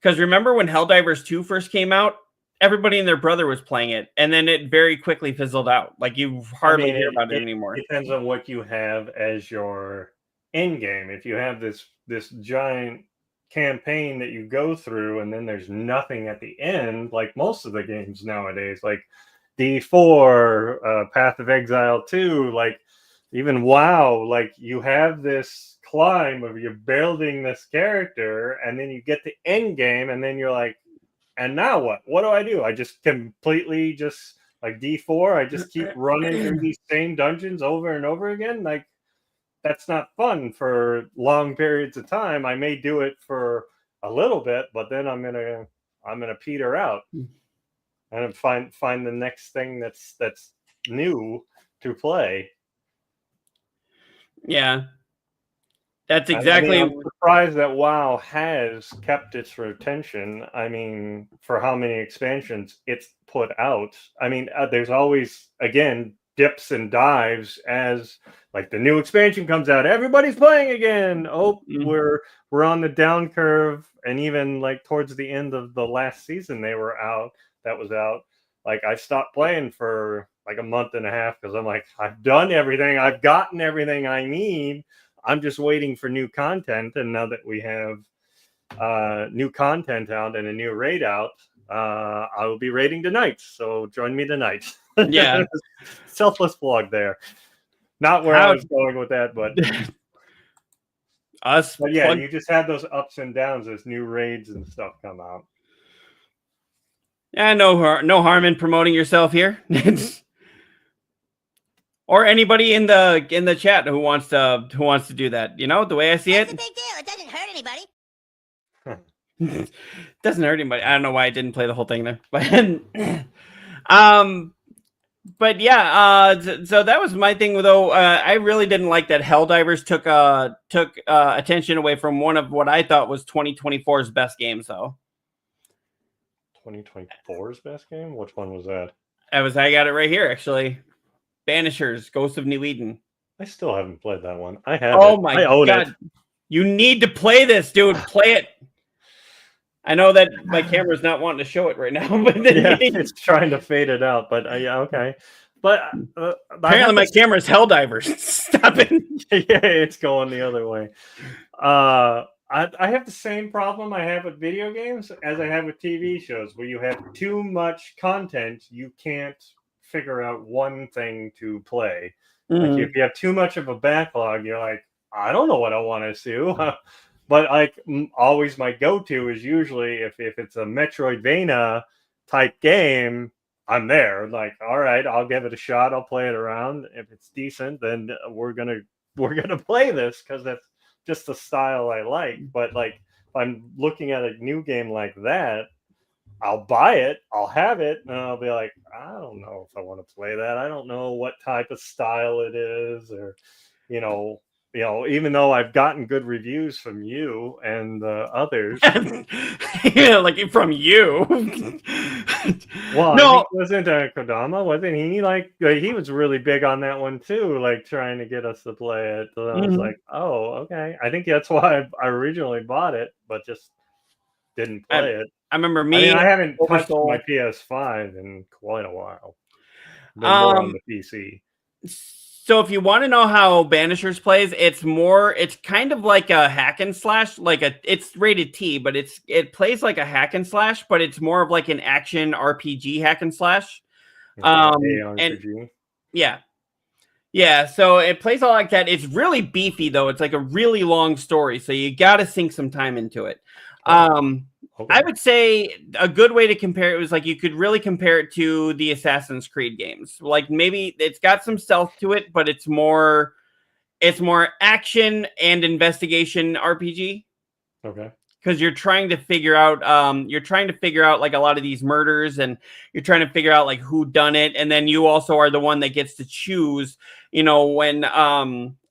Because remember when Helldivers 2 first came out, everybody and their brother was playing it, and then it very quickly fizzled out. Like you hardly hear about it anymore. It depends on what you have as your end game. If you have this giant campaign that you go through, and then there's nothing at the end, like most of the games nowadays, like D4, Path of Exile 2, like even WoW, like you have this climb of you're building this character, and then you get the end game, and then you're like, and now what? What do I do? I just completely just like D4. I just keep running through these same dungeons over and over again. Like that's not fun for long periods of time. I may do it for a little bit, but then I'm gonna peter out and find the next thing that's new to play. Yeah. That's exactly. I mean, I'm surprised that WoW has kept its retention. I mean, for how many expansions it's put out. I mean, there's always, again, dips and dives as like the new expansion comes out. Everybody's playing again. Oh, we're on the down curve. And even like towards the end of the last season that was out. Like I stopped playing for like a month and a half because I'm like, I've done everything. I've gotten everything I need. I'm just waiting for new content, and now that we have new content out and a new raid out, I will be raiding tonight. So join me tonight. Yeah. Selfless plug there. Not where I was going with that, but But yeah, you just have those ups and downs as new raids and stuff come out. Yeah, no harm in promoting yourself here. Or anybody in the chat who wants to do that. You know, the way I see it. What's the big deal? It doesn't hurt anybody. Doesn't hurt anybody. I don't know why I didn't play the whole thing there. But yeah, so that was my thing though. I really didn't like that Helldivers took attention away from one of what I thought was 2024's best games though. 2024's best game? Which one was that? I got it right here actually. Banishers, Ghost of New Eden. I still haven't played that one. I have. Oh it. my I own god! It. You need to play this, dude. Play it. I know that my camera's not wanting to show it right now, but yeah, it's trying to fade it out. But yeah, okay. But apparently, my camera's Helldivers. Stop it. Yeah, it's going the other way. I have the same problem I have with video games as I have with TV shows, where you have too much content, you can't figure out one thing to play. Like if you have too much of a backlog, you're like, I don't know what I want to do. But like always, my go-to is usually if it's a Metroidvania type game, I'm there. Like, all right, I'll give it a shot. I'll play it around. If it's decent, then we're gonna play this because that's just the style I like. But like, if I'm looking at a new game like that, I'll buy it, I'll have it, and I'll be like, I don't know if I want to play that. I don't know what type of style it is, or you know, even though I've gotten good reviews from you and others. Yeah, like from you. Well, No. I think wasn't Kodama? Wasn't he like he was really big on that one too, like trying to get us to play it. So I was like, oh, okay. I think that's why I originally bought it, but just didn't play it. I remember I mean, I haven't touched Oversoul. my PS5 in quite a while. Been more on the PC. So if you want to know how Banishers plays, it's kind of like a hack and slash, it's rated T, but it plays like a hack and slash, but it's more of like an action RPG hack and slash. RPG. Yeah, so it plays all like that. It's really beefy though. It's like a really long story, so you got to sink some time into it. Okay. I would say a good way to compare it was like you could really compare it to the Assassin's Creed games. Like maybe it's got some stealth to it, but it's more action and investigation RPG. Okay. Because you're trying to figure out like a lot of these murders, and you're trying to figure out like who done it, and then you also are the one that gets to choose, when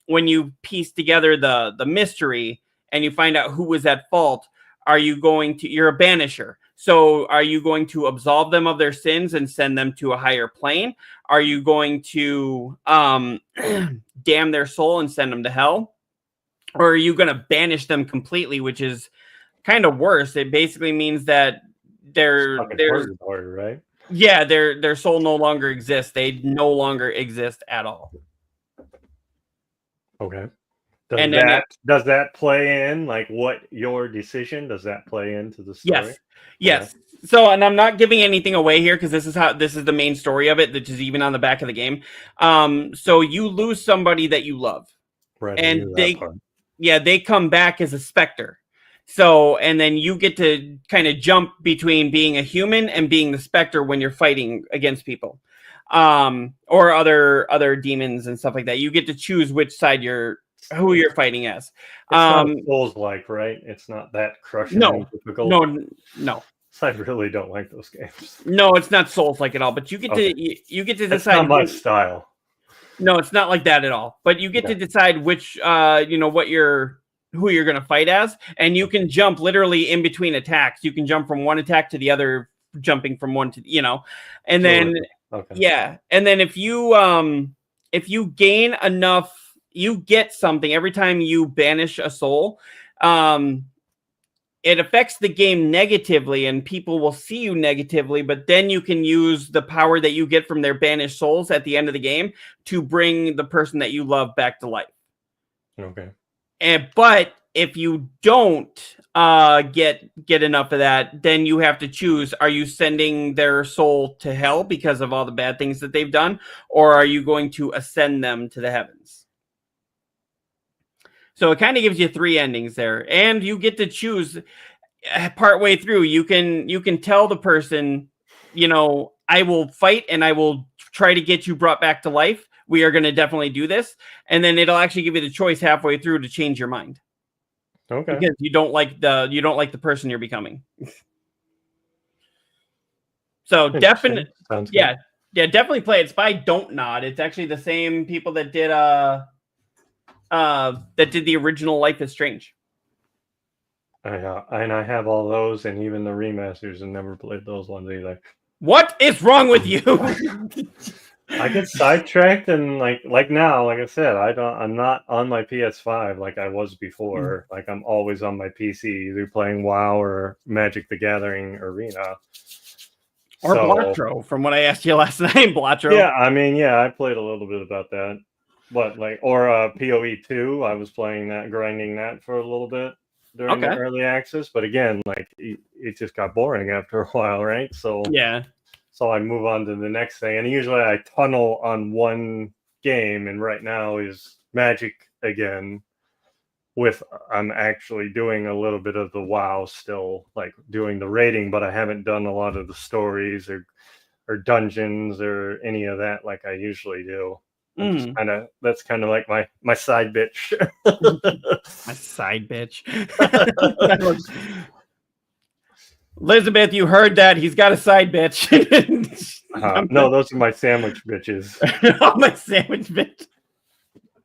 you piece together the mystery and you find out who was at fault. You're a banisher. So are you going to absolve them of their sins and send them to a higher plane? Are you going to damn their soul and send them to hell? Or are you going to banish them completely, which is kind of worse? It basically means that their right? Yeah, their soul no longer exists. They no longer exist at all. Okay. Does that play in like what your decision? Does that play into the story? Yes. Okay. So, and I'm not giving anything away here because this is the main story of it, that is even on the back of the game. So you lose somebody that you love, right? And they come back as a specter. So, and then you get to kind of jump between being a human and being the specter when you're fighting against people, or other demons and stuff like that. You get to choose which side who you're fighting as. It's not Souls-like, right? It's not that crushing difficult. No. I really don't like those games. No, it's not Souls-like at all. But you get to decide. It's not my style. No, it's not like that at all. But you get to decide which, who you're going to fight as, and you can jump literally in between attacks. You can jump from one attack to the other, jumping from one to, and then and then if you gain enough. You get something every time you banish a soul. It affects the game negatively, and people will see you negatively, but then you can use the power that you get from their banished souls at the end of the game to bring the person that you love back to life. Okay. But if you don't get enough of that, then you have to choose: are you sending their soul to hell because of all the bad things that they've done, or are you going to ascend them to the heavens? So it kind of gives you 3 endings there, and you get to choose partway through. You can tell the person, I will fight and I will try to get you brought back to life. We are going to definitely do this, and then it'll actually give you the choice halfway through to change your mind. Okay. Because you don't like the person you're becoming. So definitely, definitely play it. It's by Don't Nod. It's actually the same people that did the original Life is Strange. And I have all those, and even the remasters, and never played those ones either. What is wrong with you? I get sidetracked, and like now, like I said, I'm not on my PS5 like I was before. Like I'm always on my PC, either playing WoW or Magic the Gathering Arena. Or Blatro, from what I asked you last night, Blatro. Yeah, I played a little bit about that. But PoE 2, I was playing that, grinding that for a little bit during the early access. But again, it just got boring after a while, right? So So I move on to the next thing, and usually I tunnel on one game, and right now is Magic again. I'm actually doing a little bit of the WoW still, like doing the raiding, but I haven't done a lot of the stories or dungeons or any of that like I usually do. That's kind of like my side bitch. My side bitch. Elizabeth, you heard that. He's got a side bitch. No, those are my sandwich bitches. Oh, my sandwich bitch.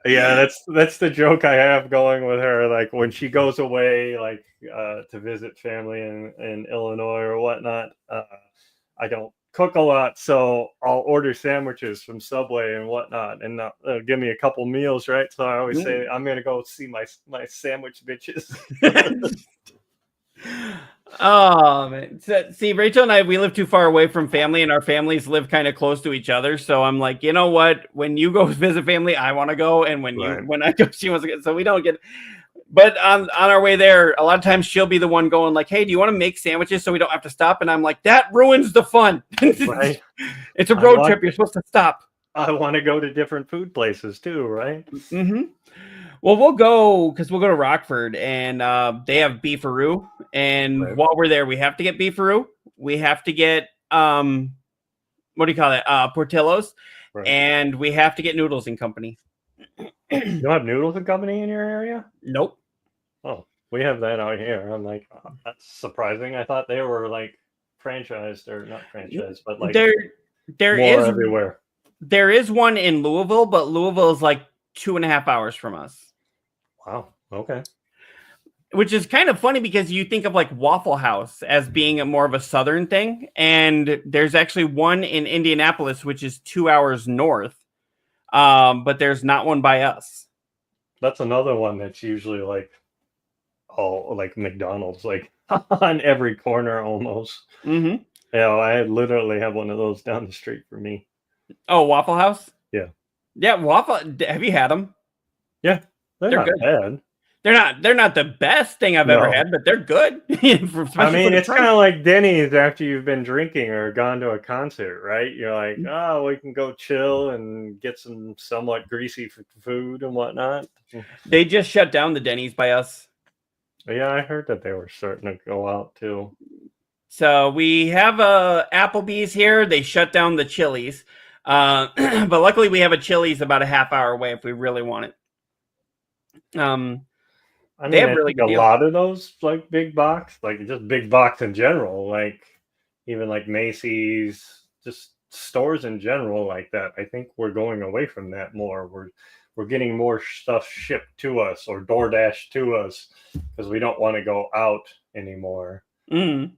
Yeah, that's the joke I have going with her. Like when she goes away, like to visit family in Illinois or whatnot, I don't cook a lot, so I'll order sandwiches from Subway and whatnot, and they'll give me a couple meals, right? So I always say I'm gonna go see my sandwich bitches. Oh man! So, see, Rachel and I, we live too far away from family, and our families live kind of close to each other. So I'm like, you know what? When you go visit family, I want to go, and when I go, she wants to get. So we don't get. But on our way there, a lot of times she'll be the one going like, "Hey, do you want to make sandwiches so we don't have to stop?" And I'm like, "That ruins the fun." Right? It's a road trip. You're supposed to stop. I want to go to different food places too, right? Mm-hmm. Well, we'll go to Rockford, and they have beefaroo. And while we're there, we have to get beefaroo. We have to get what do you call it? Portillo's, and we have to get Noodles and Company. You don't have Noodles and Company in your area? Nope. Oh, we have that out here. I'm like, that's surprising. I thought they were like franchised or not franchised, but like there more is everywhere. There is one in Louisville, but Louisville is like 2.5 hours from us. Wow. Okay. Which is kind of funny because you think of like Waffle House as being more of a southern thing, and there's actually one in Indianapolis, which is 2 hours north. But there's not one by us. That's another one that's usually like all like McDonald's, like on every corner almost. Mm-hmm. Yeah, I literally have one of those down the street for me. Oh, Waffle House? Yeah. Yeah, Waffle. Have you had them? Yeah, they're not good. bad. They're not the best thing I've ever had, but they're good. I mean, it's kind of like Denny's after you've been drinking or gone to a concert, right? You're like, oh, we can go chill and get some somewhat greasy food and whatnot. They just shut down the Denny's by us. Yeah, I heard that they were starting to go out too. So we have Applebee's here. They shut down the Chili's. But luckily we have a Chili's about a half hour away if we really want it. I mean, they have I really think good a lot of those like big box, like just big box in general, like even like Macy's, just stores in general like that. I think we're going away from that more. We're getting more stuff shipped to us or DoorDash to us because we don't want to go out anymore. Mm.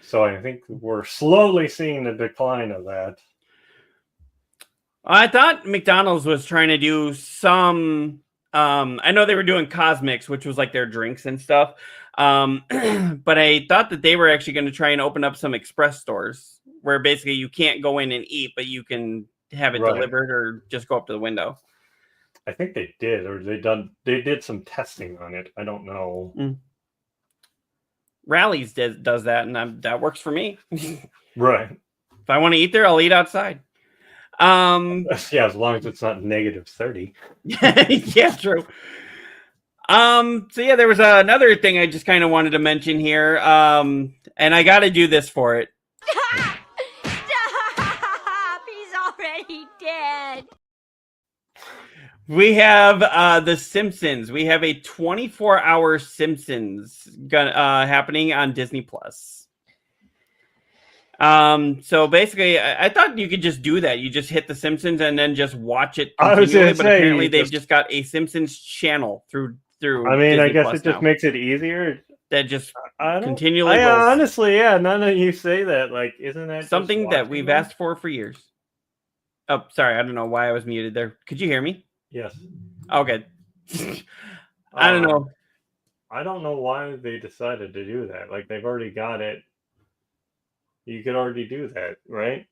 So I think we're slowly seeing the decline of that. I thought McDonald's was trying to do some. I know they were doing Cosmics, which was like their drinks and stuff. But I thought that they were actually going to try and open up some express stores where basically you can't go in and eat, but you can have it delivered or just go up to the window. I think they did, or they did some testing on it. I don't know. Rallies does that, and that works for me. Right. If I want to eat there, I'll eat outside. Yeah, as long as it's not -30. Yeah, true. So yeah, there was another thing I just kind of wanted to mention here. And I got to do this for it. Stop! He's already dead. We have The Simpsons. We have a 24-hour Simpsons happening on Disney Plus. So basically, I thought you could just do that. You just hit The Simpsons and then just watch it continually. But apparently, they've just got a Simpsons channel through. I mean, Disney I guess Plus it just now. makes it easier. That just continually. Honestly, yeah. Now that you say that, like, isn't that something that we've asked for years? Oh, sorry, I don't know why I was muted there. Could you hear me? Yes. Okay. I don't know. I don't know why they decided to do that. Like, they've already got it. You could already do that, right?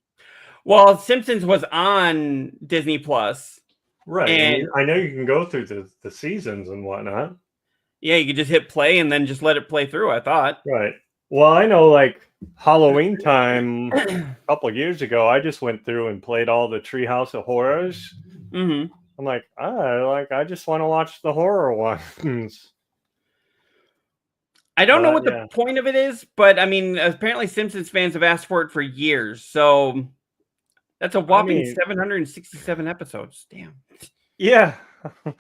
Well, Simpsons was on Disney Plus. Right. And I know you can go through the seasons and whatnot. Yeah, you could just hit play and then just let it play through, I thought. Right. Well, I know, like Halloween time a couple of years ago, I just went through and played all the Treehouse of Horrors. Mm-hmm. I'm like, I just want to watch the horror ones. I don't know But what the point of it is, but I mean, apparently Simpsons fans have asked for it for years. So that's a whopping 767 episodes. Damn. Yeah, it's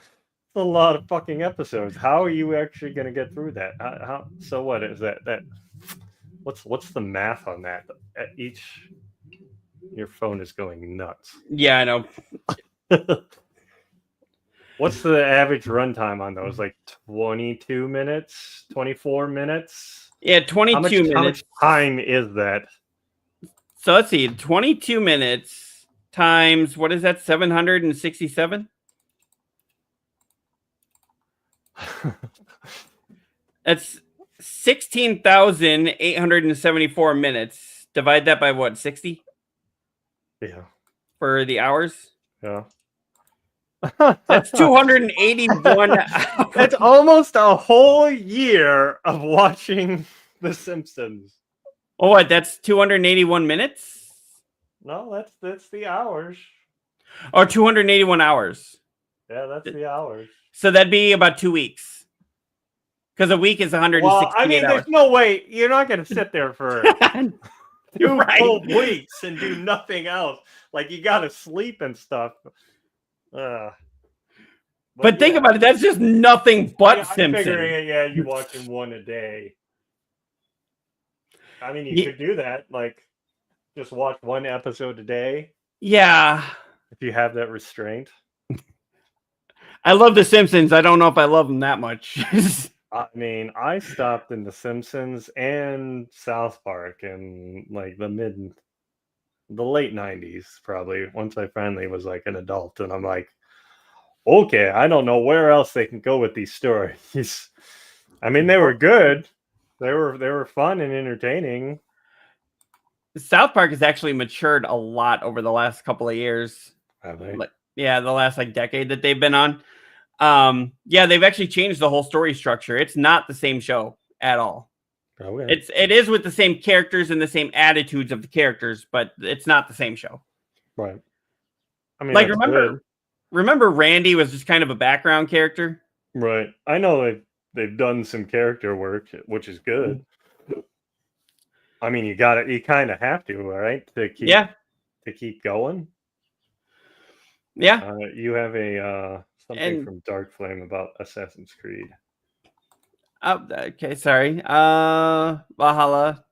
a lot of fucking episodes. How are you actually going to get through that? How? So what is that? What's the math on that? At each, your phone is going nuts. Yeah, I know. What's the average runtime on those? Like 22 minutes, 24 minutes? Yeah, 22 minutes. How much time is that? So let's see, 22 minutes times, what is that, 767? That's 16,874 minutes. Divide that by what, 60? Yeah. For the hours? Yeah. That's 281 hours. That's almost a whole year of watching The Simpsons. Oh, what? That's 281 minutes? No, that's the hours. Or 281 hours. Yeah, that's the hours. So that'd be about 2 weeks. Because a week is 168 Well, I mean, hours. there's no way you're not going to sit there for two Right. whole weeks and do nothing else. Like, you got to sleep and stuff. But think about it, that's just nothing but Simpsons. I'm figuring, you watching one a day. I mean, you could do that. Like, just watch one episode a day. Yeah. If you have that restraint. I love The Simpsons. I don't know if I love them that much. I mean, I stopped in The Simpsons and South Park in like the late 90s, probably, once I finally was like an adult. And I'm like, okay, I don't know where else they can go with these stories. I mean, they were good. They were fun and entertaining. South Park has actually matured a lot over the last couple of years. Have they? Yeah, the last like decade that they've been on. Yeah, they've actually changed the whole story structure. It's not the same show at all. Okay. It is with the same characters and the same attitudes of the characters, but it's not the same show. Right. I mean, like remember Randy was just kind of a background character? Right. I know they've done some character work, which is good. I mean, you kind of have to, right? To keep going. Yeah. You have a something from Dark Flame about Assassin's Creed. Oh, okay, sorry. Valhalla.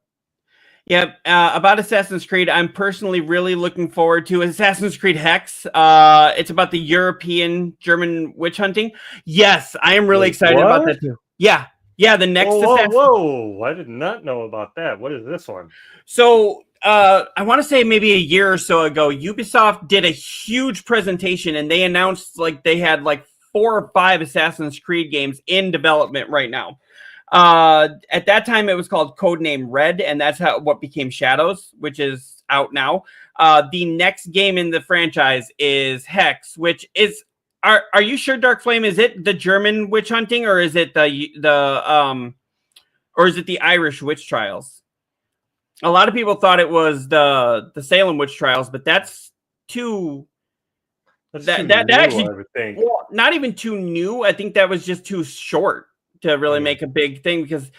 Yeah, about Assassin's Creed, I'm personally really looking forward to Assassin's Creed Hex. It's about the European German witch hunting. Yes, I am really excited about that too. Yeah, the next Assassin's... Whoa! I did not know about that. What is this one? So, I want to say maybe a year or so ago, Ubisoft did a huge presentation, and they announced like they had like 4 or 5 Assassin's Creed games in development right now. At that time, it was called Codename Red, and that's what became Shadows, which is out now. The next game in the franchise is Hex, which is... Are you sure, Dark Flame? Is it the German witch hunting, or is it the Irish witch trials? A lot of people thought it was the Salem witch trials, but that's too... That actually, I would think. Well, not even too new. I think that was just too short to really make a big thing, because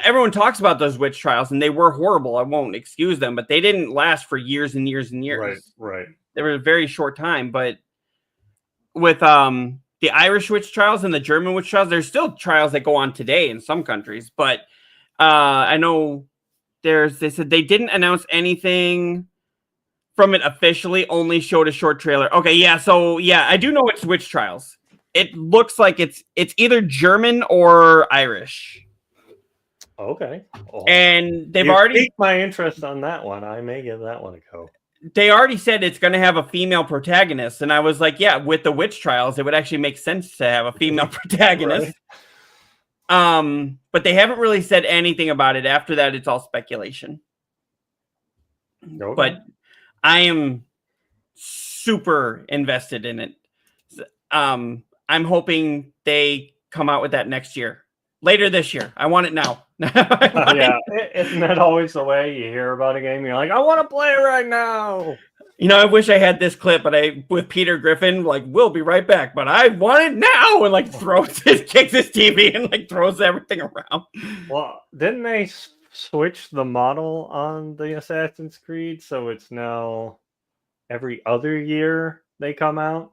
everyone talks about those witch trials, and they were horrible. I won't excuse them, but they didn't last for years and years and years. Right. They were a very short time, but with the Irish witch trials and the German witch trials, there's still trials that go on today in some countries, but I know they said they didn't announce anything from it officially, only showed a short trailer. Okay, yeah, so yeah, I do know it's witch trials. It looks like it's either German or Irish. Okay. And they've already piqued my interest on that one. I may give that one a go. They already said it's going to have a female protagonist, and I was like, yeah, with the witch trials, it would actually make sense to have a female protagonist. Right. But they haven't really said anything about it. After that, it's all speculation. Okay. But I am super invested in it. I'm hoping they come out with that next year. Later this year. I want it now. Yeah, isn't that always the way you hear about a game? You're like, I want to play it right now. You know, I wish I had this clip, but with Peter Griffin, like, we'll be right back, but I want it now, and like kicks his TV and like throws everything around. Well, didn't they switch the model on the Assassin's Creed, so it's now every other year they come out?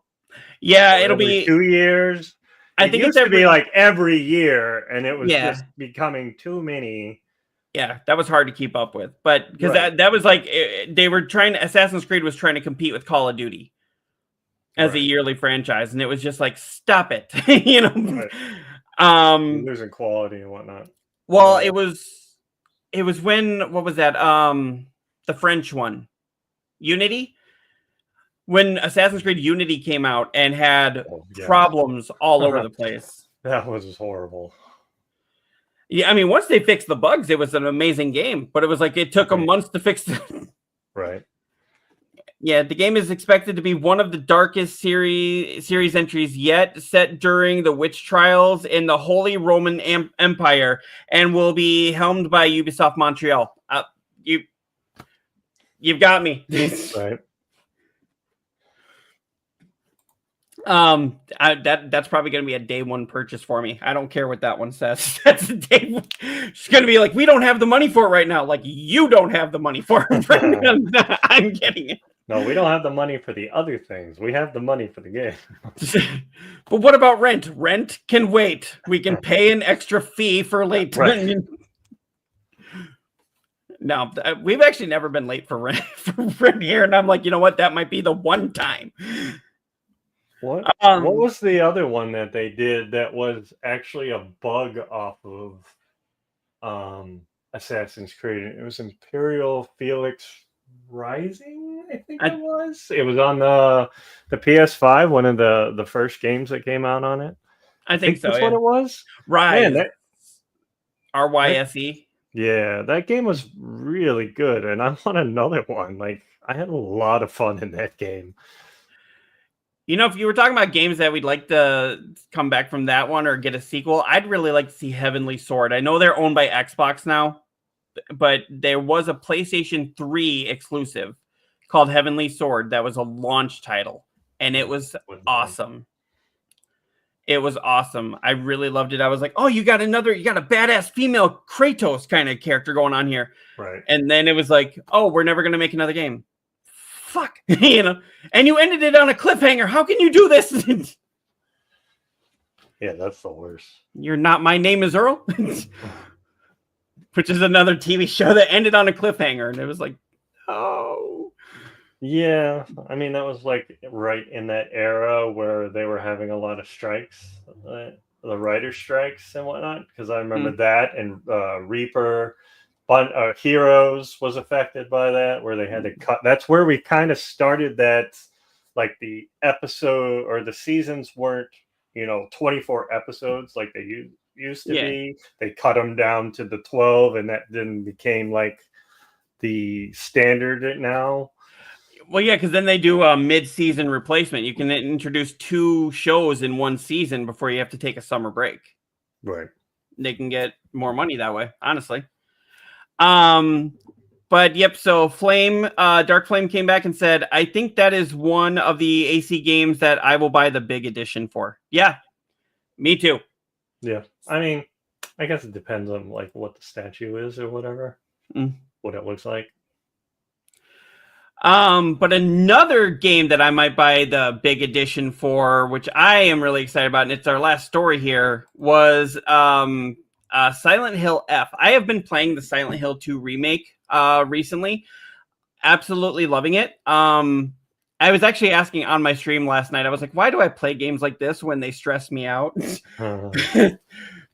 Yeah, Or it'll every be 2 years. I think used it's to be like every year, and it was Yeah. just becoming too many. Yeah, that was hard to keep up with, but because Right. that was like they were trying. Assassin's Creed was trying to compete with Call of Duty as a Right. yearly franchise, and it was just like, stop it, you know. Right. Um, Losing quality and whatnot. well, it was when what was that? The French one, Unity. When Assassin's Creed Unity came out and had Yeah. problems all over the place. That was horrible. Yeah, I mean, once they fixed the bugs, it was an amazing game. But it was like it took them months to fix it. Right. Yeah, the game is expected to be one of the darkest series entries yet, set during the witch trials in the Holy Roman Empire, and will be helmed by Ubisoft Montreal. You've got me. Right. That's probably going to be a day one purchase for me. I don't care what that one says. That's a day one. It's going to be like, we don't have the money for it right now. Like, you don't have the money for it right now. I'm getting it. No, we don't have the money for the other things. We have the money for the game. But what about rent? Rent can wait. We can pay an extra fee for late. Right. No, we've actually never been late for rent here, and I'm like, you know what? That might be the one time. What was the other one that they did that was actually a bug off of Assassin's Creed? It was Imperial Felix Rising, I think it was. It was on the PS5, one of the first games that came out on it. I think so. That's what it was. Rise. Man, RYSE. Yeah, that game was really good, and I want another one. Like, I had a lot of fun in that game. You know, if you were talking about games that we'd like to come back from that one or get a sequel, I'd really like to see Heavenly Sword. I know they're owned by Xbox now, but there was a PlayStation 3 exclusive called Heavenly Sword that was a launch title, and it was awesome. It was awesome. I really loved it. I was like, oh, you got a badass female Kratos kind of character going on here. Right. And then it was like, oh, we're never going to make another game. Fuck. You know, and you ended it on a cliffhanger. How can you do this? Yeah, that's the worst. You're not My Name is Earl, which is another TV show that ended on a cliffhanger. And it was like, oh. Yeah, I mean, that was like right in that era where they were having a lot of strikes, the writer strikes and whatnot. Because I remember that, and Reaper, Heroes was affected by that, where they had to cut. That's where we kind of started that, like the episode or the seasons weren't, 24 episodes like they used to be. They cut them down to the 12, and that then became like the standard now. Well, yeah, because then they do a mid-season replacement. You can introduce 2 shows in one season before you have to take a summer break. Right. They can get more money that way, honestly. But yep, so Dark Flame came back and said, I think that is one of the AC games that I will buy the big edition for. Yeah, me too. Yeah. I mean, I guess it depends on like what the statue is or whatever, what it looks like. But another game that I might buy the big edition for, which I am really excited about, and it's our last story here, was Silent Hill F. I have been playing the Silent Hill 2 remake recently. Absolutely loving it. I was actually asking on my stream last night, I was like, why do I play games like this when they stress me out?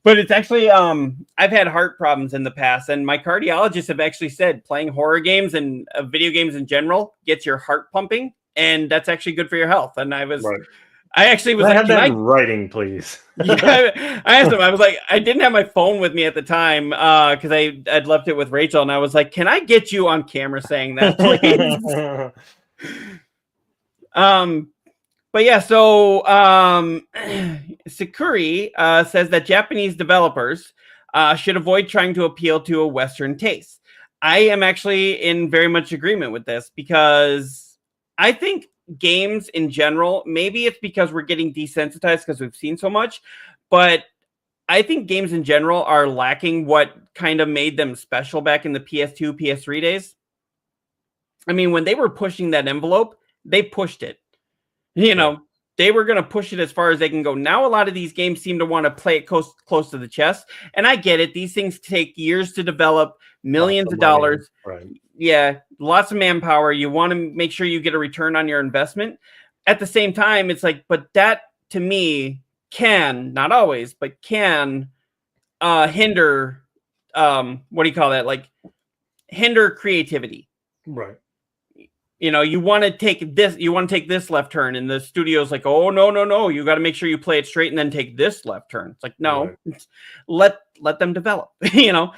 But it's actually, I've had heart problems in the past, and my cardiologists have actually said playing horror games and video games in general gets your heart pumping, and that's actually good for your health. And I was, I actually was I like, have that in writing, please. Yeah, I asked him, I was like, I didn't have my phone with me at the time because I'd left it with Rachel, and I was like, can I get you on camera saying that, please? But yeah, so Sakuri says that Japanese developers should avoid trying to appeal to a Western taste. I am actually in very much agreement with this because I think games in general, maybe it's because we're getting desensitized because we've seen so much, but I think games in general are lacking what kind of made them special back in the PS2, PS3 days. I mean, when they were pushing that envelope, they pushed it. You know, they were going to push it as far as they can go. Now, a lot of these games seem to want to play it close to the chest. And I get it. These things take years to develop, millions of dollars. Right. Yeah, lots of manpower. You want to make sure you get a return on your investment. At the same time, it's like, but that to me can, not always, but can hinder, what do you call that? Like hinder creativity. Right. You know, you want to take this left turn, and the studio's like, oh, no. You got to make sure you play it straight and then take this left turn. It's like, no, let them develop, you know,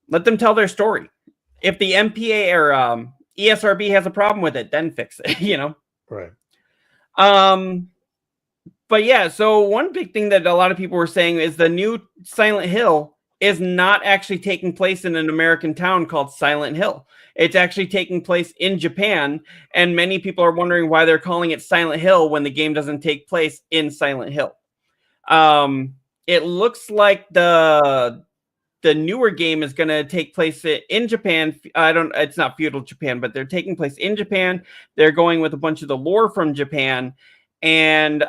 let them tell their story. If the MPA or ESRB has a problem with it, then fix it, you know? Right. But yeah, so one big thing that a lot of people were saying is the new Silent Hill is not actually taking place in an American town called Silent Hill. It's actually taking place in Japan, and many people are wondering why they're calling it Silent Hill when the game doesn't take place in Silent Hill. It looks like the newer game is going to take place in Japan. It's not feudal Japan, but they're taking place in Japan. They're going with a bunch of the lore from Japan. And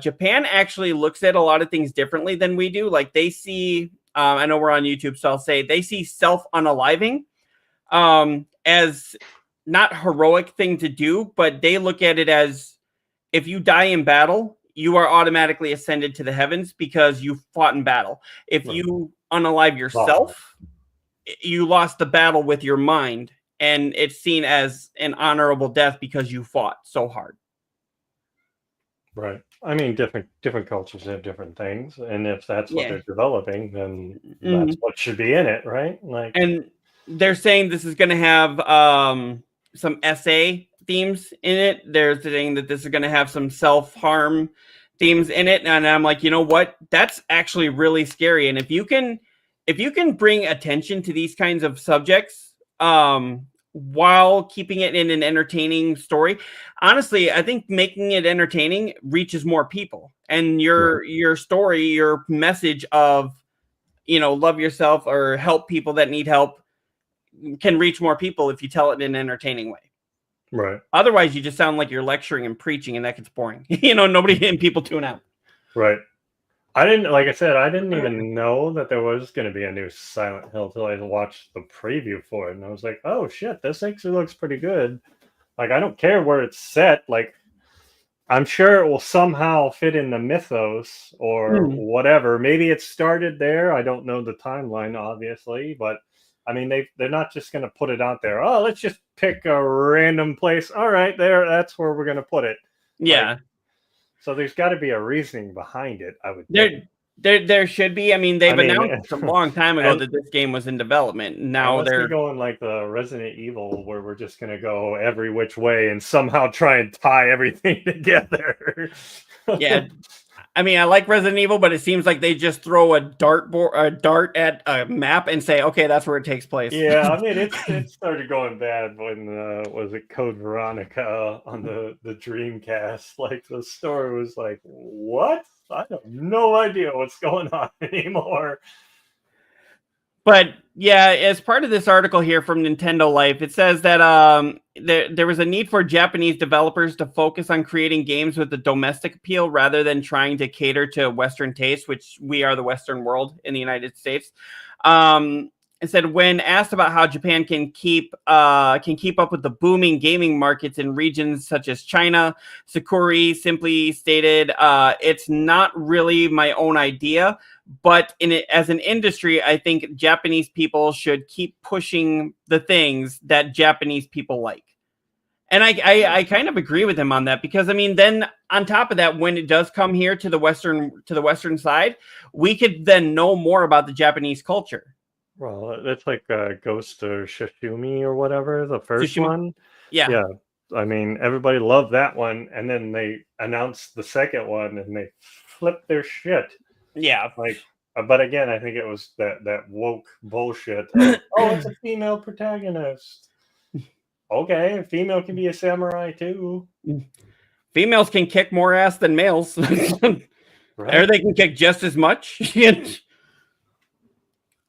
Japan actually looks at a lot of things differently than we do. Like they see, I know we're on YouTube, so I'll say they see self-unaliving as not heroic thing to do, but they look at it as if you die in battle, you are automatically ascended to the heavens because you fought in battle. If you unalive yourself, you lost the battle with your mind, and it's seen as an honorable death because you fought so hard. Right. I mean, different cultures have different things, and if that's what they're developing, then that's what should be in it, right? Like, and they're saying this is going to have some SA themes in it. They're saying that this is going to have some self-harm themes in it, and I'm like, you know what? That's actually really scary. And if you can bring attention to these kinds of subjects, while keeping it in an entertaining story, honestly, I think making it entertaining reaches more people. And your story, your message of, you know, love yourself or help people that need help can reach more people if you tell it in an entertaining way. Right. Otherwise, you just sound like you're lecturing and preaching, and that gets boring. You know, and people tune out. Right. Like I said, I didn't even know that there was going to be a new Silent Hill till I watched the preview for it. And I was like, oh shit, this actually looks pretty good. Like, I don't care where it's set. Like, I'm sure it will somehow fit in the mythos or whatever. Maybe it started there. I don't know the timeline, obviously, but I mean, they're not just going to put it out there. Oh, let's just pick a random place. All right, that's where we're going to put it. Yeah. Like, so there's got to be a reasoning behind it, I would think. There should be. I mean, they've announced a long time ago that this game was in development. Now they're going like the Resident Evil, where we're just going to go every which way and somehow try and tie everything together. Yeah. I mean, I like Resident Evil, but it seems like they just throw a dart at a map and say, okay, that's where it takes place. Yeah, I mean, it started going bad when, was it Code Veronica on the Dreamcast? Like, the story was like, what? I have no idea what's going on anymore. But yeah, as part of this article here from Nintendo Life, it says that there was a need for Japanese developers to focus on creating games with a domestic appeal rather than trying to cater to Western taste, which we are the Western world in the United States. It said when asked about how Japan can keep up with the booming gaming markets in regions such as China, Sakuri simply stated, "It's not really my own idea, but as an industry, I think Japanese people should keep pushing the things that Japanese people like." And I kind of agree with him on that, because I mean, then on top of that, when it does come here to the Western side, we could then know more about the Japanese culture. Well, it's like Ghost or Shishumi or whatever, the first one. Yeah. I mean, everybody loved that one, and then they announced the second one, and they flipped their shit. Yeah. Like, but again, I think it was that woke bullshit. Of, oh, it's a female protagonist. Okay, a female can be a samurai too. Females can kick more ass than males. Right. Or they can kick just as much.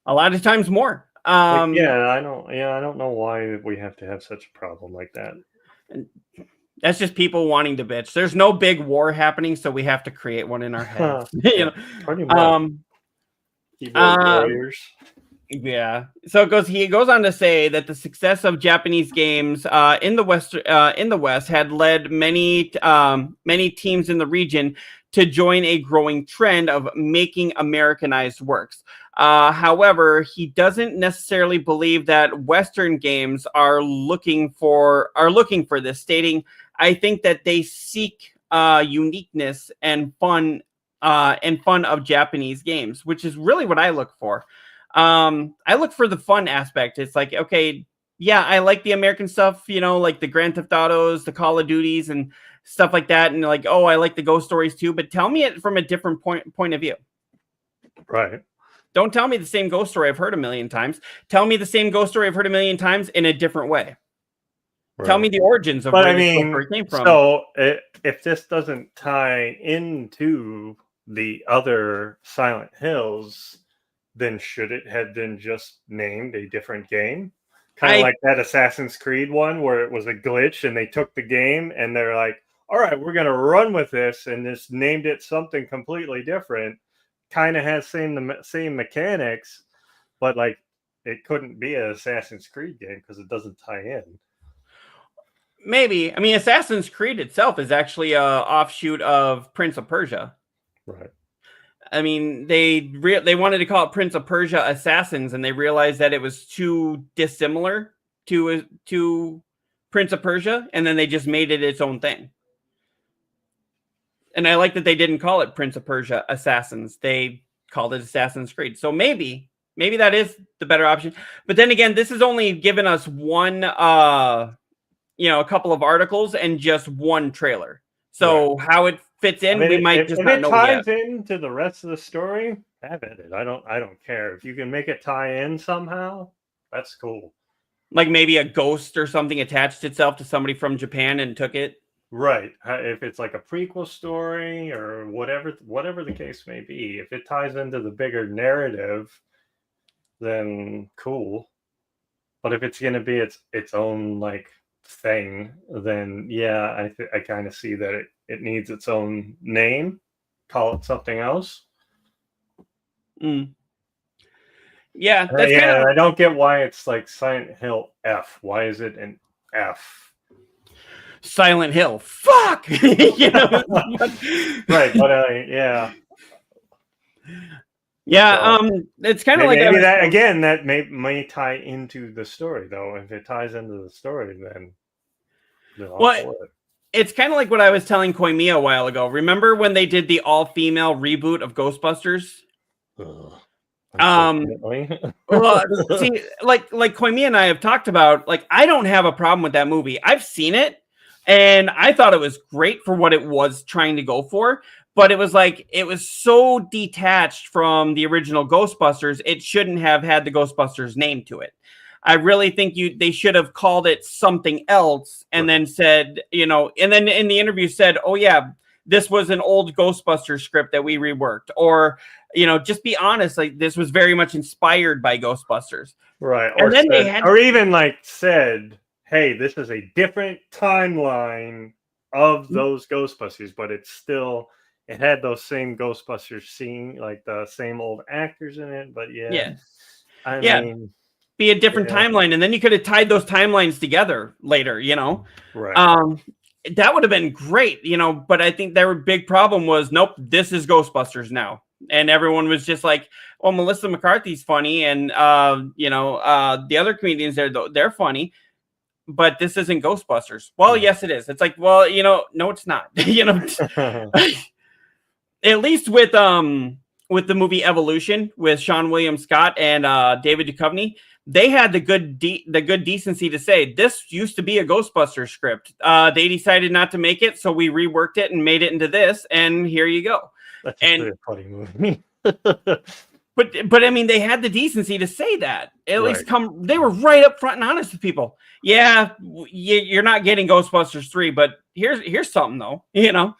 A lot of times more. I don't know why we have to have such a problem like that. That's just people wanting to bitch. There's no big war happening, so we have to create one in our heads. You know? Pretty much. Keyboard warriors. Yeah. So he goes on to say that the success of Japanese games in the West had led many teams in the region to join a growing trend of making Americanized works. However, he doesn't necessarily believe that Western games are looking for this, stating, "I think that they seek uniqueness and fun of Japanese games," which is really what I look for. I look for the fun aspect. It's like, okay, yeah, I like the American stuff, like the Grand Theft Autos, the Call of Duties and stuff like that. And like, oh, I like the ghost stories too, but tell me it from a different point of view. Right. Don't tell me the same ghost story I've heard a million times. Tell me the same ghost story I've heard a million times in a different way. Right. Tell me the origins of where the story came from. So if this doesn't tie into the other Silent Hills, then should it have been just named a different game? Kind of like that Assassin's Creed one where it was a glitch and they took the game and they're like, all right, we're going to run with this and just named it something completely different. Kind of has the same mechanics, but like it couldn't be an Assassin's Creed game because it doesn't tie in. Maybe. I mean, Assassin's Creed itself is actually a offshoot of Prince of Persia. Right. I mean, they wanted to call it Prince of Persia Assassins, and they realized that it was too dissimilar to Prince of Persia, and then they just made it its own thing. And I like that they didn't call it Prince of Persia Assassins. They called it Assassin's Creed. So maybe that is the better option. But then again, this has only given us one, a couple of articles and just one trailer. So how it fits in, we might just not know yet. If it ties into the rest of the story, have at it. I don't care. If you can make it tie in somehow, that's cool. Like maybe a ghost or something attached itself to somebody from Japan and took it. Right. If it's like a prequel story or whatever the case may be, if it ties into the bigger narrative, then cool. But if it's going to be its own like thing, then yeah, I kind of see that it needs its own name. Call it something else. Yeah, I don't get why it's like Silent Hill F. Why is it an F? Silent Hill. Fuck. Right, but yeah. Yeah, so, it's kind of like maybe that again. That may tie into the story, though. If it ties into the story, then it's kind of like what I was telling Koimiya a while ago. Remember when they did the all-female reboot of Ghostbusters? Well, see, like Koimiya and I have talked about, like I don't have a problem with that movie. I've seen it, and I thought it was great for what it was trying to go for. But it was so detached from the original Ghostbusters, it shouldn't have had the Ghostbusters name to it. I really think they should have called it something else and then said, and then in the interview said, oh yeah, this was an old Ghostbusters script that we reworked. Or, just be honest, like this was very much inspired by Ghostbusters. Right. Or even like said, hey, this is a different timeline of those Ghostbusters, but it's still... It had those same Ghostbusters scene, like the same old actors in it, but I mean, be a different timeline, and then you could have tied those timelines together later, Right. That would have been great, but I think their big problem was, nope, this is Ghostbusters now. And everyone was just like, well, Melissa McCarthy's funny, and the other comedians they're funny. But this isn't Ghostbusters. Well, yes, it is. It's like, well, no, it's not. At least with the movie Evolution with Sean William Scott and David Duchovny, they had the good decency to say this used to be a Ghostbusters script. They decided not to make it, so we reworked it and made it into this, and here you go. That's actually a funny movie. But I mean, they had the decency to say that. At Right. least they were right up front and honest with people. Yeah, you're not getting Ghostbusters 3, but here's something though, you know.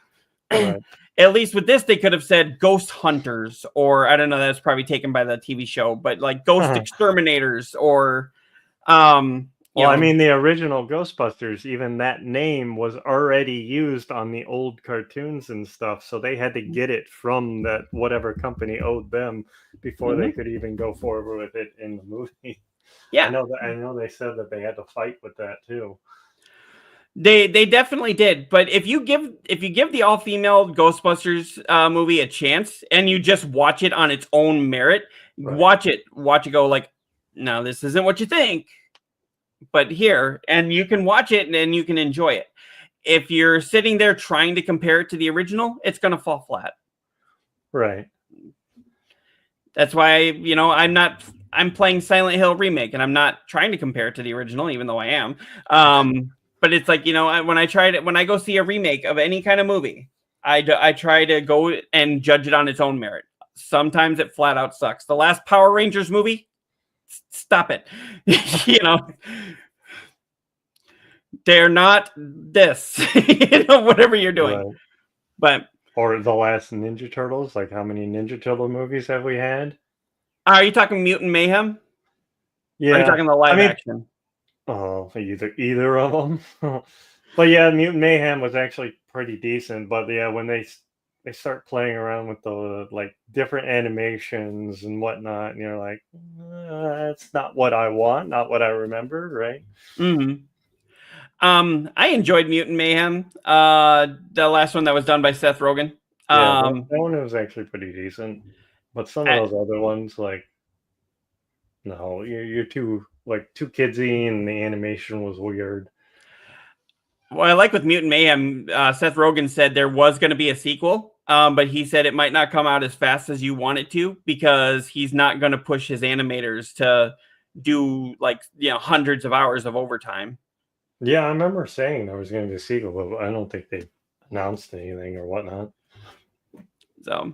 Right. At least with this, they could have said Ghost Hunters, or I don't know, that's probably taken by the TV show, but like Ghost Exterminators, or well, I mean, the original Ghostbusters, even that name was already used on the old cartoons and stuff, so they had to get it from that whatever company owed them before they could even go forward with it in the movie. Yeah, I know they said that they had to fight with that too. They definitely did, but if you give the all-female Ghostbusters movie a chance and you just watch it on its own merit, watch it go like, no, this isn't what you think. But here, and you can watch it and you can enjoy it. If you're sitting there trying to compare it to the original, it's going to fall flat. Right. That's why, I'm playing Silent Hill Remake and I'm not trying to compare it to the original, even though I am. But it's like, when I go see a remake of any kind of movie, I try to go and judge it on its own merit. Sometimes it flat out sucks. The last Power Rangers movie, stop it. They're not this, whatever you're doing. Right. But or the last Ninja Turtles, like how many Ninja Turtle movies have we had? Are you talking Mutant Mayhem? Yeah. Or are you talking the live action? Oh, either of them. But yeah, Mutant Mayhem was actually pretty decent. But yeah, when they start playing around with the like different animations and whatnot, and you're like, that's not what I want, not what I remember, right? Mm-hmm. I enjoyed Mutant Mayhem. The last one that was done by Seth Rogen. Yeah, that one was actually pretty decent. But some of those other ones, like, no, you're too kidsy, and the animation was weird. Well, I like with Mutant Mayhem, Seth Rogen said there was going to be a sequel, but he said it might not come out as fast as you want it to because he's not going to push his animators to do hundreds of hours of overtime. Yeah, I remember saying there was going to be a sequel, but I don't think they announced anything or whatnot. So,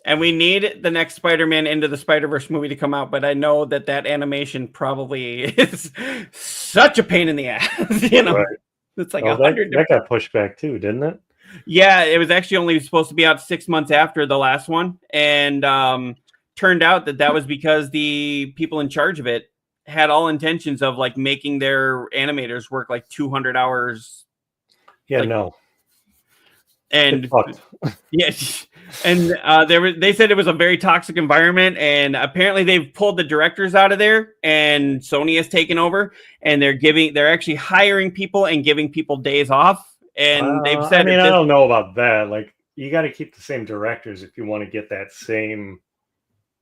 and we need the next Spider-Man Into the Spider-Verse movie to come out, but I know that animation probably is such a pain in the ass, Right. It's like 100. That got pushed back too, didn't it? Yeah, it was actually only supposed to be out 6 months after the last one, and turned out that was because the people in charge of it had all intentions of making their animators work 200 hours. Yeah, no. And yes, and they said it was a very toxic environment, and apparently they've pulled the directors out of there, and Sony has taken over, and they're actually hiring people and giving people days off, and they've said. I don't know about that. Like, you got to keep the same directors if you want to get that same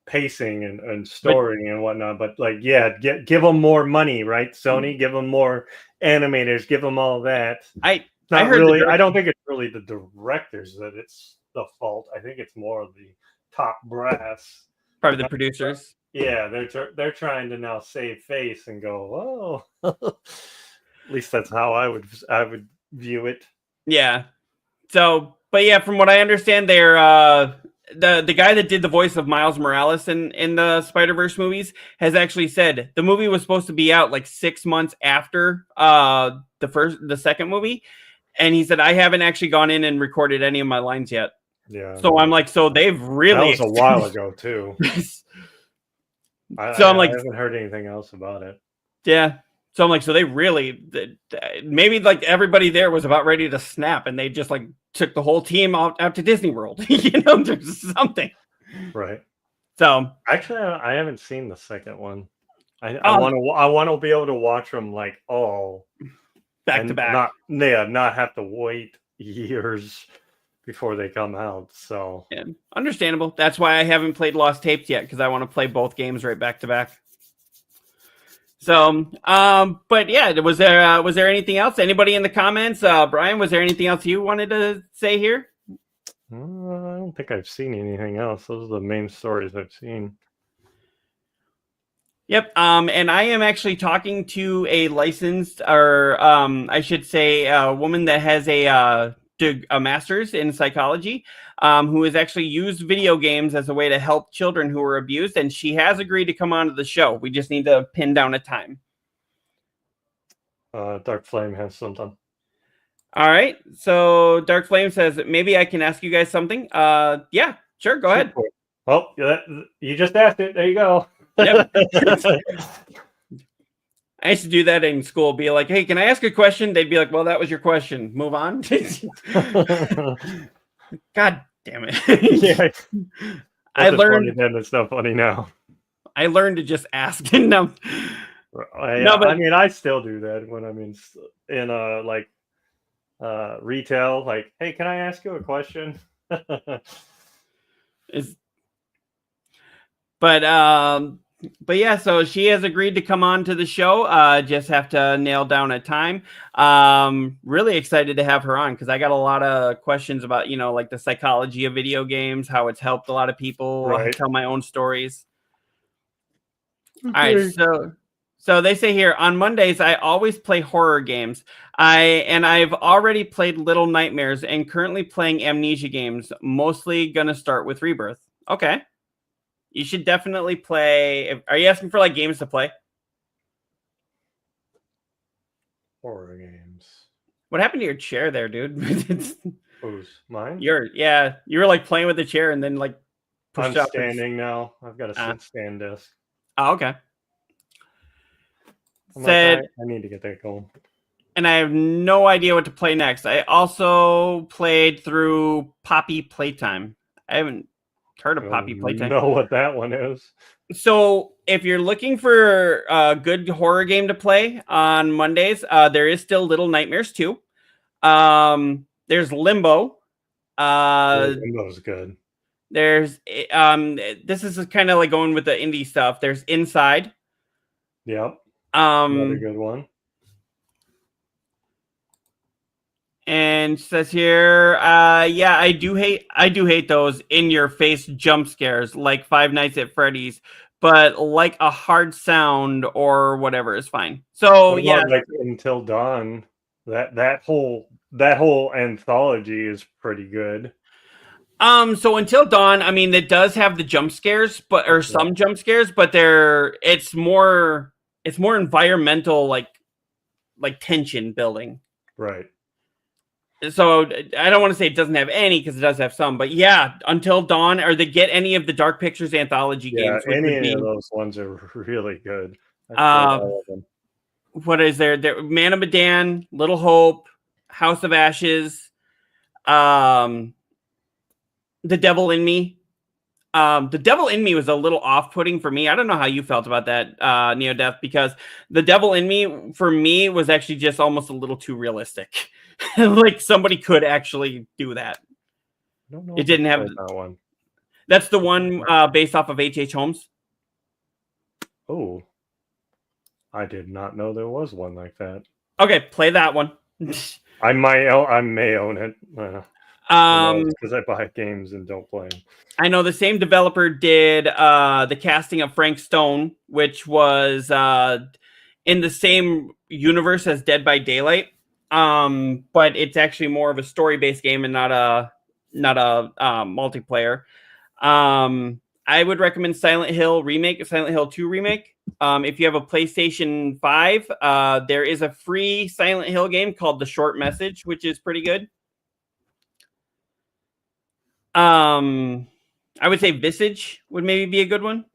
pacing and story and whatnot. But give them more money, right? Sony, give them more animators, give them all that. I don't think it's really the directors that it's the fault. I think it's more of the top brass, probably the producers. Yeah, they're trying to now save face and go, oh. At least that's how I would view it. Yeah. So, but yeah, from what I understand, they're the guy that did the voice of Miles Morales in the Spider-Verse movies has actually said the movie was supposed to be out 6 months after the second movie. And he said, I haven't actually gone in and recorded any of my lines yet. Yeah. So I'm so they've really. That was a while ago, too. I haven't heard anything else about it. Yeah. So I'm so they really, maybe everybody there was about ready to snap and they just took the whole team out to Disney World. There's something. Right. So. Actually, I haven't seen the second one. I want to be able to watch them all. Back to back. Not have to wait years before they come out. So yeah, understandable. That's why I haven't played Lost Tapes yet, because I want to play both games right back to back. So, but yeah, was there anything else? Anybody in the comments? Brian, was there anything else you wanted to say here? I don't think I've seen anything else. Those are the main stories I've seen. Yep. And I am actually talking to a licensed, or I should say, a woman that has a master's in psychology, who has actually used video games as a way to help children who are abused, and she has agreed to come onto the show. We just need to pin down a time. Dark Flame has something. All right. So Dark Flame says maybe I can ask you guys something. Yeah, sure. Go ahead. Oh, you just asked it. There you go. Yep. I used to do that in school. Be like, "Hey, can I ask a question?" They'd be like, "Well, that was your question. Move on." God damn it! Yeah. I learned. Funny then. It's not funny now. I learned to just ask. No, I mean, I still do that when I'm in like retail. Like, hey, can I ask you a question? But yeah, so she has agreed to come on to the show. Just have to nail down a time. Really excited to have her on because I got a lot of questions about, like the psychology of video games, how it's helped a lot of people. Right. I tell my own stories. Okay. All right, so they say here on Mondays I always play horror games. I've already played Little Nightmares and currently playing Amnesia games. Mostly gonna start with Rebirth. Okay. You should definitely play. Are you asking for like games to play? Horror games. What happened to your chair there, dude? Who's mine? You were like playing with the chair and then like pushed I'm up. standing now. I've got a sit-stand desk. Oh, okay. I need to get that going. And I have no idea what to play next. I also played through Poppy Playtime. I haven't heard of Poppy Playtime. Know what that one is. So if you're looking for a good horror game to play on Mondays, there is still Little Nightmares 2. There's Limbo. Limbo's good. There's this is kind of like going with the indie stuff. There's Inside. Yep. Another good one. And says here, yeah, I do hate those in your face jump scares like Five Nights at Freddy's, but like a hard sound or whatever is fine. So yeah, like Until Dawn, that whole anthology is pretty good. So Until Dawn, I mean, it does have the jump scares, but some jump scares, but it's more environmental, like tension building. Right. So I don't want to say it doesn't have any because it does have some, but yeah, Until Dawn, or they get any of the Dark Pictures anthology games. Any of those ones are really good. All of them. What is there? Man of Medan, Little Hope, House of Ashes, The Devil in Me. The Devil in Me was a little off-putting for me. I don't know how you felt about that, Neodeath, because The Devil in Me for me was actually just almost a little too realistic. Like somebody could actually do that. I don't know it didn't have that one. That's the one based off of H.H. Holmes. Oh, I did not know there was one like that. Okay, play that one. I may own it. Because I buy games and don't play them. I know the same developer did the casting of Frank Stone, which was in the same universe as Dead by Daylight. But it's actually more of a story-based game and not a multiplayer. I would recommend Silent Hill remake, Silent Hill 2 remake. If you have a PlayStation 5, there is a free Silent Hill game called The Short Message, which is pretty good. I would say Visage would maybe be a good one.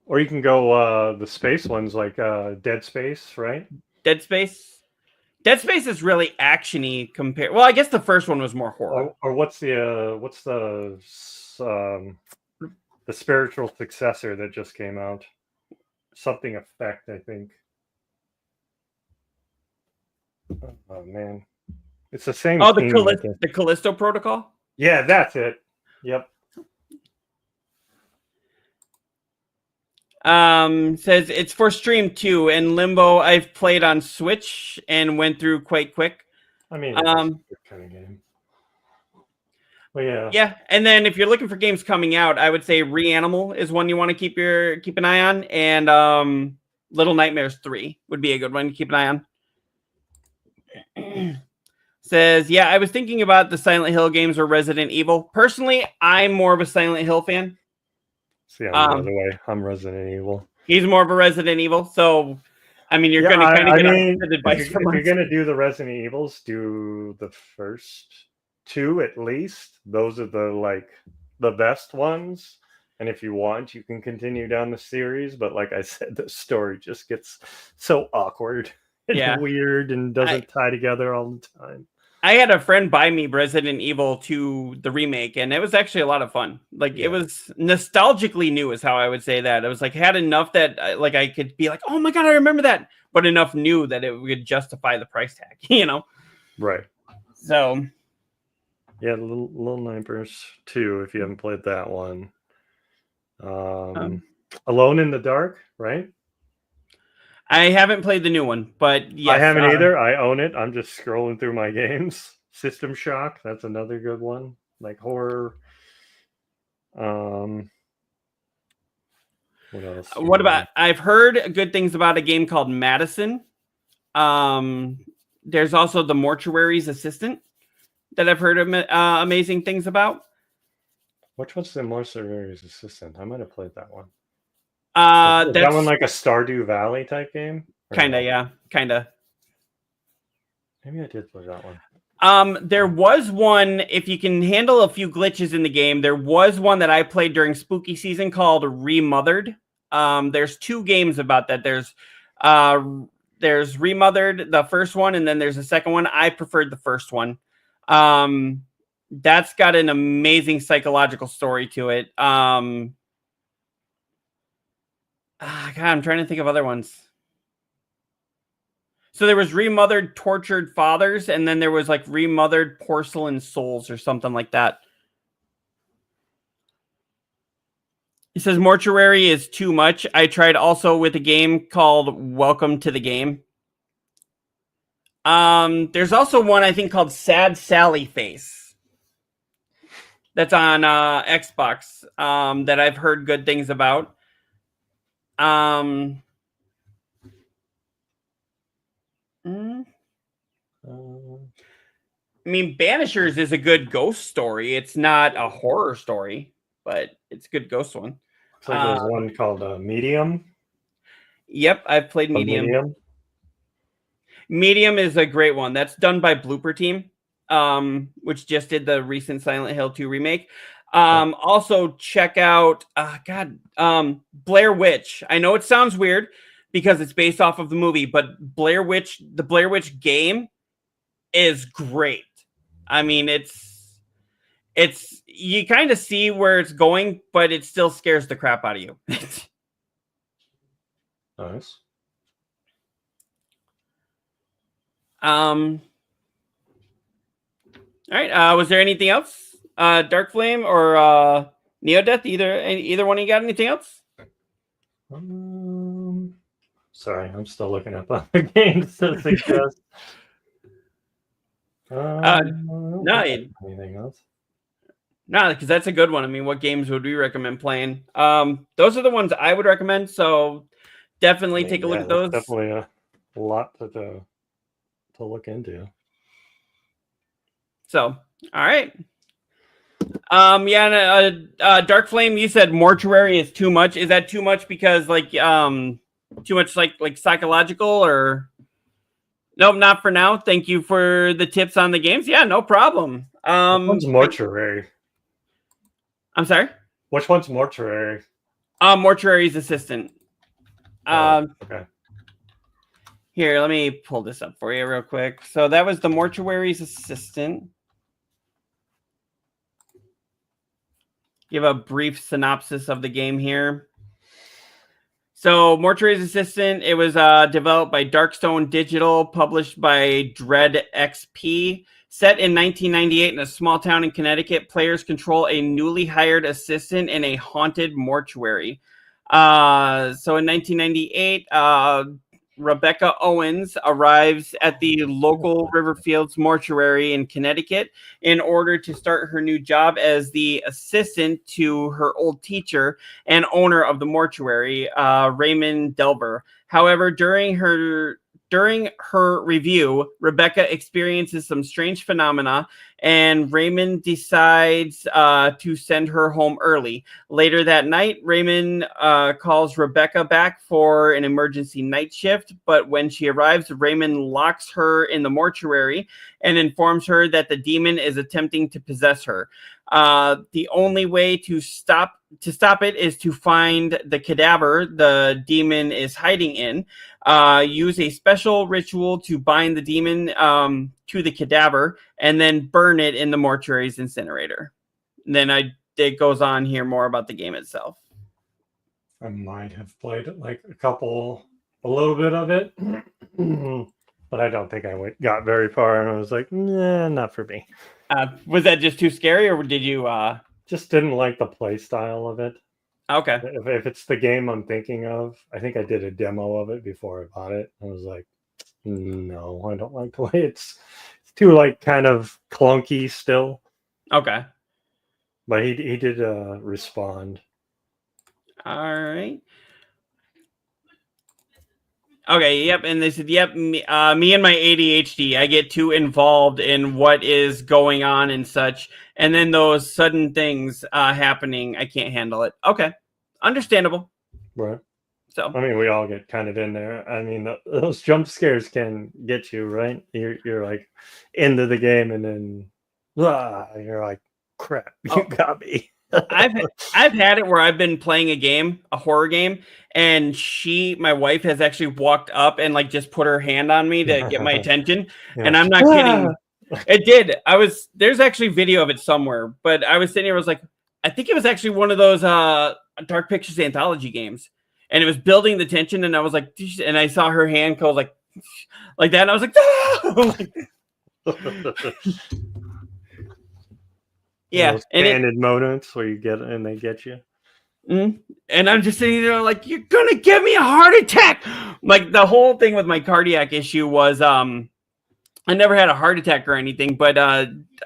Or you can go the space ones like Dead Space, right? Dead Space is really action-y compared. Well, I guess the first one was more horror. Or what's the spiritual successor that just came out? Something Effect, I think. Oh man, it's the same. Oh, the Callisto Protocol. Yeah, that's it. Yep. Says it's for stream too, and Limbo I've played on Switch and went through quite quick. I mean, it's a good kind of game. Well, yeah. Yeah, and then if you're looking for games coming out, I would say Reanimal is one you want to keep an eye on, and Little Nightmares 3 would be a good one to keep an eye on. Says, yeah, I was thinking about the Silent Hill games or Resident Evil. Personally, I'm more of a Silent Hill fan. See, I'm the other way. I'm Resident Evil. He's more of a Resident Evil. So, I mean, you're going to kind of get opposite advice from us. If you're going to do the Resident Evils, do the first 2 at least. Those are the best ones. And if you want, you can continue down the series. But like I said, the story just gets so awkward and weird and doesn't tie together all the time. I had a friend buy me Resident Evil 2, the remake, and it was actually a lot of fun. Like, it was nostalgically new is how I would say that. It was like, had enough that like I could be like, oh my God, I remember that. But enough new that it would justify the price tag, you know? Right. So. Yeah, Little Nightmares 2, if you haven't played that one. Alone in the Dark, right? I haven't played the new one, but yes. I haven't either. I own it. I'm just scrolling through my games. System Shock, that's another good one. Like horror. What else? What about, I've heard good things about a game called Madison. There's also the Mortuary's Assistant that I've heard amazing things about. Which one's the Mortuary's Assistant? I might have played that one. Is that one like a Stardew Valley type game? Kinda, yeah. Kinda. Maybe I did play that one. There was one, if you can handle a few glitches in the game, there was one that I played during spooky season called Remothered. There's 2 games about that. There's Remothered, the first one, and then there's a second one. I preferred the first one. That's got an amazing psychological story to it. God, I'm trying to think of other ones. So there was Remothered Tortured Fathers, and then there was like Remothered Porcelain Souls or something like that. He says Mortuary is too much. I tried also with a game called Welcome to the Game. There's also one I think called Sad Sally Face. That's on Xbox. That I've heard good things about. I mean, Banishers is a good ghost story. It's not a horror story, but it's a good ghost one. Looks like there's one called Medium. Yep, I've played Medium. Medium is a great one. That's done by Blooper Team, which just did the recent Silent Hill 2 remake. Also check out Blair Witch. I know it sounds weird because it's based off of the movie, but the Blair Witch game is great. I mean, it's you kind of see where it's going, but it still scares the crap out of you. Nice. All right. Was there anything else? Dark Flame or Neodeath? Either one of you got anything else? Sorry, I'm still looking up other games to suggest. Anything else? No, because that's a good one. I mean, what games would we recommend playing? Those are the ones I would recommend. So definitely take a look at those. Definitely a lot to look into. So, all right. Dark Flame, you said Mortuary is too much. Is that too much because too much like psychological or? Nope, not for now. Thank you for the tips on the games. Yeah, no problem. Which one's Mortuary? I'm sorry? Which one's Mortuary? Mortuary's Assistant. Okay. Here, let me pull this up for you real quick. So that was the Mortuary's Assistant. Give a brief synopsis of the game here. So Mortuary's Assistant, it was developed by Darkstone Digital, published by Dread XP. Set in 1998 in a small town in Connecticut, players control a newly hired assistant in a haunted mortuary. So in 1998, Rebecca Owens arrives at the local Riverfields mortuary in Connecticut in order to start her new job as the assistant to her old teacher and owner of the mortuary, Raymond Delver. However, during her review, Rebecca experiences some strange phenomena, and Raymond decides to send her home early. Later that night, Raymond calls Rebecca back for an emergency night shift, but when she arrives, Raymond locks her in the mortuary and informs her that the demon is attempting to possess her. The only way to stop it is to find the cadaver the demon is hiding in. Use a special ritual to bind the demon to the cadaver, and then burn it in the mortuary's incinerator. And then it goes on here more about the game itself. I might have played it like a little bit of it, but I don't think I got very far, and I was like, nah, not for me. Was that just too scary, or did you? Just didn't like the play style of it. Okay. If it's the game I'm thinking of, I think I did a demo of it before I bought it. I was like, no, I don't like the way it's too like kind of clunky still. Okay. But he did respond. All right. Okay, yep, and they said, yep, me and my ADHD, I get too involved in what is going on and such, and then those sudden things happening, I can't handle it. Okay, understandable. Right. So, I mean, we all get kind of in there. I mean, those jump scares can get you, right? You're like into the game, and then you're like, crap, you got me. I've had it where I've been playing a horror game, and my wife has actually walked up and like just put her hand on me to get my attention. Yeah. And I'm not kidding. It did. There's actually video of it somewhere, but I was sitting here, I was like, I think it was actually one of those Dark Pictures anthology games. And it was building the tension, and I was like, and I saw her hand go like that, and I was like, yeah, those candid moments where you get and they get you. Mm-hmm. And I'm just sitting there like, you're gonna give me a heart attack. Like the whole thing with my cardiac issue was I never had a heart attack or anything, but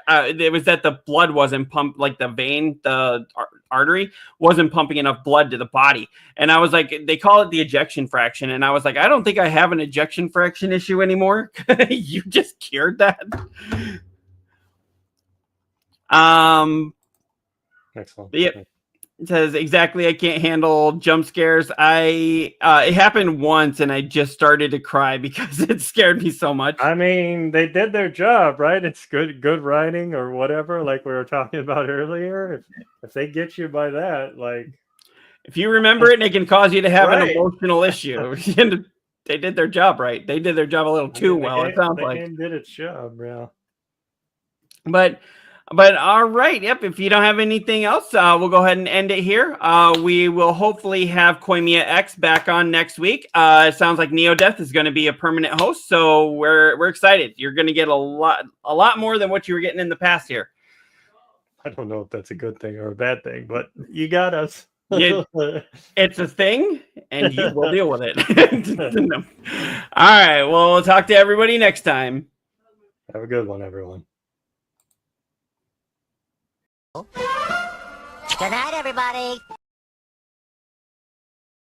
it was that the blood wasn't pumped, like the vein, the artery wasn't pumping enough blood to the body. And I was like, they call it the ejection fraction, and I was like, I don't think I have an ejection fraction issue anymore. You just cured that. Excellent. Yep. It says exactly. I can't handle jump scares. It happened once, and I just started to cry because it scared me so much. I mean, they did their job, right? It's good writing or whatever, like we were talking about earlier. If they get you by that, like, if you remember it, and it can cause you to have right. an emotional issue. They did their job right. They did their job a little too well. It sounds like the game did its job, yeah. But all right, yep. If you don't have anything else, we'll go ahead and end it here. We will hopefully have Koimiya X back on next week. It sounds like Neodeath is going to be a permanent host, so we're excited. You're going to get a lot more than what you were getting in the past here. I don't know if that's a good thing or a bad thing, but you got us. It's a thing, and you will deal with it. All right. Well, we'll talk to everybody next time. Have a good one, everyone. Good night, everybody.